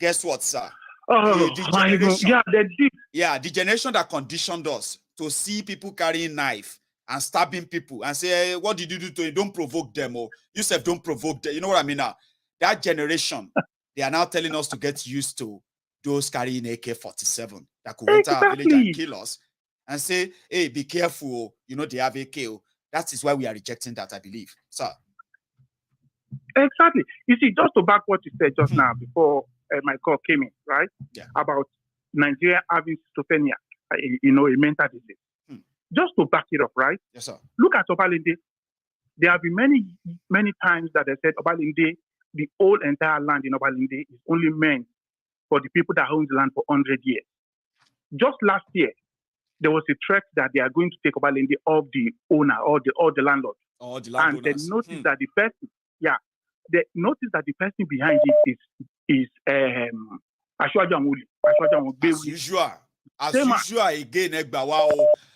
Guess what, sir? The generation that conditioned us to see people carrying knife and stabbing people and say, hey, what did you do to it? Don't provoke them, or you said don't provoke them. You know what I mean now? That generation, they are now telling us to get used to those carrying AK-47 that could enter our village and kill us and say, hey, be careful. You know, they have AK. That is why we are rejecting that, I believe. Sir. Exactly. You see, just to back what you said just now before my call came in, right? Yeah. About Nigeria having schizophrenia, a mental disease. Just to back it up, right? Yes, sir. Look at Obalinde. There have been many times that they said Obalinde, the whole entire land in Obalinde is only meant for the people that own the land for 100 years. Just last year, there was a threat that they are going to take Obalinde off the owner or the landlord. Oh, the landowners. And they noticed that the person, they noticed that the person behind it is Ashwaju Amuli. As usual again,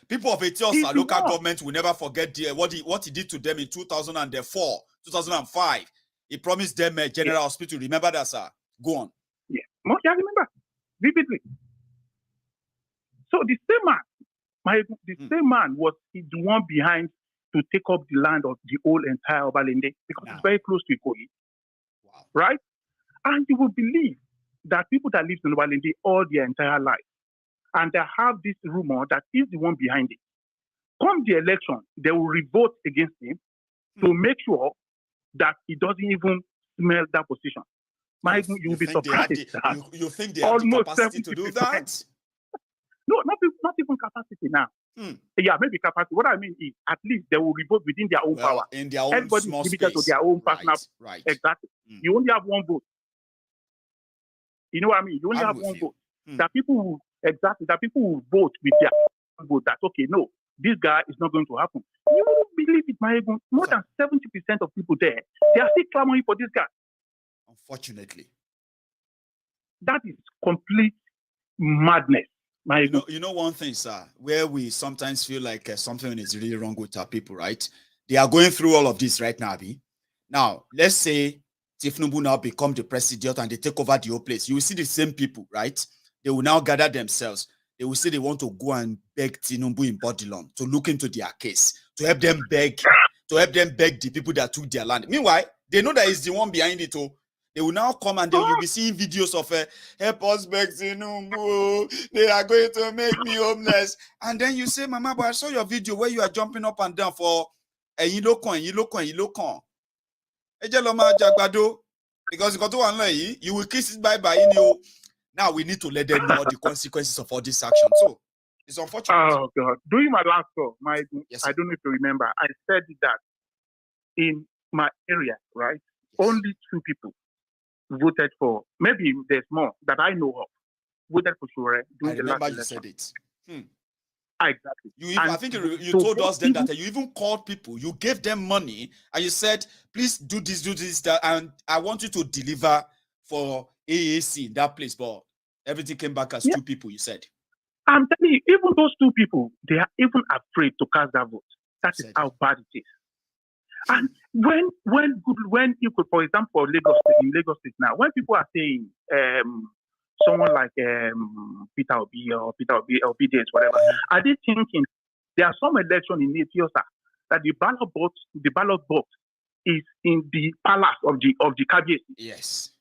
people of Etiosa local government will never forget what he did to them in 2004, 2005. He promised them a general hospital. Remember that, sir? Go on. Yeah, I remember vividly. So the same man was the one behind to take up the land of the whole entire Obalende because it's very close to Ikoyi. Wow. Right? And you will believe that people that live in Obalende all their entire life, and they have this rumor that he's the one behind it. Come the election, they will revolt against him to make sure that he doesn't even smell that position. You'll be surprised. You think they have the capacity to do that? No, not even capacity now. Yeah, maybe capacity. What I mean is, at least they will revolt within their own power. In their own Everybody's small limited space. to their own personal. Right. Exactly. You only have one vote. You know what I mean? You only have one vote. That people will vote with their own vote. That okay, no, this guy is not going to happen. You won't believe it, more than 70% of people there, they are still clamoring for this guy. Unfortunately. That is complete madness. You know one thing, sir, where we sometimes feel like something is really wrong with our people, right? They are going through all of this right now, Abi. Now, let's say Tinubu now become the president and they take over the whole place. You will see the same people, right? They will now gather themselves. They will say they want to go and beg Tinubu in Bodilon to look into their case, to help them beg the people that took their land. Meanwhile, they know that he's the one behind it. They will now come and you'll be seeing videos of help us beg Tinubu. They are going to make me homeless. And then you say, Mama, but I saw your video where you are jumping up and down for you look on. Because you will kiss it bye-bye. Now we need to let them know the consequences of all this action. So it's unfortunate. Oh God! During my last call, yes, I don't know if you remember, I said that in my area, right, only 2 people voted for. Maybe there's more that I know of. Voted for Shure during the last election. You said it. Exactly. I think you told us then that you even called people, you gave them money, and you said, please do this, that, and I want you to deliver for AAC in that place. But everything came back as 2 people, you said. I'm telling you, even those two people, they are even afraid to cast that vote. That is how bad it is. And when you could, for example, in Lagos State now, when people are saying someone like Peter Obi or Obedience, whatever, are they thinking there are some election in Ethiopia that the ballot box is in the palace of the cabinet? Yes.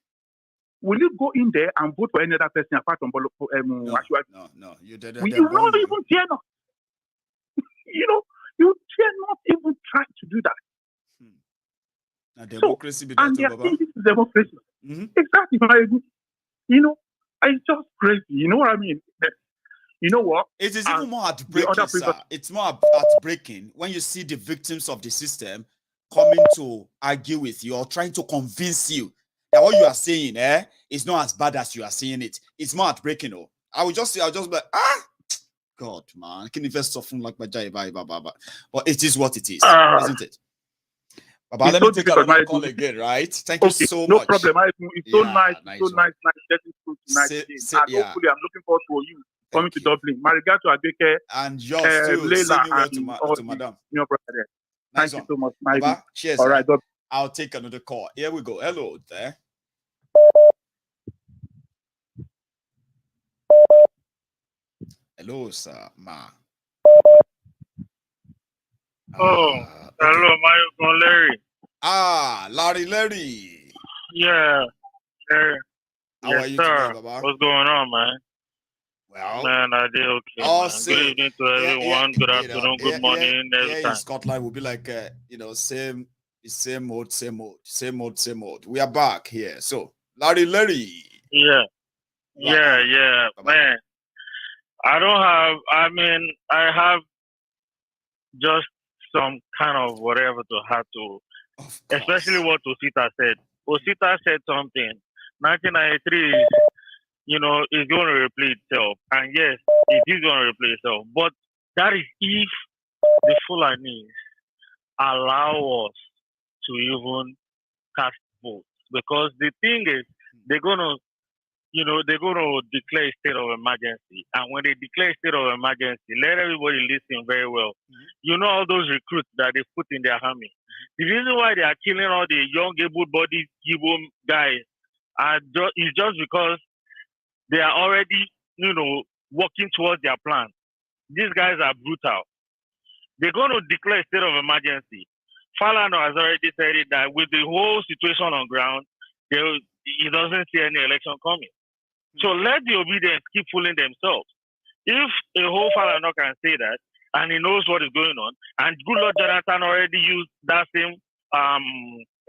Will you go in there and vote for any other person apart from No. You not even dare not. You dare not even try to do that. Democracy be and that, they are saying this is democracy. Exactly. It's just crazy. You know what I mean? You know what? It is even more heartbreaking, sir. It's more heartbreaking when you see the victims of the system coming to argue with you or trying to convince you that what you are saying is not as bad as you are saying it. It's more heartbreaking. I will just be like, God, man, can you first soften like my Baba? But it is what it is, isn't it? Baba, let me take another call again, right? Thank you so much. No problem. It's so nice. It's so nice getting through tonight. And hopefully, I'm looking forward to you coming to Dublin. My regard to Adeke and yours too. Leila and to Madam. Your brother. Nice Thank you so much. Baba, cheers. All right. I'll take another call. Here we go. Hello there. Hello, sir. Ma. Hello, my Larry. Larry. Yeah. How are you today, Baba? What's going on, man? Well, man, I did okay. Good evening to everyone. Good afternoon. Good morning. Every time. In Scotland, will be like, same old. We are back here. So, Larry. Yeah. Man, I have just some kind of whatever to have to, especially what Osita said. Osita said something. 1993 is, is going to replay itself. And yes, it is going to replay itself. But that is if the Fulani allow us to even cast votes. Because the thing is, they're going to declare a state of emergency. And when they declare a state of emergency, let everybody listen very well. You know all those recruits that they put in their army. The reason why they are killing all the young, able-bodied Igbo guys is just because they are already, working towards their plan. These guys are brutal. They're going to declare a state of emergency. Falano has already said it that with the whole situation on ground, he doesn't see any election coming. So let the obedience keep fooling themselves. If a whole Falano can say that, and he knows what is going on, and good Lord Jonathan already used that same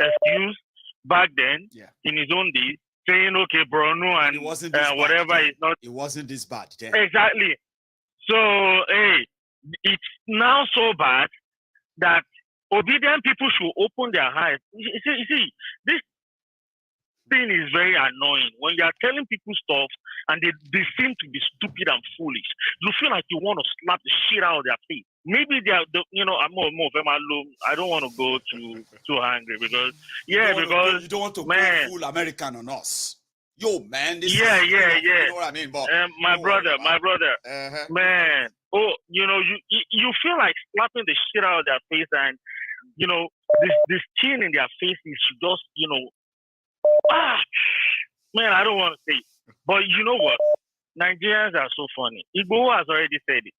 excuse back then in his own days, saying, okay, Bruno and whatever is not. It wasn't this bad then. Exactly. So, it's now so bad that obedient people should open their eyes. You see, this thing is very annoying. When you are telling people stuff and they seem to be stupid and foolish, you feel like you want to slap the shit out of their face. Maybe I'm more of them alone. I don't want to go too angry because you don't want to go full American on us. Yo, man, this You know what I mean? But my brother, man. Oh, you feel like slapping the shit out of their face, and this chin in their face is just man, I don't want to say it. But you know what? Nigerians are so funny. Igbo has already said it.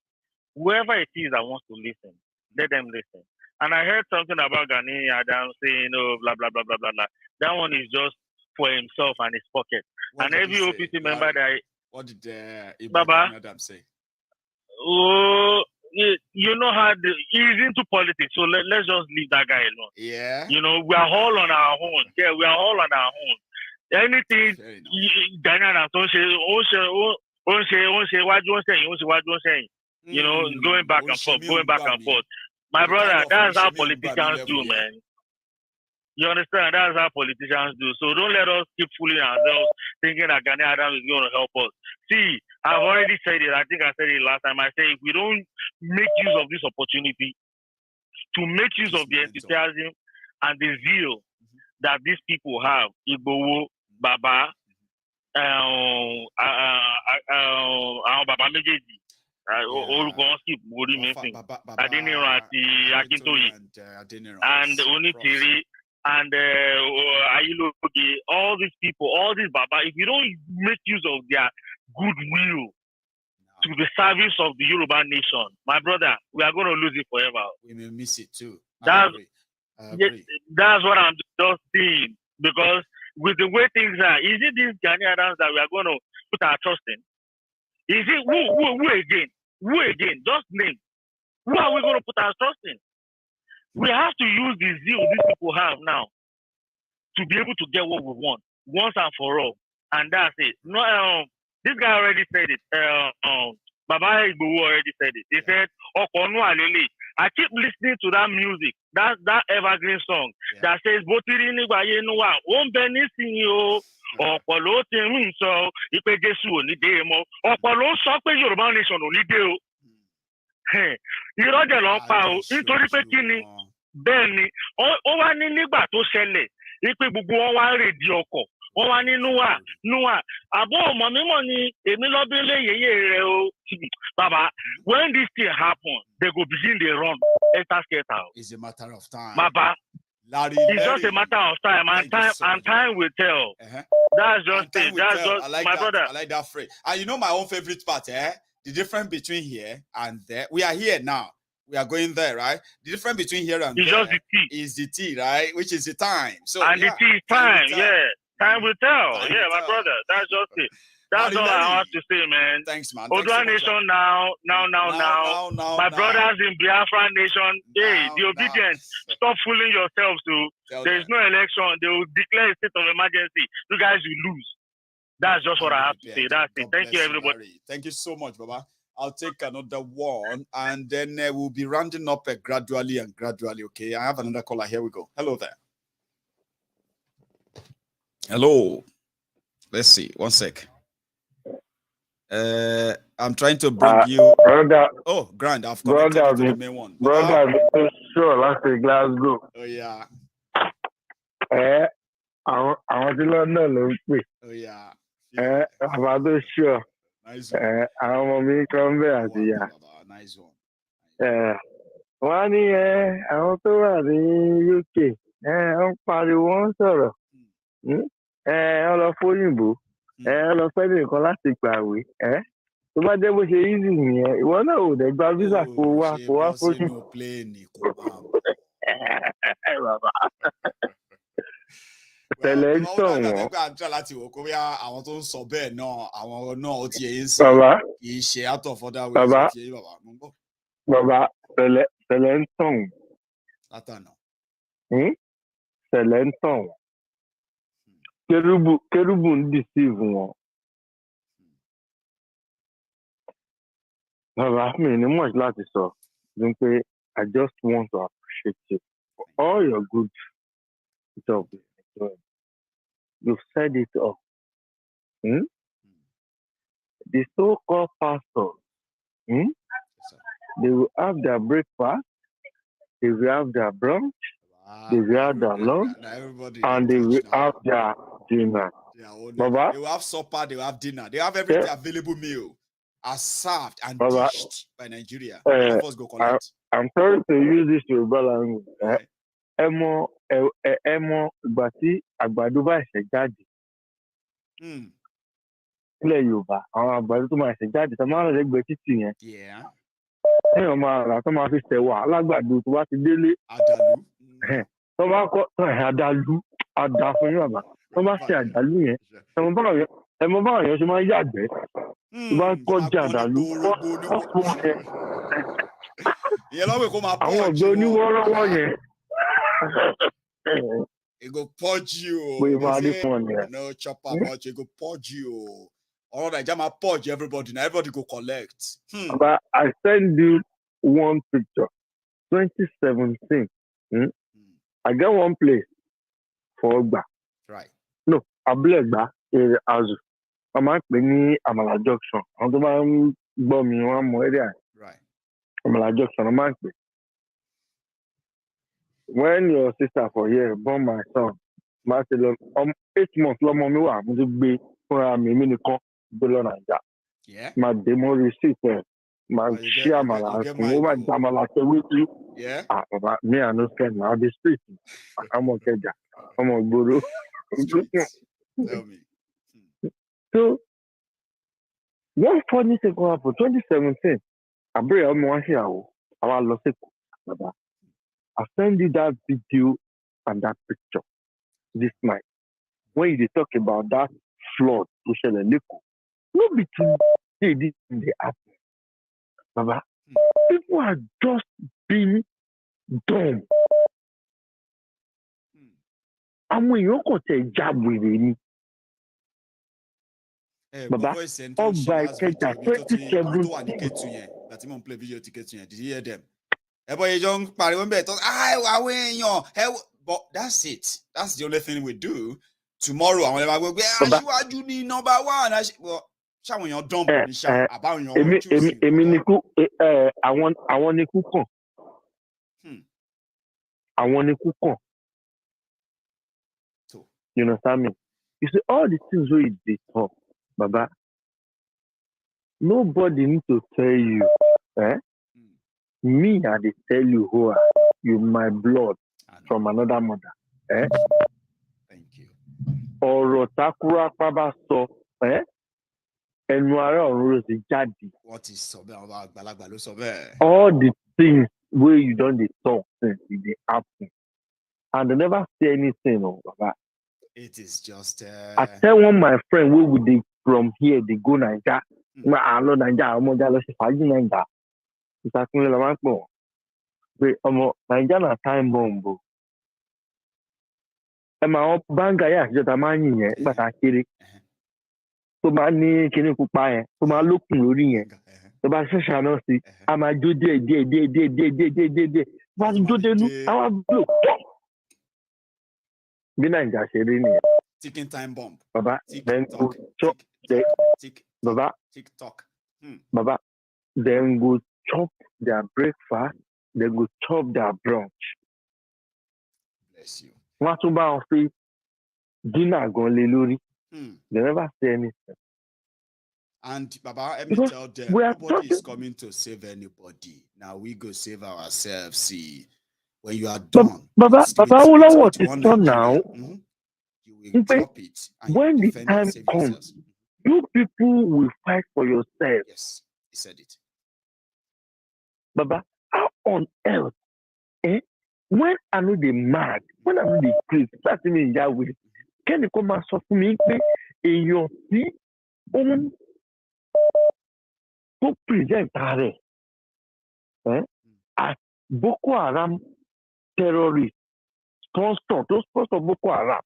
Whoever it is that wants to listen, let them listen. And I heard something about Ghanaian Adam saying, blah, blah, blah, blah, blah, blah. That one is just for himself and his pocket. And every OPC member what did Baba Adam say? Oh, you know how he's into politics, so let's just leave that guy alone. Yeah. We are all on our own. Yeah, we are all on our own. Anything Ghana don't say, going back and forth. My brother, that's how politicians do, man. You understand? That's how politicians do. So don't let us keep fooling ourselves thinking that Ghanaian Adam is going to help us. See, I've already said it. I think I said it last time. I say if we don't make use of this opportunity to make use of the enthusiasm and the zeal that these people have, Igbo, Baba, Baba Mejeji, Orúkọ skip orí mi sìn. Adeniran àti Akintoye. And Onitiri and Ayiloge, all these people, all these Baba, if you don't make use of their goodwill to the service of the Yoruba nation, my brother, we are going to lose it forever. We may miss it too. That's what I'm just saying. Because with the way things are, is it these Ghanaians that we are going to put our trust in? Is it who again? Who again? Just name. Who are we going to put our trust in? We have to use the zeal these people have now to be able to get what we want once and for all. And that's it. No, this guy already said it. Baba Igbo already said it. He said, Okonu Alele. I keep listening to that music, that evergreen song that says, Botiri Nigbaye Nuwa, Ombeni Sinyo, Okolo Tirin so, Ipe Jesu Onide Mo, Okolo Sope Yoruba Nation Onide O. Irọ́ dẹ̀ lọ pa o, nítorí pé kí ni bẹ́ẹ̀ ni, ó wá ní nígbà tó ṣẹlẹ̀, wípé gbogbo wọn wá rèdí ọkọ̀. Wọ́n wá ní Nuwa. Àbọ̀ ọmọ mímọ̀ ni èmi lọ́bí lé yèyé rẹ̀ o. Baba, when this thing happen, they go begin the run. It's a matter of time. Baba, it's just a matter of time, and time will tell. That's just it. That's just my brother. I like that phrase. And you know my own favorite part, the difference between here and there. We are here now. We are going there, right? The difference between here and it's there just the T. is the T, right? Which is the time. So and the T is time, yeah. Time will tell. My brother. That's just it. That's all I have to say, man. Thanks, man. Odua Nation now. My brothers in Biafra Nation, the obedience. Stop fooling yourselves, too. There is no election. They will declare a state of emergency. You guys will lose. That's just what I have to say. That's it. Thank you, everybody. Thank you so much, Baba. I'll take another one, and then we'll be rounding up gradually. Okay, I have another caller. Here we go. Hello there. Hello. Let's see. One sec. I'm trying to bring you. Brother. Oh, Grand. I've connected to the main one. Brother, sure. That's a Glasgow. Oh yeah. I want to learn London. Oh yeah. About this sure. Nice one. I'm going to come back. Yeah. Nice one. One year, I want to run in UK. I'm party one sort. Ọlọ́fọ́ òyìnbó ọlọ́fẹ́ nìkan láti gbàwé tó bá jẹ́ bó ṣe easy nìyẹn ìwọ náà ò dẹ̀ gba visa kó wá fóyún. Tẹ̀lé ń tàn wọ́n. Àjọ láti wò kó bí àwọn tó ń sọ bẹ́ẹ̀ náà àwọn náà ó ti yẹn ń sìn kì í ṣe out of other ways. Bàbá tẹ̀lé ń tàn wọ́n. Látànà. Tẹ̀lé ń tàn wọ́n. Kérúbù ń deceive wọn. Bàbá mi ní much láti sọ ní pé I just want to appreciate you for all your good job. You've said it all. The so-called pastors, they will have their breakfast, they will have their brunch, they will have their lunch, and they will have their dinner. Baba? They will have supper, they will have dinner. They have every available meal as served and dished by Nigeria. I'm sorry to use this to balance. Emo ìgbà tí àgbàdo bá ṣe jáde. Ilẹ̀ Yorùbá, àwọn àgbàdo tó máa ṣe jáde, tó máa ń rẹ̀ gbé títì yẹn. Ẹ̀yàn máa rà tó máa fi ṣẹ̀wà alágbàdo tó bá ti délé. Àdàlú. Tó bá kọ́ àdàlú, àdà fún yín bàbá. Tó bá ṣe àdàlú yẹn, ẹmọ báwọn èèyàn ṣe máa ń yàgbẹ́. Tó bá kọjá àdàlú, wọ́n fún ẹ. Àwọn ọ̀gbẹ́ oníwọ́rọ́wọ́ yẹn. It go purge you. No chopper much. It go purge you. All right, Jama purge everybody. Now everybody go collect. But I send you one picture. 2017. I get one place for Ogba. Right. No, Ablegba is Azu. I'm actually ní Amala Junction. I'm the man one more area. Right. Amala Junction. I'm actually. When your sister for here born my son, my 8 months long mommy wa mo ti gbé fúnra mi nìkan gbé lọ Naija. Yeah. My demo receipt Man, share my life. Over Jamala with you. Yeah. Baba, me, I no scared now. The street. I'm okay. I'm on Guru. Tell me. So, one funny thing happened 2017. I bring up my here. I lost it. Baba, I send you that video and that picture this night. When you talk about that flood, no be to say this in the app. Baba, people are just being dumb. And when you go to a job with me, Baba, all by 2017. That him play video ticket. Did you hear them? But that's it. That's the only thing we do. Tomorrow, I'm gonna go. You need number one. Well, someone you're dumb. About your I want to cook. I want to cook. You understand me? You see, all the things where they talk, Baba, nobody need to tell you, Me, I they tell you who are you, my blood from another mother, Thank you. Or Takura Paba so, and what is so about all the things where you don't they talk since they happen, and they never say anything, Baba. It is just. I tell one my friend where would they from here they go Niger. I know Niger. I'm gonna just Niger. It's actually a more. But Niger na time bomb. And my bank I just a man here, but I kill it. So my knee can you buy? So my look looking. So my social no see. I'm a do day. What do they do? I want blue. Ticking time bomb. Baba, then go chop Baba, TikTok. Baba, then go chop their breakfast, then go chop their brunch. Bless you. What about dinner gone leluri? They never say anything. And Baba, let me tell them, nobody is coming to save anybody. Now we go save ourselves. See, when you are done, Baba, what is done now? You will drop it. And when the time comes, you people will fight for yourself. Yes, he said it. Baba, how on earth? When I know they mad, when I know they crazy, that's me in that way. Can you come and suffer me in your seat? To present as Boko Haram terrorists, those sponsors of Boko Haram.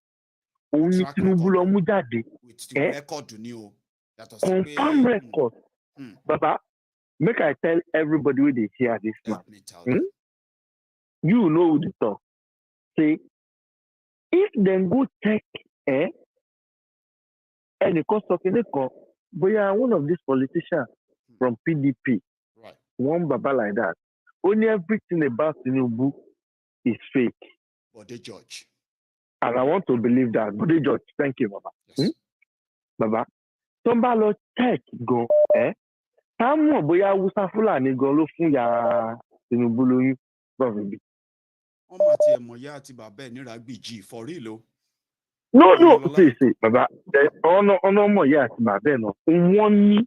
Only Tinubu lo mú jáde. Confirm record. Baba, make I tell everybody where they hear this man. You know who they talk. Say, if they go check, and the cost of it, we are one of these politicians from PDP. Right. One Baba like that. Only everything about Tinubu is fake. But they judge. And I want to believe that. But they judge. Thank you, Baba. Yes. Baba. Somebody check go. Tamu boya Hausa Fulani go lo fun ya Tinubu loyun. Probably. For real. No, see, Baba. Ono mo ya ti babe no. One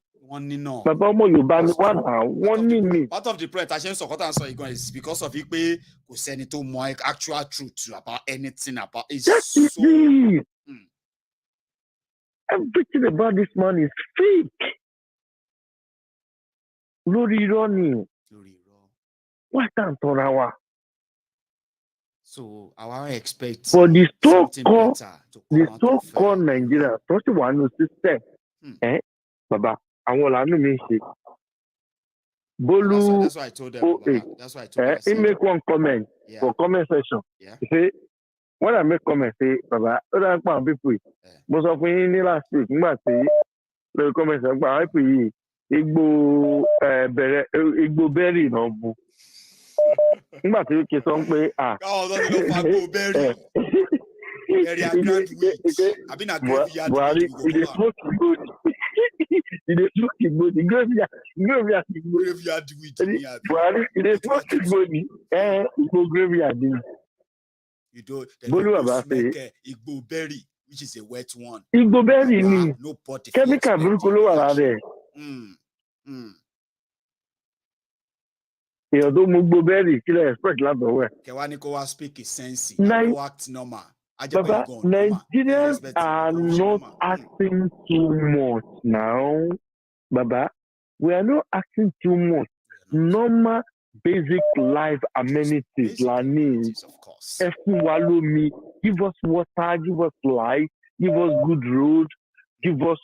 no. Baba mo Yoruba ni one now. One part of the presentation is because of it kò sẹ́ni tó mọ actual truth about anything about it. Everything about this man is fake. Lórí irọ́ ni. What time for our? So our expect for the so-called Nigeria, first one system. Baba, àwọn làánú mi ṣe. Bolu, that's why I told them. That's why I told them. He make one comment for comment section. Yeah. He say, when I make comment, say, Baba, other people, most of me last week, the comment section, but Igbo berry no bu. Nígbà tí ó ké sọ pé káwọn ọ̀dọ́ ti lọ fa gbó bẹ́ẹ̀rì ẹ̀rì àgbàdo Buhari we dey smoke good. dey smoke Igboni, graveyard with me. Buhari, he dey smoke Igboni, Igbo graveyard. You do Bolu the say Igbo berry, which is a wet one. Igbo berry ni. Nobody Chemical burúkú ló wà lára ẹ̀. Èèyàn tó mú Igbo berry kí lè expect látọwọ́ ẹ̀. Kẹ̀wá ní kó wá speak sense, kó act normal. Baba, Nigerians are not acting too much now. Baba, we are not acting too much. Normal, basic life amenities, of course. Give us water, give us light, give us good road, give us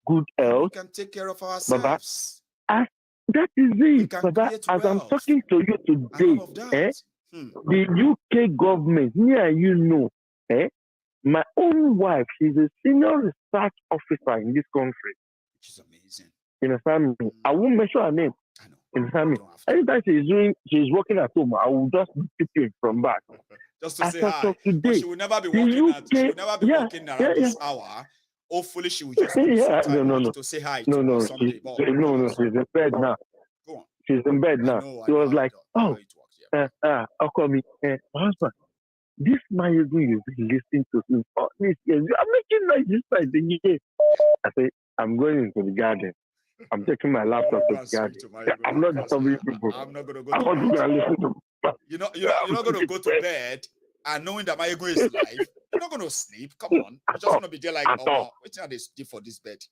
good health. We can take care of ourselves. Baba, that is it, Baba. As I'm talking to you today, the UK government, me and you know, my own wife, she's a senior research officer in this country. Which is amazing. You understand me? I won't mention her name. I know. You understand me? Anytime she's working at home, I will just be picking from back. Just to say hi. But she will never be working around this hour. Hopefully, she will just to say hi to someday. She's in bed now. Go on. She's in bed now. She was like, I'll call me, my husband. This man you've been listening to since all these years. I'm making noise this side again. I say, I'm going into the garden. I'm taking my laptop to the garden. I'm not disturbing people. I'm not going to go I want to listen to You're not going to go to bed and knowing that my ego is live. You're not going to sleep. Come on. You're just going to be there like, oh, what's are they did for this bed?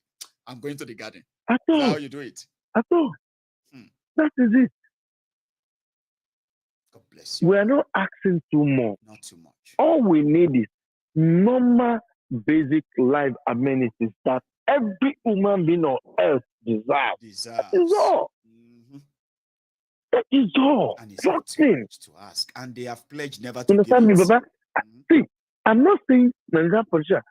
I'm going to the garden. That's how you do it. That is it. God bless you. We are not asking too much. Not too much. All we need is normal, basic life amenities that every human being on earth deserves. That is all. That is all. And it's nothing to ask. And they have pledged never to understand give me, it. Baba? See, I'm not saying Nigerian politicians.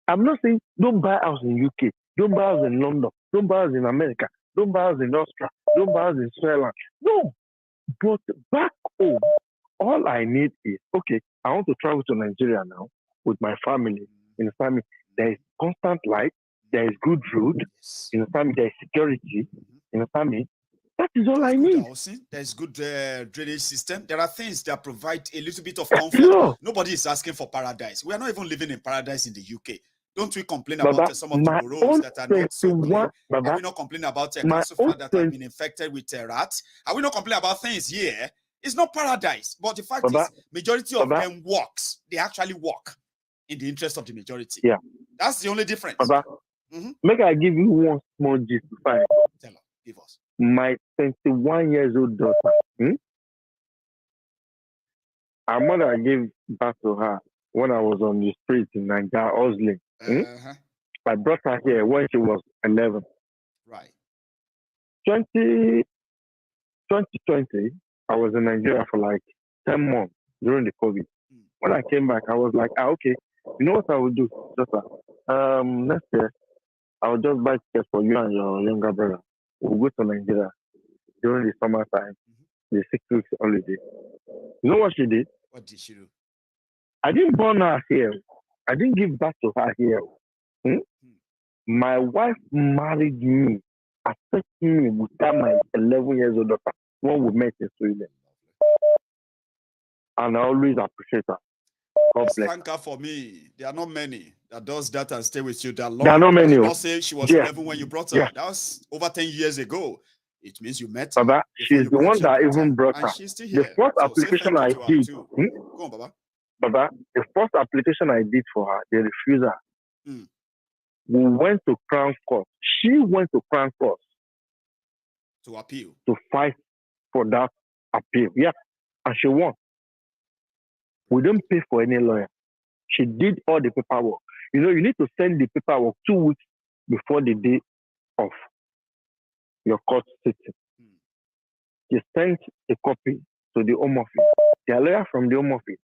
I'm not saying don't buy house in UK, don't buy house in London, don't buy house in America, don't buy house in Austria, don't buy house in Switzerland. No. But back home, all I need is, okay, I want to travel to Nigeria now with my family. In the family, there is constant light, there is good road, in the family, there is security, in the family. That is all I need. There's good drainage system. There are things that provide a little bit of comfort. Nobody is asking for paradise. We are not even living in paradise in the UK. Don't we complain about some of the boroughs that are not so clean? Are we not complaining about council flat that have been infected with rats? Are we not complaining about things here? It's not paradise. But the fact is, majority of them works. They actually work in the interest of the majority. Yeah. That's the only difference. Make I give you one small gist. Tell her. Give us. My 21 years old daughter, her mother gave birth to her when I was on the street in Nigeria, hustling. I brought her here when she was 11. Right. 2020, I was in Nigeria for like 10 months during the COVID. When I came back, I was like, okay, you know what I will do, daughter? Next year, I will just buy tickets for you and your younger brother. We'll go to Nigeria during the summertime, the 6 weeks holiday. You know what she did? What did she do? I didn't born her here. I didn't give birth to her here. My wife married me, accepted me without my 11 years old daughter when we met in Sweden. And I always appreciate her. God bless. Thank her for me. There are not many that does that and stay with you that long. There are not many. You not say she was 11 when you brought her. That was over 10 years ago. It means you met her. Baba, she's the one that even brought her. She's still here. The first application I did. Go on, Baba. Baba, the first application I did for her, they refused her. We went to Crown Court. She went to Crown Court to appeal. To fight for that appeal. Yeah. And she won. We didn't pay for any lawyer. She did all the paperwork. You know, you need to send the paperwork 2 weeks before the day of your court sitting. She sent a copy to the Home Office. The lawyer from the Home Office,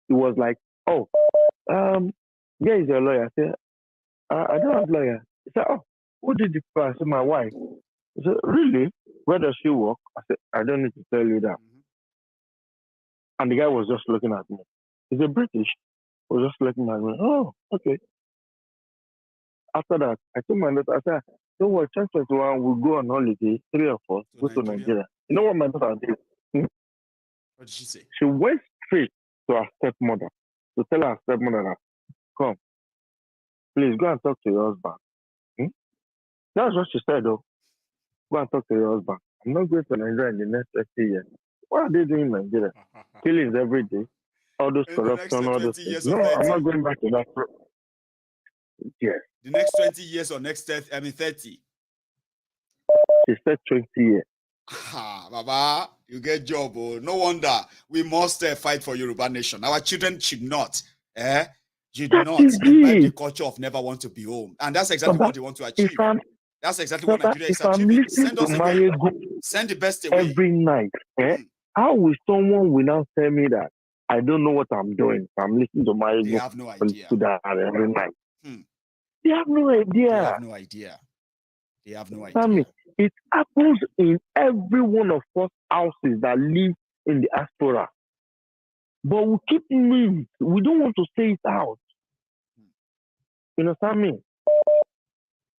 he was like, oh, there is your lawyer. I said, I don't have a lawyer. He said, oh, who did the paper? I said, my wife. He said, really? Where does she work? I said, I don't need to tell you that. And the guy was just looking at me. He's a British. He was just looking at me. Oh, okay. After that, I told my daughter, I said, So what? 2021, we'll go on holiday. 3 of us go to Nigeria. You know what my daughter did? What did she say? She went straight to her stepmother to tell her stepmother that, come, please go and talk to your husband. That's what she said, though. Go and talk to your husband. I'm not going to Nigeria in the next 30 years. What are they doing in Nigeria? Killings every day. All those corruption, all those things. No, I'm not going back to that. Yes. The next 20 years or next 30? She said 20 years. Baba, you get job. Oh. No wonder we must fight for Yoruba nation. Our children should not imbibe the culture of never want to be home. And that's exactly what they want to achieve. That's exactly what Nigeria is achieving. Send us away. Send the best away. Every night. How will someone will now tell me that I don't know what I'm doing? I'm listening to my They have no idea. Every night. They have no idea. They have no idea. They have no idea. Sammy, it happens in every one of us houses that live in the diaspora. But we keep mute. We don't want to say it out. You know what I mean?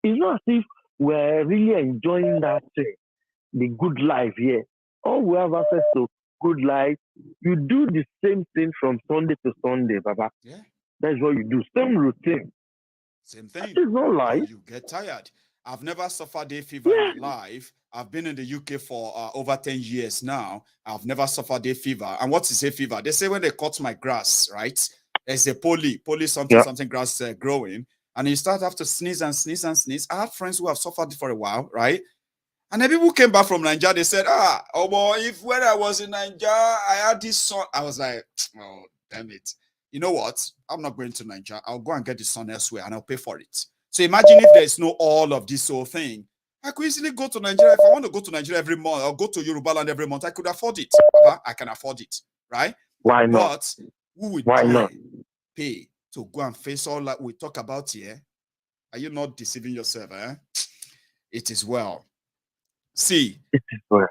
It's not as if we're really enjoying that thing, the good life here. All we have access to good life. You do the same thing from Sunday to Sunday, Baba. Yeah. That's what you do. Same routine. Same thing. That is not life. You get tired. I've never suffered a fever in my life. I've been in the UK for over 10 years now. I've never suffered a fever. And what is a fever? They say when they cut my grass, right? There's a poly something grass growing. And you start have to sneeze and sneeze and sneeze. I had friends who have suffered for a while, right? And then people came back from Nigeria. They said, if when I was in Nigeria, I had this son. I was like, oh, damn it. You know what? I'm not going to Nigeria. I'll go and get the son elsewhere and I'll pay for it. So imagine if there's no all of this whole thing. I could easily go to Nigeria. If I want to go to Nigeria every month, I'll go to Yoruba land every month. I could afford it. I can afford it, right? Why not? But who would pay to go and face all that we talk about here? Are you not deceiving yourself? It is well. See,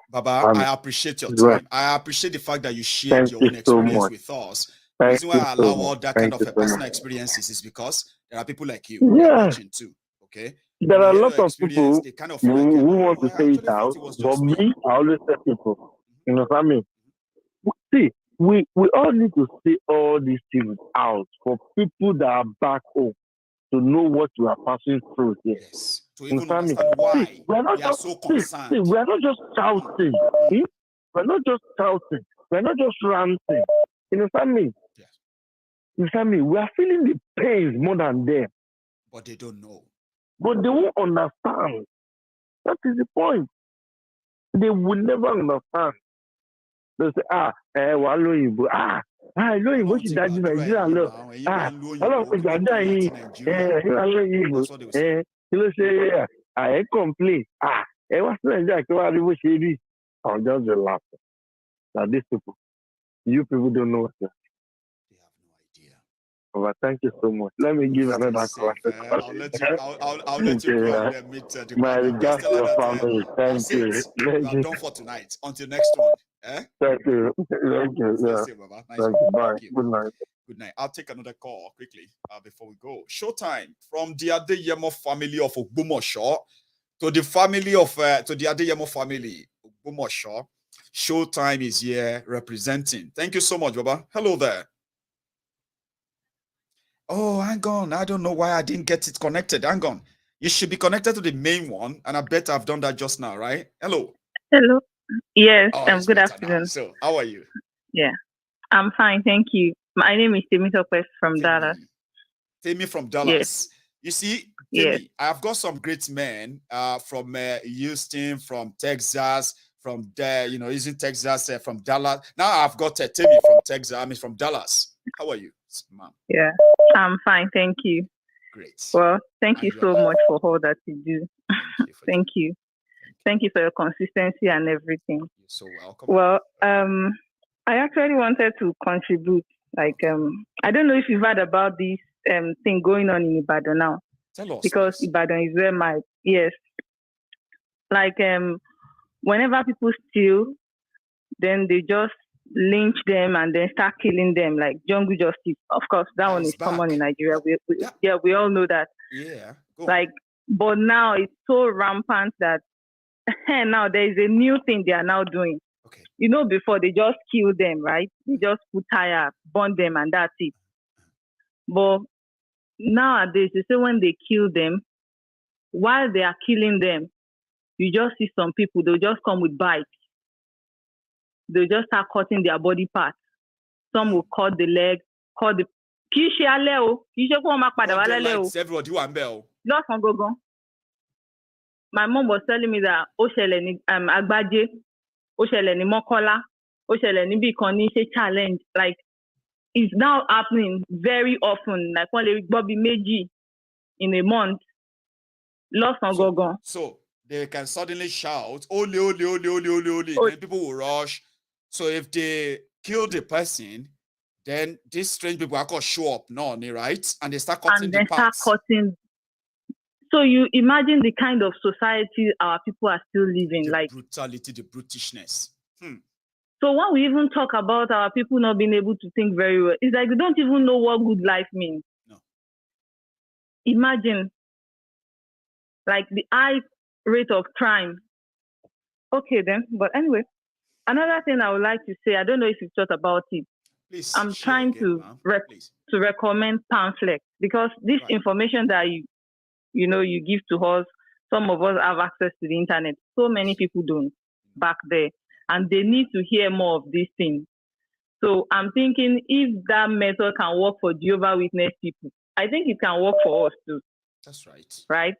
Baba, I appreciate your time. I appreciate the fact that you shared your own experience with us. The reason why I allow all that kind of personal experiences is because there are people like you who are watching too. Okay. There are a lot of people who want to say it out, but me, I always tell people, you know what I mean? See, we all need to say all these things out for people that are back home to know what we are passing through here. Yes. To even understand why we are so concerned. We're not just shouting. We're not just shouting. We're not just ranting. You know what I mean? Yes. You know what I mean? We are feeling the pains more than them. But they don't know. But they won't understand. That is the point. They will never understand. They'll say, Waloyibo, Loyibo should die in Nigeria. He'll say, I complain. What's Nigeria? I'll just be laughing. Now, these people, you people don't know what they're saying. They have no idea. But thank you so much. Let me give another question. I'll let you go and meet the my regards to your family. Thank you. We are done for tonight. Until next one. Thank you. Thank you. Nice. Thank you. Bye. Good night. Good night. I'll take another call quickly before we go. Showtime from the Adeyemo family of Ogbomoso to the family of to the Adeyemo family Ogbomoso. Showtime is here representing. Thank you so much, Baba. Hello there. Oh, hang on. I don't know why I didn't get it connected. Hang on. You should be connected to the main one, and I bet I've done that just now, right? Hello. Hello. Yes, good afternoon. So, how are you? Yeah, I'm fine, thank you. My name is Temi from Dallas. Temi from Dallas. Yes. You see, Temi, I've got some great men from Houston, from Texas, from there, using Texas, from Dallas. Now I've got Temi from Texas, from Dallas. How are you, ma'am? Yeah, I'm fine, thank you. Great. Well, thank you so much for all that you do. Thank you. Thank you for your consistency and everything. You're so welcome. Well, I actually wanted to contribute. I don't know if you've heard about this thing going on in Ibadan now. Tell us. Because please. Ibadan is where whenever people steal, then they just lynch them and then start killing them, like jungle justice. Of course, that one is common in Nigeria. We all know that. Yeah. But now it's so rampant that now there is a new thing they are now doing. Okay. You know, before they just kill them, right? They just put tire, burn them, and that's it. But nowadays, they say when they kill them, while they are killing them, you just see some people, they'll just come with bikes. They'll just start cutting their body parts. Some will cut the leg, cut the... Everybody want bell. My mom was telling me that Oshele ni Agbaje, Oshele ni Mokola, Oshele ni Bikoni challenge. Like, it's now happening very often. Like one Bobby Meji in a month. Lost on Gogon. So they can suddenly shout, ole, ole, ole, ole, ole, ole. Then people will rush. So if they kill the person, then these strange people are going to show up, right? And they start cutting the parts. So you imagine the kind of society our people are still living. The like brutality, the brutishness. So when we even talk about our people not being able to think very well, it's like they don't even know what good life means. No. Imagine, like the high rate of crime. Okay then, but anyway, another thing I would like to say, I don't know if you've thought about it. Please, I'm trying to recommend pamphlets, because this information that you give to us, some of us have access to the internet. So many people don't back there. And they need to hear more of these things. So I'm thinking if that method can work for Jehovah's Witness people, I think it can work for us too. That's right. Right?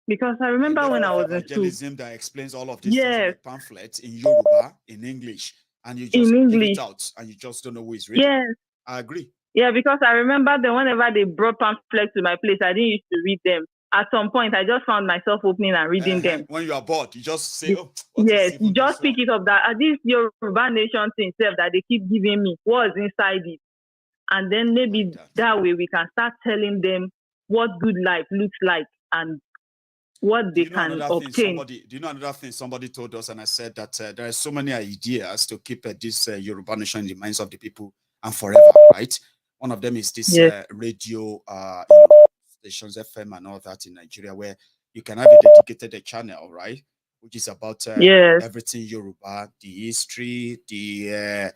Because I remember when I was in school. Evangelism that explains all of these things in a pamphlet in Yoruba, in English, and you just give it out and you just don't know who is reading. Yes. I agree. Yeah, because I remember that whenever they brought pamphlets to my place, I didn't used to read them. At some point, I just found myself opening and reading them. When you are bored, you just say, yes, you just pick it up. That this Yoruba Nation thing that they keep giving me, what's inside it. And then maybe that way we can start telling them what good life looks like and what they can obtain. Do you know another thing somebody told us? And I said that there are so many ideas to keep this Yoruba Nation in the minds of the people and forever, right? One of them is this radio stations, FM and all that in Nigeria, where you can have a dedicated channel, right? Which is about everything Yoruba, the history, the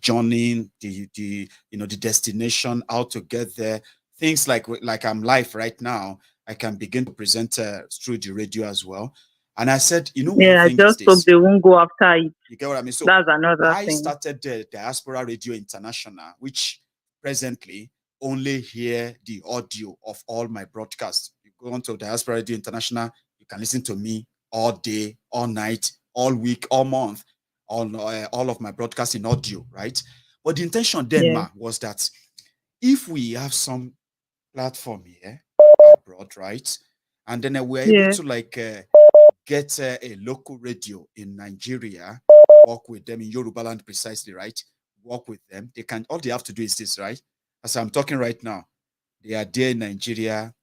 journey, the destination, how to get there. Things like I'm live right now, I can begin to present through the radio as well. And I said, I just hope they won't go after it. You get what I mean? So that's another thing. I started the Diaspora Radio International, which presently only hear the audio of all my broadcasts. You go on to Diaspora Radio International, you can listen to me all day, all night, all week, all month, all of my broadcasts in audio, right? But the intention then, was that if we have some platform here abroad, right, and then we're able to get a local radio in Nigeria, work with them in Yoruba land precisely, right? Work with them. All they have to do is this, right? As I'm talking right now, they are there in Nigeria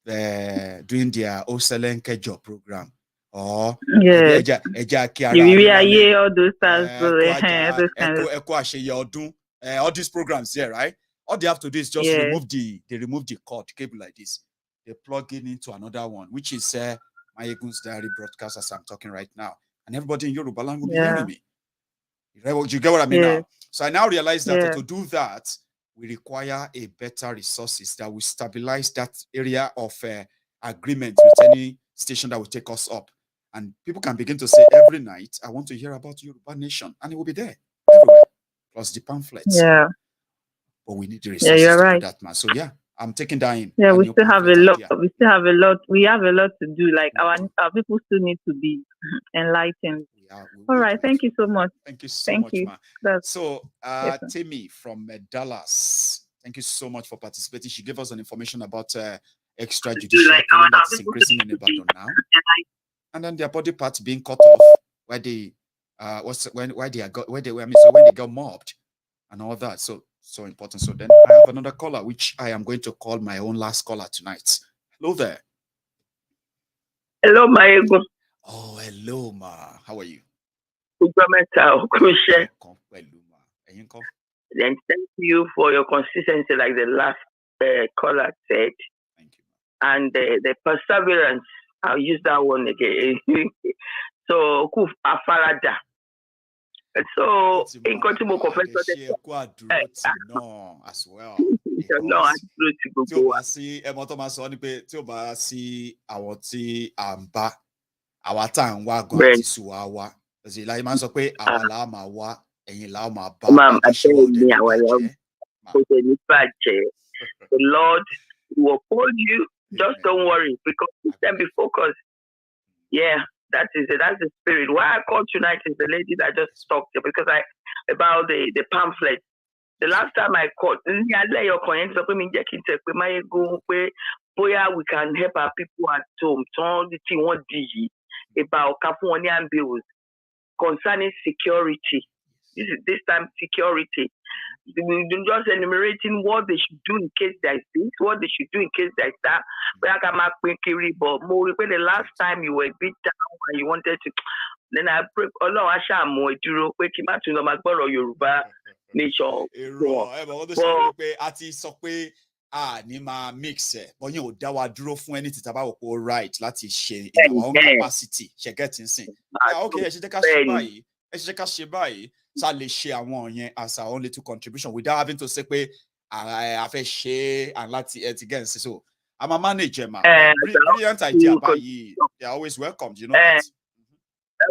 doing their Oselenke job program. Or all those all these programs there, right? All they have to do is just remove the cord cable like this. They plug it into another one, which is my Egun's Diary broadcast as I'm talking right now. And everybody in Yoruba land will be hearing me. You get what I mean now? So I now realize that to do that, we require a better resources that will stabilize that area of agreement with any station that will take us up. And people can begin to say every night, I want to hear about Yoruba Nation. And it will be there everywhere, plus the pamphlets. Yeah. But we need the resources to do that, man. So I'm taking that in. Yeah, we still have a lot. We still have a lot. We have a lot to do. Like our people still need to be enlightened. All right. Thank you so much. Thank you so much, man. So, Timmy from Dallas, thank you so much for participating. She gave us an information about extrajudicial killing that is increasing in Ibadan now, and then their body parts being cut off where they when they got mobbed and all that. So important. So then I have another caller, which I am going to call my own last caller tonight. Hello there. Hello, my ego. Oh, hello, ma. How are you? Then thank you for your consistency, like the last caller said. Thank you. And the perseverance I'll use that one again. So, Kuf Afarada. So, in continuing confession, no, as well. No, tí o bá sí ẹmọ tó máa sọ ni pé tí o bá sí àwọn tí à ń bá àwa tá à ń wá gan àti sùn wá wá ẹsẹ ìlànà máa ń sọ pé àwa là á máa wá ẹ̀yin là á máa bá àṣewọ òde ní bàjẹ́. The Lord will uphold you. Just don't worry, because you can be focused. Yeah, that is it. That's the spirit. Why I called tonight is the lady that just talked because about the pamphlet. The last time I called, we can help our people at home. About Californian bills concerning security. This time security. We don't just enumerating what they should do in case there is this, what they should do in case there is that. But I can make but more the last time you were a bit down and you wanted to, then I pray Allah Asha more duro pe ki ma tun lo ma gboro Yoruba nation. Àti sọ pé ní máa mix ẹ but yẹn ò dá wa dúró fún ẹni tí tàbá wò pé ó right láti ṣe in our own capacity ṣe get in sin. Okay, ẹ ṣe jẹ́ ká ṣe báyìí. Ẹ ṣe ká ṣe báyìí ṣá lè ṣe àwọn yẹn as our own little contribution without having to say pé a fẹ́ ṣe and láti ẹ ti get in sin. So I'm a manager, man. Brilliant idea báyìí. They are always welcomed, you know that.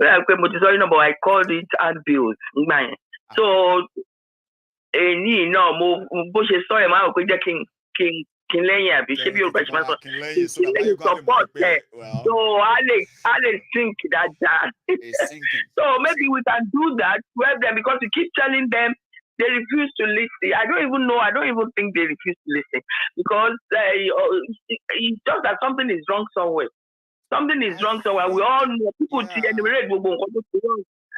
But I called it ad bills. So mo bó ṣe sọ ẹ máa ń pè jẹ́ kí n lẹ́yìn àbí ṣé bí Yorùbá ṣe máa ń sọ kí n lẹ́yìn support ẹ so I think that so maybe we can do that to help them because we keep telling them they refuse to listen. I don't even think they refuse to listen because it's just that something is wrong somewhere. Something is wrong somewhere. We all know people generate.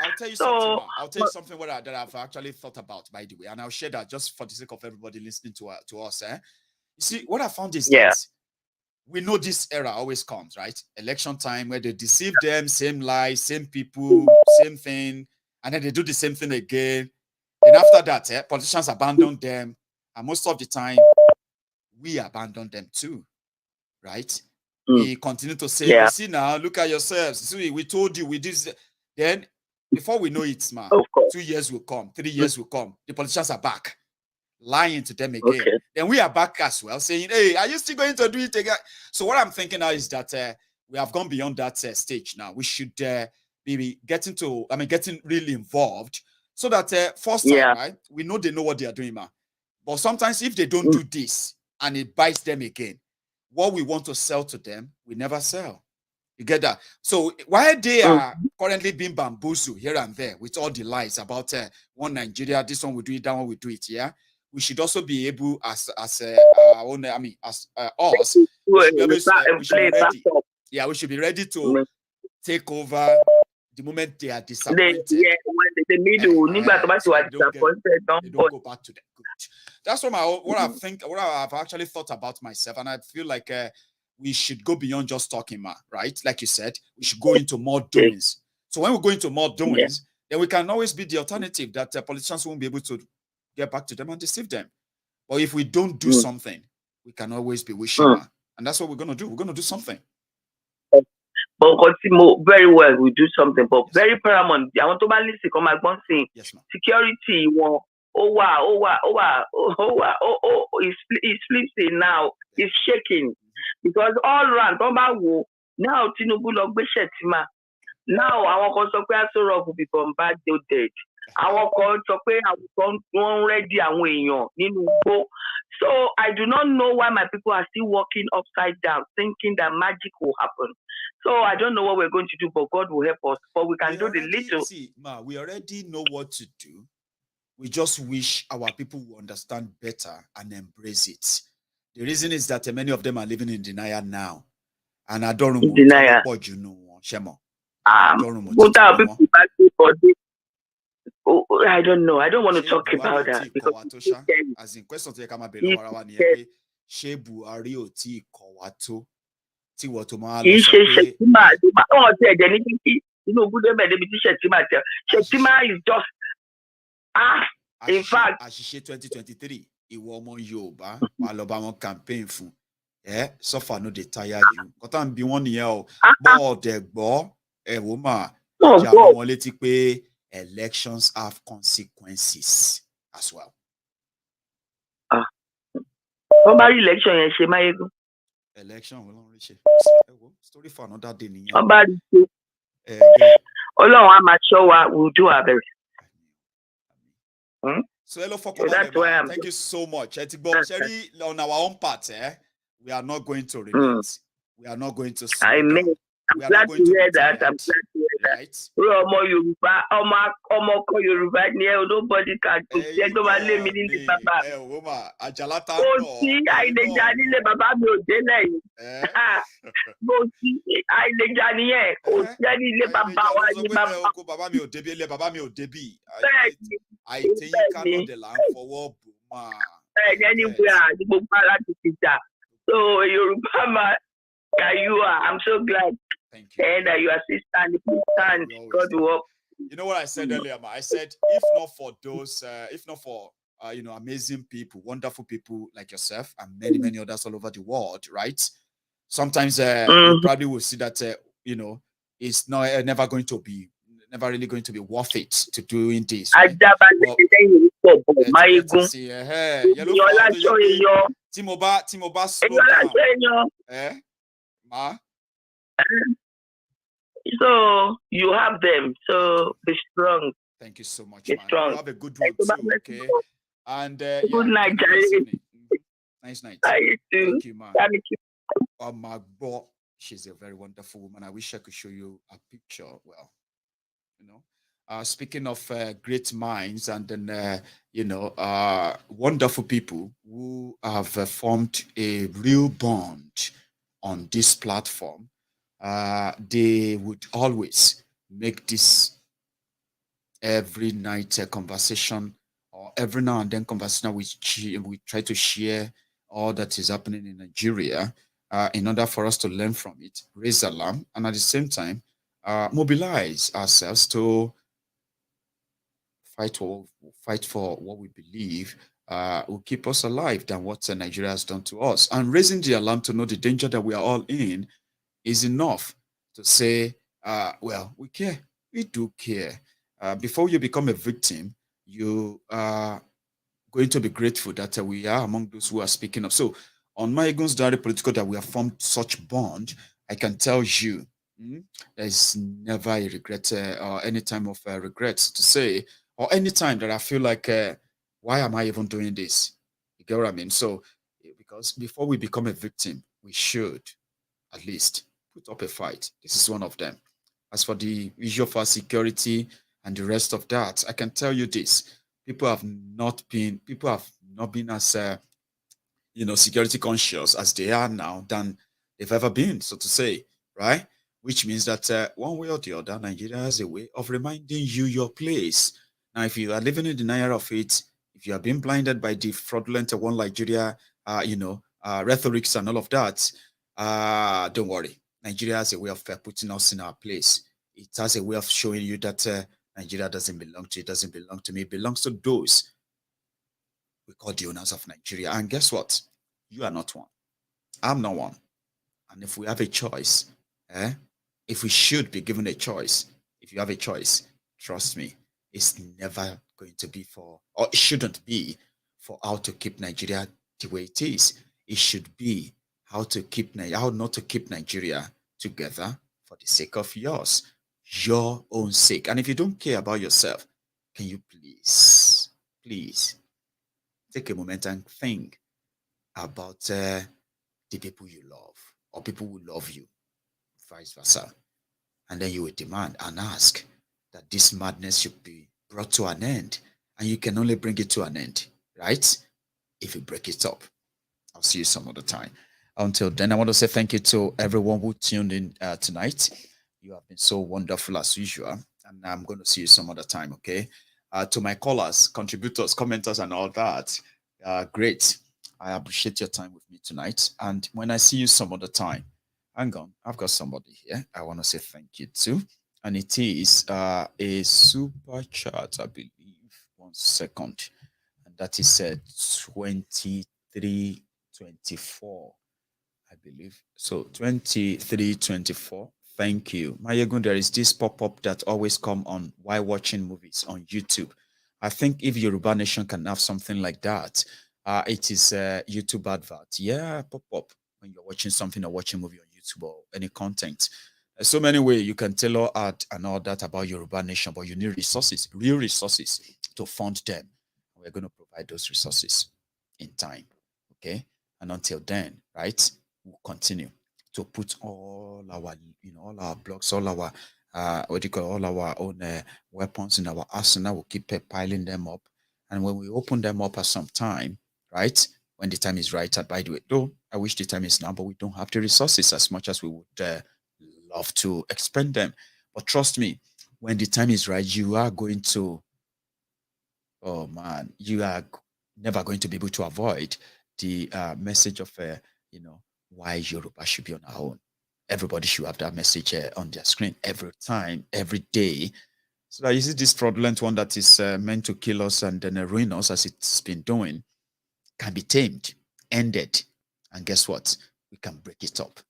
I'll tell you something. I'll tell you something that I've actually thought about, by the way, and I'll share that just for the sake of everybody listening to us. You see, what I found is that we know this era always comes, right? Election time where they deceive them, same lies, same people, same thing, and then they do the same thing again. And after that, politicians abandon them, and most of the time, we abandon them too, right? We continue to say, you see now, look at yourselves. See, we told you, we did this. Then before we know it, man, 2 years will come, 3 years will come. The politicians are back, lying to them again. Okay. Then we are back as well, saying, hey, are you still going to do it again? So what I'm thinking now is that we have gone beyond that stage now. We should be getting really involved so that first time, right, we know they know what they are doing, man. But sometimes if they don't do this and it bites them again, what we want to sell to them, we never sell. You get that? So while they are currently being bamboozled here and there with all the lies about one Nigeria, this one we do it, that one we do it, we should also be able, as our own, us, we should be ready. Yeah, we should be ready to take over the moment they are disappointed. When they don't go back to them. Good. That's what I've actually thought about myself, and I feel like we should go beyond just talking, right? Like you said, we should go into more doings. So when we go into more doings, then we can always be the alternative that politicians won't be able to get back to them and deceive them. But if we don't do something, we can always be wishing, and that's what we're going to do. We're going to do something. But very well, we do something. But very paramount. I want to listen. Come back one thing. Yes, ma'am. Security. It's sleeping now. It's shaking. Because all around, now Tinubu log be shetima. Now our consultation will be bombarded. Our consultation ready and way. So I do not know why my people are still walking upside down, thinking that magic will happen. So I don't know what we're going to do, but God will help us. But we can do the little. See, we already know what to do. We just wish our people will understand better and embrace it. The reason is that many of them are living in denial now. And I don't know what you know, Shemo. I don't know. I don't want to talk about that. Because as in question to Shetima is just in fact 2023 ìwọ ọmọ Yorùbá wà lọ bá wọn campaign fún so far no they tire you. Got to be 1 year. But the boy, woman, elections have consequences as well. Somebody election, election will only share. Story for another day. Somebody, we'll do our best. So hello for thank you so much. Cherry, on our own part, we are not going to relent. We are not going to slow down. I'm glad to hear that. I'm glad to hear that. Nobody can say nobody meaning the Baba. I think you cannot the land for war. So Yoruba, you are. I'm so glad. Thank you. And that you are still standing. God will. You know what I said earlier, ma? I said if not for those, amazing people, wonderful people like yourself and many others all over the world, right? Sometimes you probably will see that it's never really going to be worth it to doing this. Right? Timoba slow down. Ma? So you have them. So be strong. Thank you so much. Be strong. You have a good one too, okay? And good night, nice night. Thank you, man. Thank you. My boy, she's a very wonderful woman. I wish I could show you a picture. Well, speaking of great minds and then wonderful people who have formed a real bond on this platform, they would always make this every night conversation or every now and then conversation we try to share all that is happening in Nigeria in order for us to learn from it, raise alarm, and at the same time mobilize ourselves to fight for what we believe will keep us alive than what Nigeria has done to us. And raising the alarm to know the danger that we are all in is enough to say, well, we care. We do care. Before you become a victim, you are going to be grateful that we are among those who are speaking up. So on my Egun's Diary Political that we have formed such bond, I can tell you there's never a regret or any time of regrets to say, or any time that I feel like, why am I even doing this? You get what I mean? So, because before we become a victim, we should at least put up a fight. This is one of them. As for the issue of our security and the rest of that, I can tell you this: people have not been as security conscious as they are now than they've ever been, so to say, right? Which means that one way or the other, Nigeria has a way of reminding you your place. Now, if you are living in denial of it, if you are being blinded by the fraudulent one Nigeria, rhetorics and all of that, don't worry. Nigeria has a way of putting us in our place. It has a way of showing you that Nigeria doesn't belong to you, doesn't belong to me. It belongs to those we call the owners of Nigeria. And guess what? You are not one. I'm not one. And if we have a choice, if we should be given a choice, if you have a choice, trust me, it's never going to be for, or it shouldn't be for how to keep Nigeria the way it is. It should be how not to keep Nigeria together for the sake of yours, your own sake. And if you don't care about yourself, can you please take a moment and think about the people you love or people who love you, vice versa. And then you will demand and ask that this madness should be brought to an end. And you can only bring it to an end, right? If you break it up. I'll see you some other time. Until then, I want to say thank you to everyone who tuned in tonight. You have been so wonderful as usual. And I'm going to see you some other time, okay? To my callers, contributors, commenters, and all that, great. I appreciate your time with me tonight. And when I see you some other time, hang on, I've got somebody here I want to say thank you to. And it is a super chat, I believe. 1 second. And that is 2324. I believe. So 2324. Thank you. Mayegun, there is this pop-up that always come on while watching movies on YouTube. I think if Yoruba Nation can have something like that, it is a YouTube advert. Yeah, pop-up when you're watching something or watching a movie on YouTube or any content. There's so many ways you can tailor art and all that about Yoruba Nation, but you need resources, real resources to fund them. We're going to provide those resources in time. Okay? And until then, right, we'll continue to put all our, all our blocks, all our, all our own weapons in our arsenal. We'll keep piling them up. And when we open them up at some time, right, when the time is right, by the way, though, I wish the time is now, but we don't have the resources as much as we would love to expend them. But trust me, when the time is right, you are going to, oh man, you are never going to be able to avoid the message of, why Yoruba should be on our own. Everybody should have that message on their screen every time, every day. So that you see this fraudulent one that is meant to kill us and then ruin us as it's been doing can be tamed, ended. And guess what? We can break it up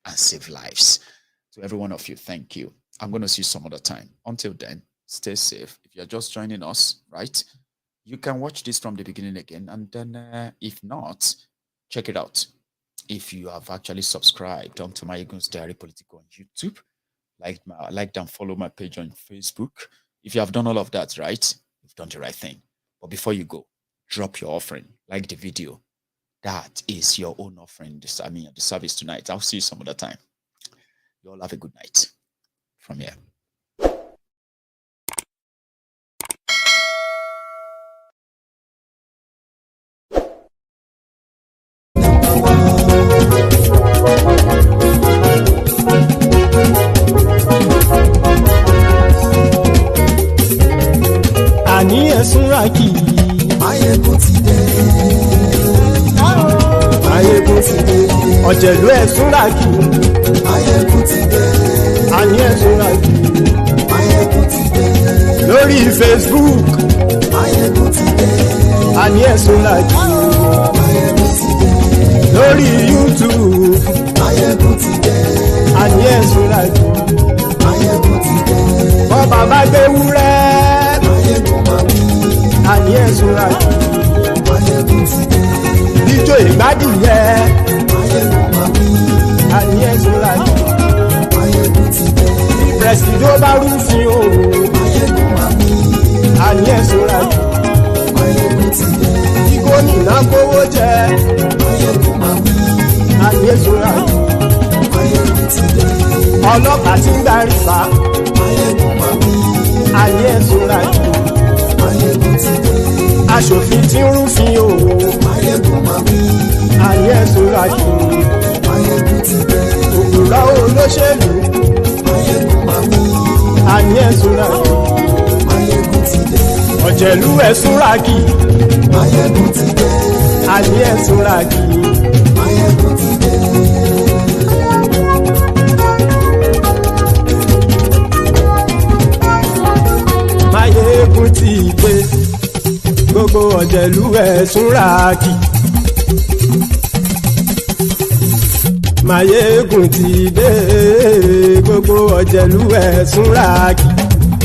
and save lives. To every one of you, thank you. I'm going to see you some other time. Until then, stay safe. If you're just joining us, right, you can watch this from the beginning again. And then if not, check it out. If you have actually subscribed onto Mayegun's Diary Political on YouTube, like and follow my page on Facebook. If you have done all of that, right, you've done the right thing. But before you go, drop your offering, like the video. That is your own offering. The service tonight. I'll see you some other time. You all have a good night from here. Àní ẹ̀sùnra kì í. Máyégún ti dé. Máyégún ti dé. Ọ̀jẹ̀lú ẹ̀sùnra kì í. Máyégún ti dé. Àní ẹ̀sùnra kì í. Máyégún ti dé. Lórí Facebook. Máyégún ti dé. Àní ẹ̀sùnra kì í. Máyégún ti dé. Lórí YouTube. Máyégún ti dé. Àní ẹ̀sùnra kì í. Máyégún ti dé. Bọ́ bàbá gbé wúrẹ́. Àní ẹ̀sùn àjò Máyégún ti dé. Ijó ìgbádùn yẹ àní ẹ̀sùn àjò Máyégún ti dé. Ìpẹ̀sìdó bá rúfin o àní ẹ̀sùn àjò Máyégún ti dé. Ìgòmìnà gbówó jẹ àní ẹ̀sùn àjò Máyégún ti dé. Ọlọ́pàá ti ń darí bá àní ẹ̀sùn àjò Máyégún ti dé. Aṣòfin tí ń rúfin o. Máyégún máa wí. Àní ẹ̀sùn àjò. Máyégún ti dé. Òpùrọ́ olóṣèlú. Máyégún máa wí. Àní ẹ̀sùn àjò. Máyégún ti dé. Ọ̀jẹ̀lú ẹ̀sùn ràgì. Máyégún ti dé. Àní ẹ̀sùn ràgì. Máyégún ti dé. Máyégún ti dé. Gbogbo ọ̀jẹ̀lú ẹ̀sùn ràgì. Máyégún ti dé. Gbogbo ọ̀jẹ̀lú ẹ̀sùn ràgì.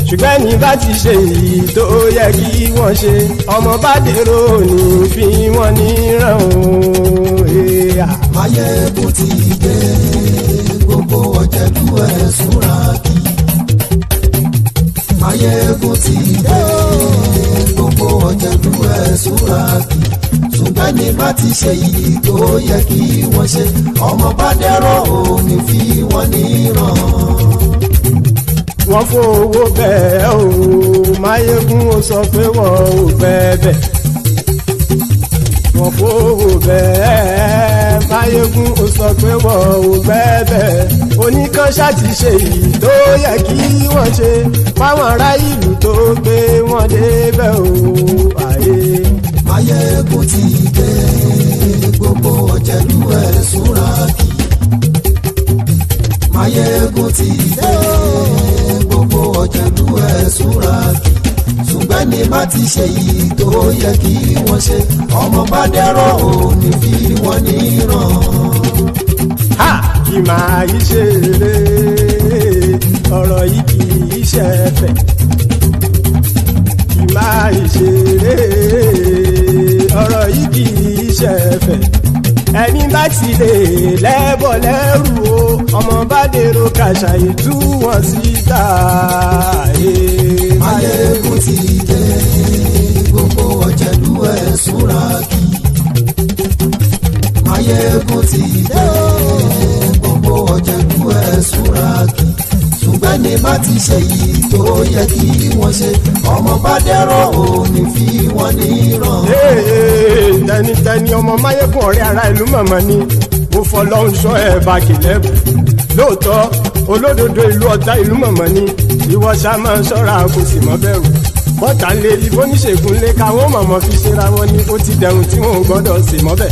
Ṣùgbọ́n ní bá ti ṣe èyí tó yẹ kí wọ́n ṣe. Ọmọ bá dèrò ní fi wọ́n níran o. Máyégún ti dé. Gbogbo ọ̀jẹ̀lú ẹ̀sùn ràgì. Máyégún ti dé. Gbogbo ọ̀jẹ̀lú ẹ̀sùn ràgì. Ṣùgbọ́n ní bá ti ṣe èyí tó yẹ kí wọ́n ṣe. Ọmọ bá dẹ̀rọ̀ ò ní fi wọ́n níran. Wọ́n fowó bẹ́ẹ̀ o. Máyégún ó sọ pé wọ́n ò fẹ́ bẹ̀. Wọ́n fowó bẹ́ẹ̀. Máyégún ó sọ pé wọ́n ò fẹ́ bẹ̀. Oníkan ṣáàtì ṣe èyí tó yẹ kí wọ́n ṣe. Fáwọn ará ìlú tó gbé wọn débẹ̀ o. Máyégún ti dé. Gbogbo ọ̀jẹ̀lú ẹ̀sùn ràgì. Máyégún ti dé. Gbogbo ọ̀jẹ̀lú ẹ̀sùn ràgì. Ṣùgbọ́n ní bá ti ṣe èyí tó yẹ kí wọ́n ṣe. Ọmọ bá dẹ̀rọ̀ ò ní fi wọ́n níran. kì máa yí ṣeré ọ̀rọ̀ yìí kì í ṣe ẹ̀fẹ̀ kì máa yí ṣeré ọ̀rọ̀ yìí kì í ṣe ẹ̀fẹ̀ ẹni bá ti lè lẹ́bọ̀ lẹ́rù o ọmọ bá dèrò kàṣàyè tú wọn síta. Máyégún ti dé gbogbo ọ̀jẹ̀lú ẹ̀ súnra kí. Máyégún ti dé gbogbo ọ̀jẹ̀lú ẹ̀ súnra kí. ṣùgbọ́n ní bá ti ṣe yìí tó yẹ kí wọ́n ṣe ọmọ bá dẹ́rọ̀ òní fi wọ́n ní ràn. tẹnitẹni ọmọ Máyégún ọ̀rẹ́ ara ìlú mọ̀mọ́ ni mo fọlọ́hún sọ ẹ̀ bá kìlẹ́bù lóòótọ́ olódodo ìlú ọ̀tá ìlú mọ̀mọ́ ni ìwọ ṣá máa ń ṣọ́ra kò sì mọ́ bẹ̀rù bọ́tà ń lé ibo níṣègùn lé káwọn mọ̀mọ́ fi ṣera wọn ni ó ti dẹrùn tí wọn ò gbọ́dọ̀ sè mọ́bẹ̀.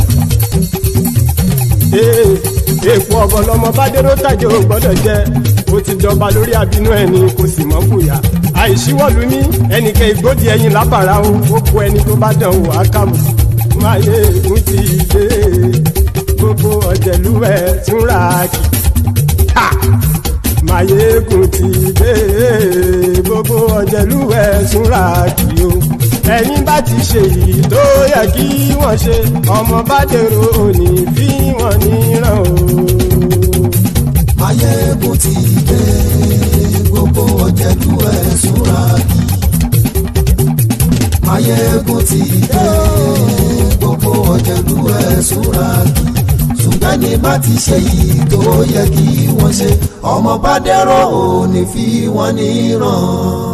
èèpo ọ̀bọ lọmọ bá dérò tàjẹ́ ò gbọ́dọ̀ jẹ́ ó ti jọba lórí àbínú ẹni kò sì mọ́ fòyà àìsíwọ́lu ní ẹnìkẹ́ ìgbódì ẹyin lábàrá ó kó ẹni tó bá dán wò á kàwé. Máyégún ti dé gbogbo ọ̀jẹ̀lú ẹ̀ túnra kì. Máyégún ti dé gbogbo ọ̀jẹ̀lú ẹ̀ túnra kì o. ẹni bá ti ṣe yìí tó yẹ kí wọ́n ṣe ọmọ bá dèrò òní fi wọ́n níran o. Máyégún ti dé gbogbo ọ̀jẹ̀lú ẹ̀ túnra kì. Máyégún ti dé gbogbo ọ̀jẹ̀lú ẹ̀ túnra kì. ṣùgbọ́n ní bá ti ṣe yìí tó yẹ kí wọ́n ṣe ọmọ bá dẹ́rọ̀ òní fi wọ́n níran.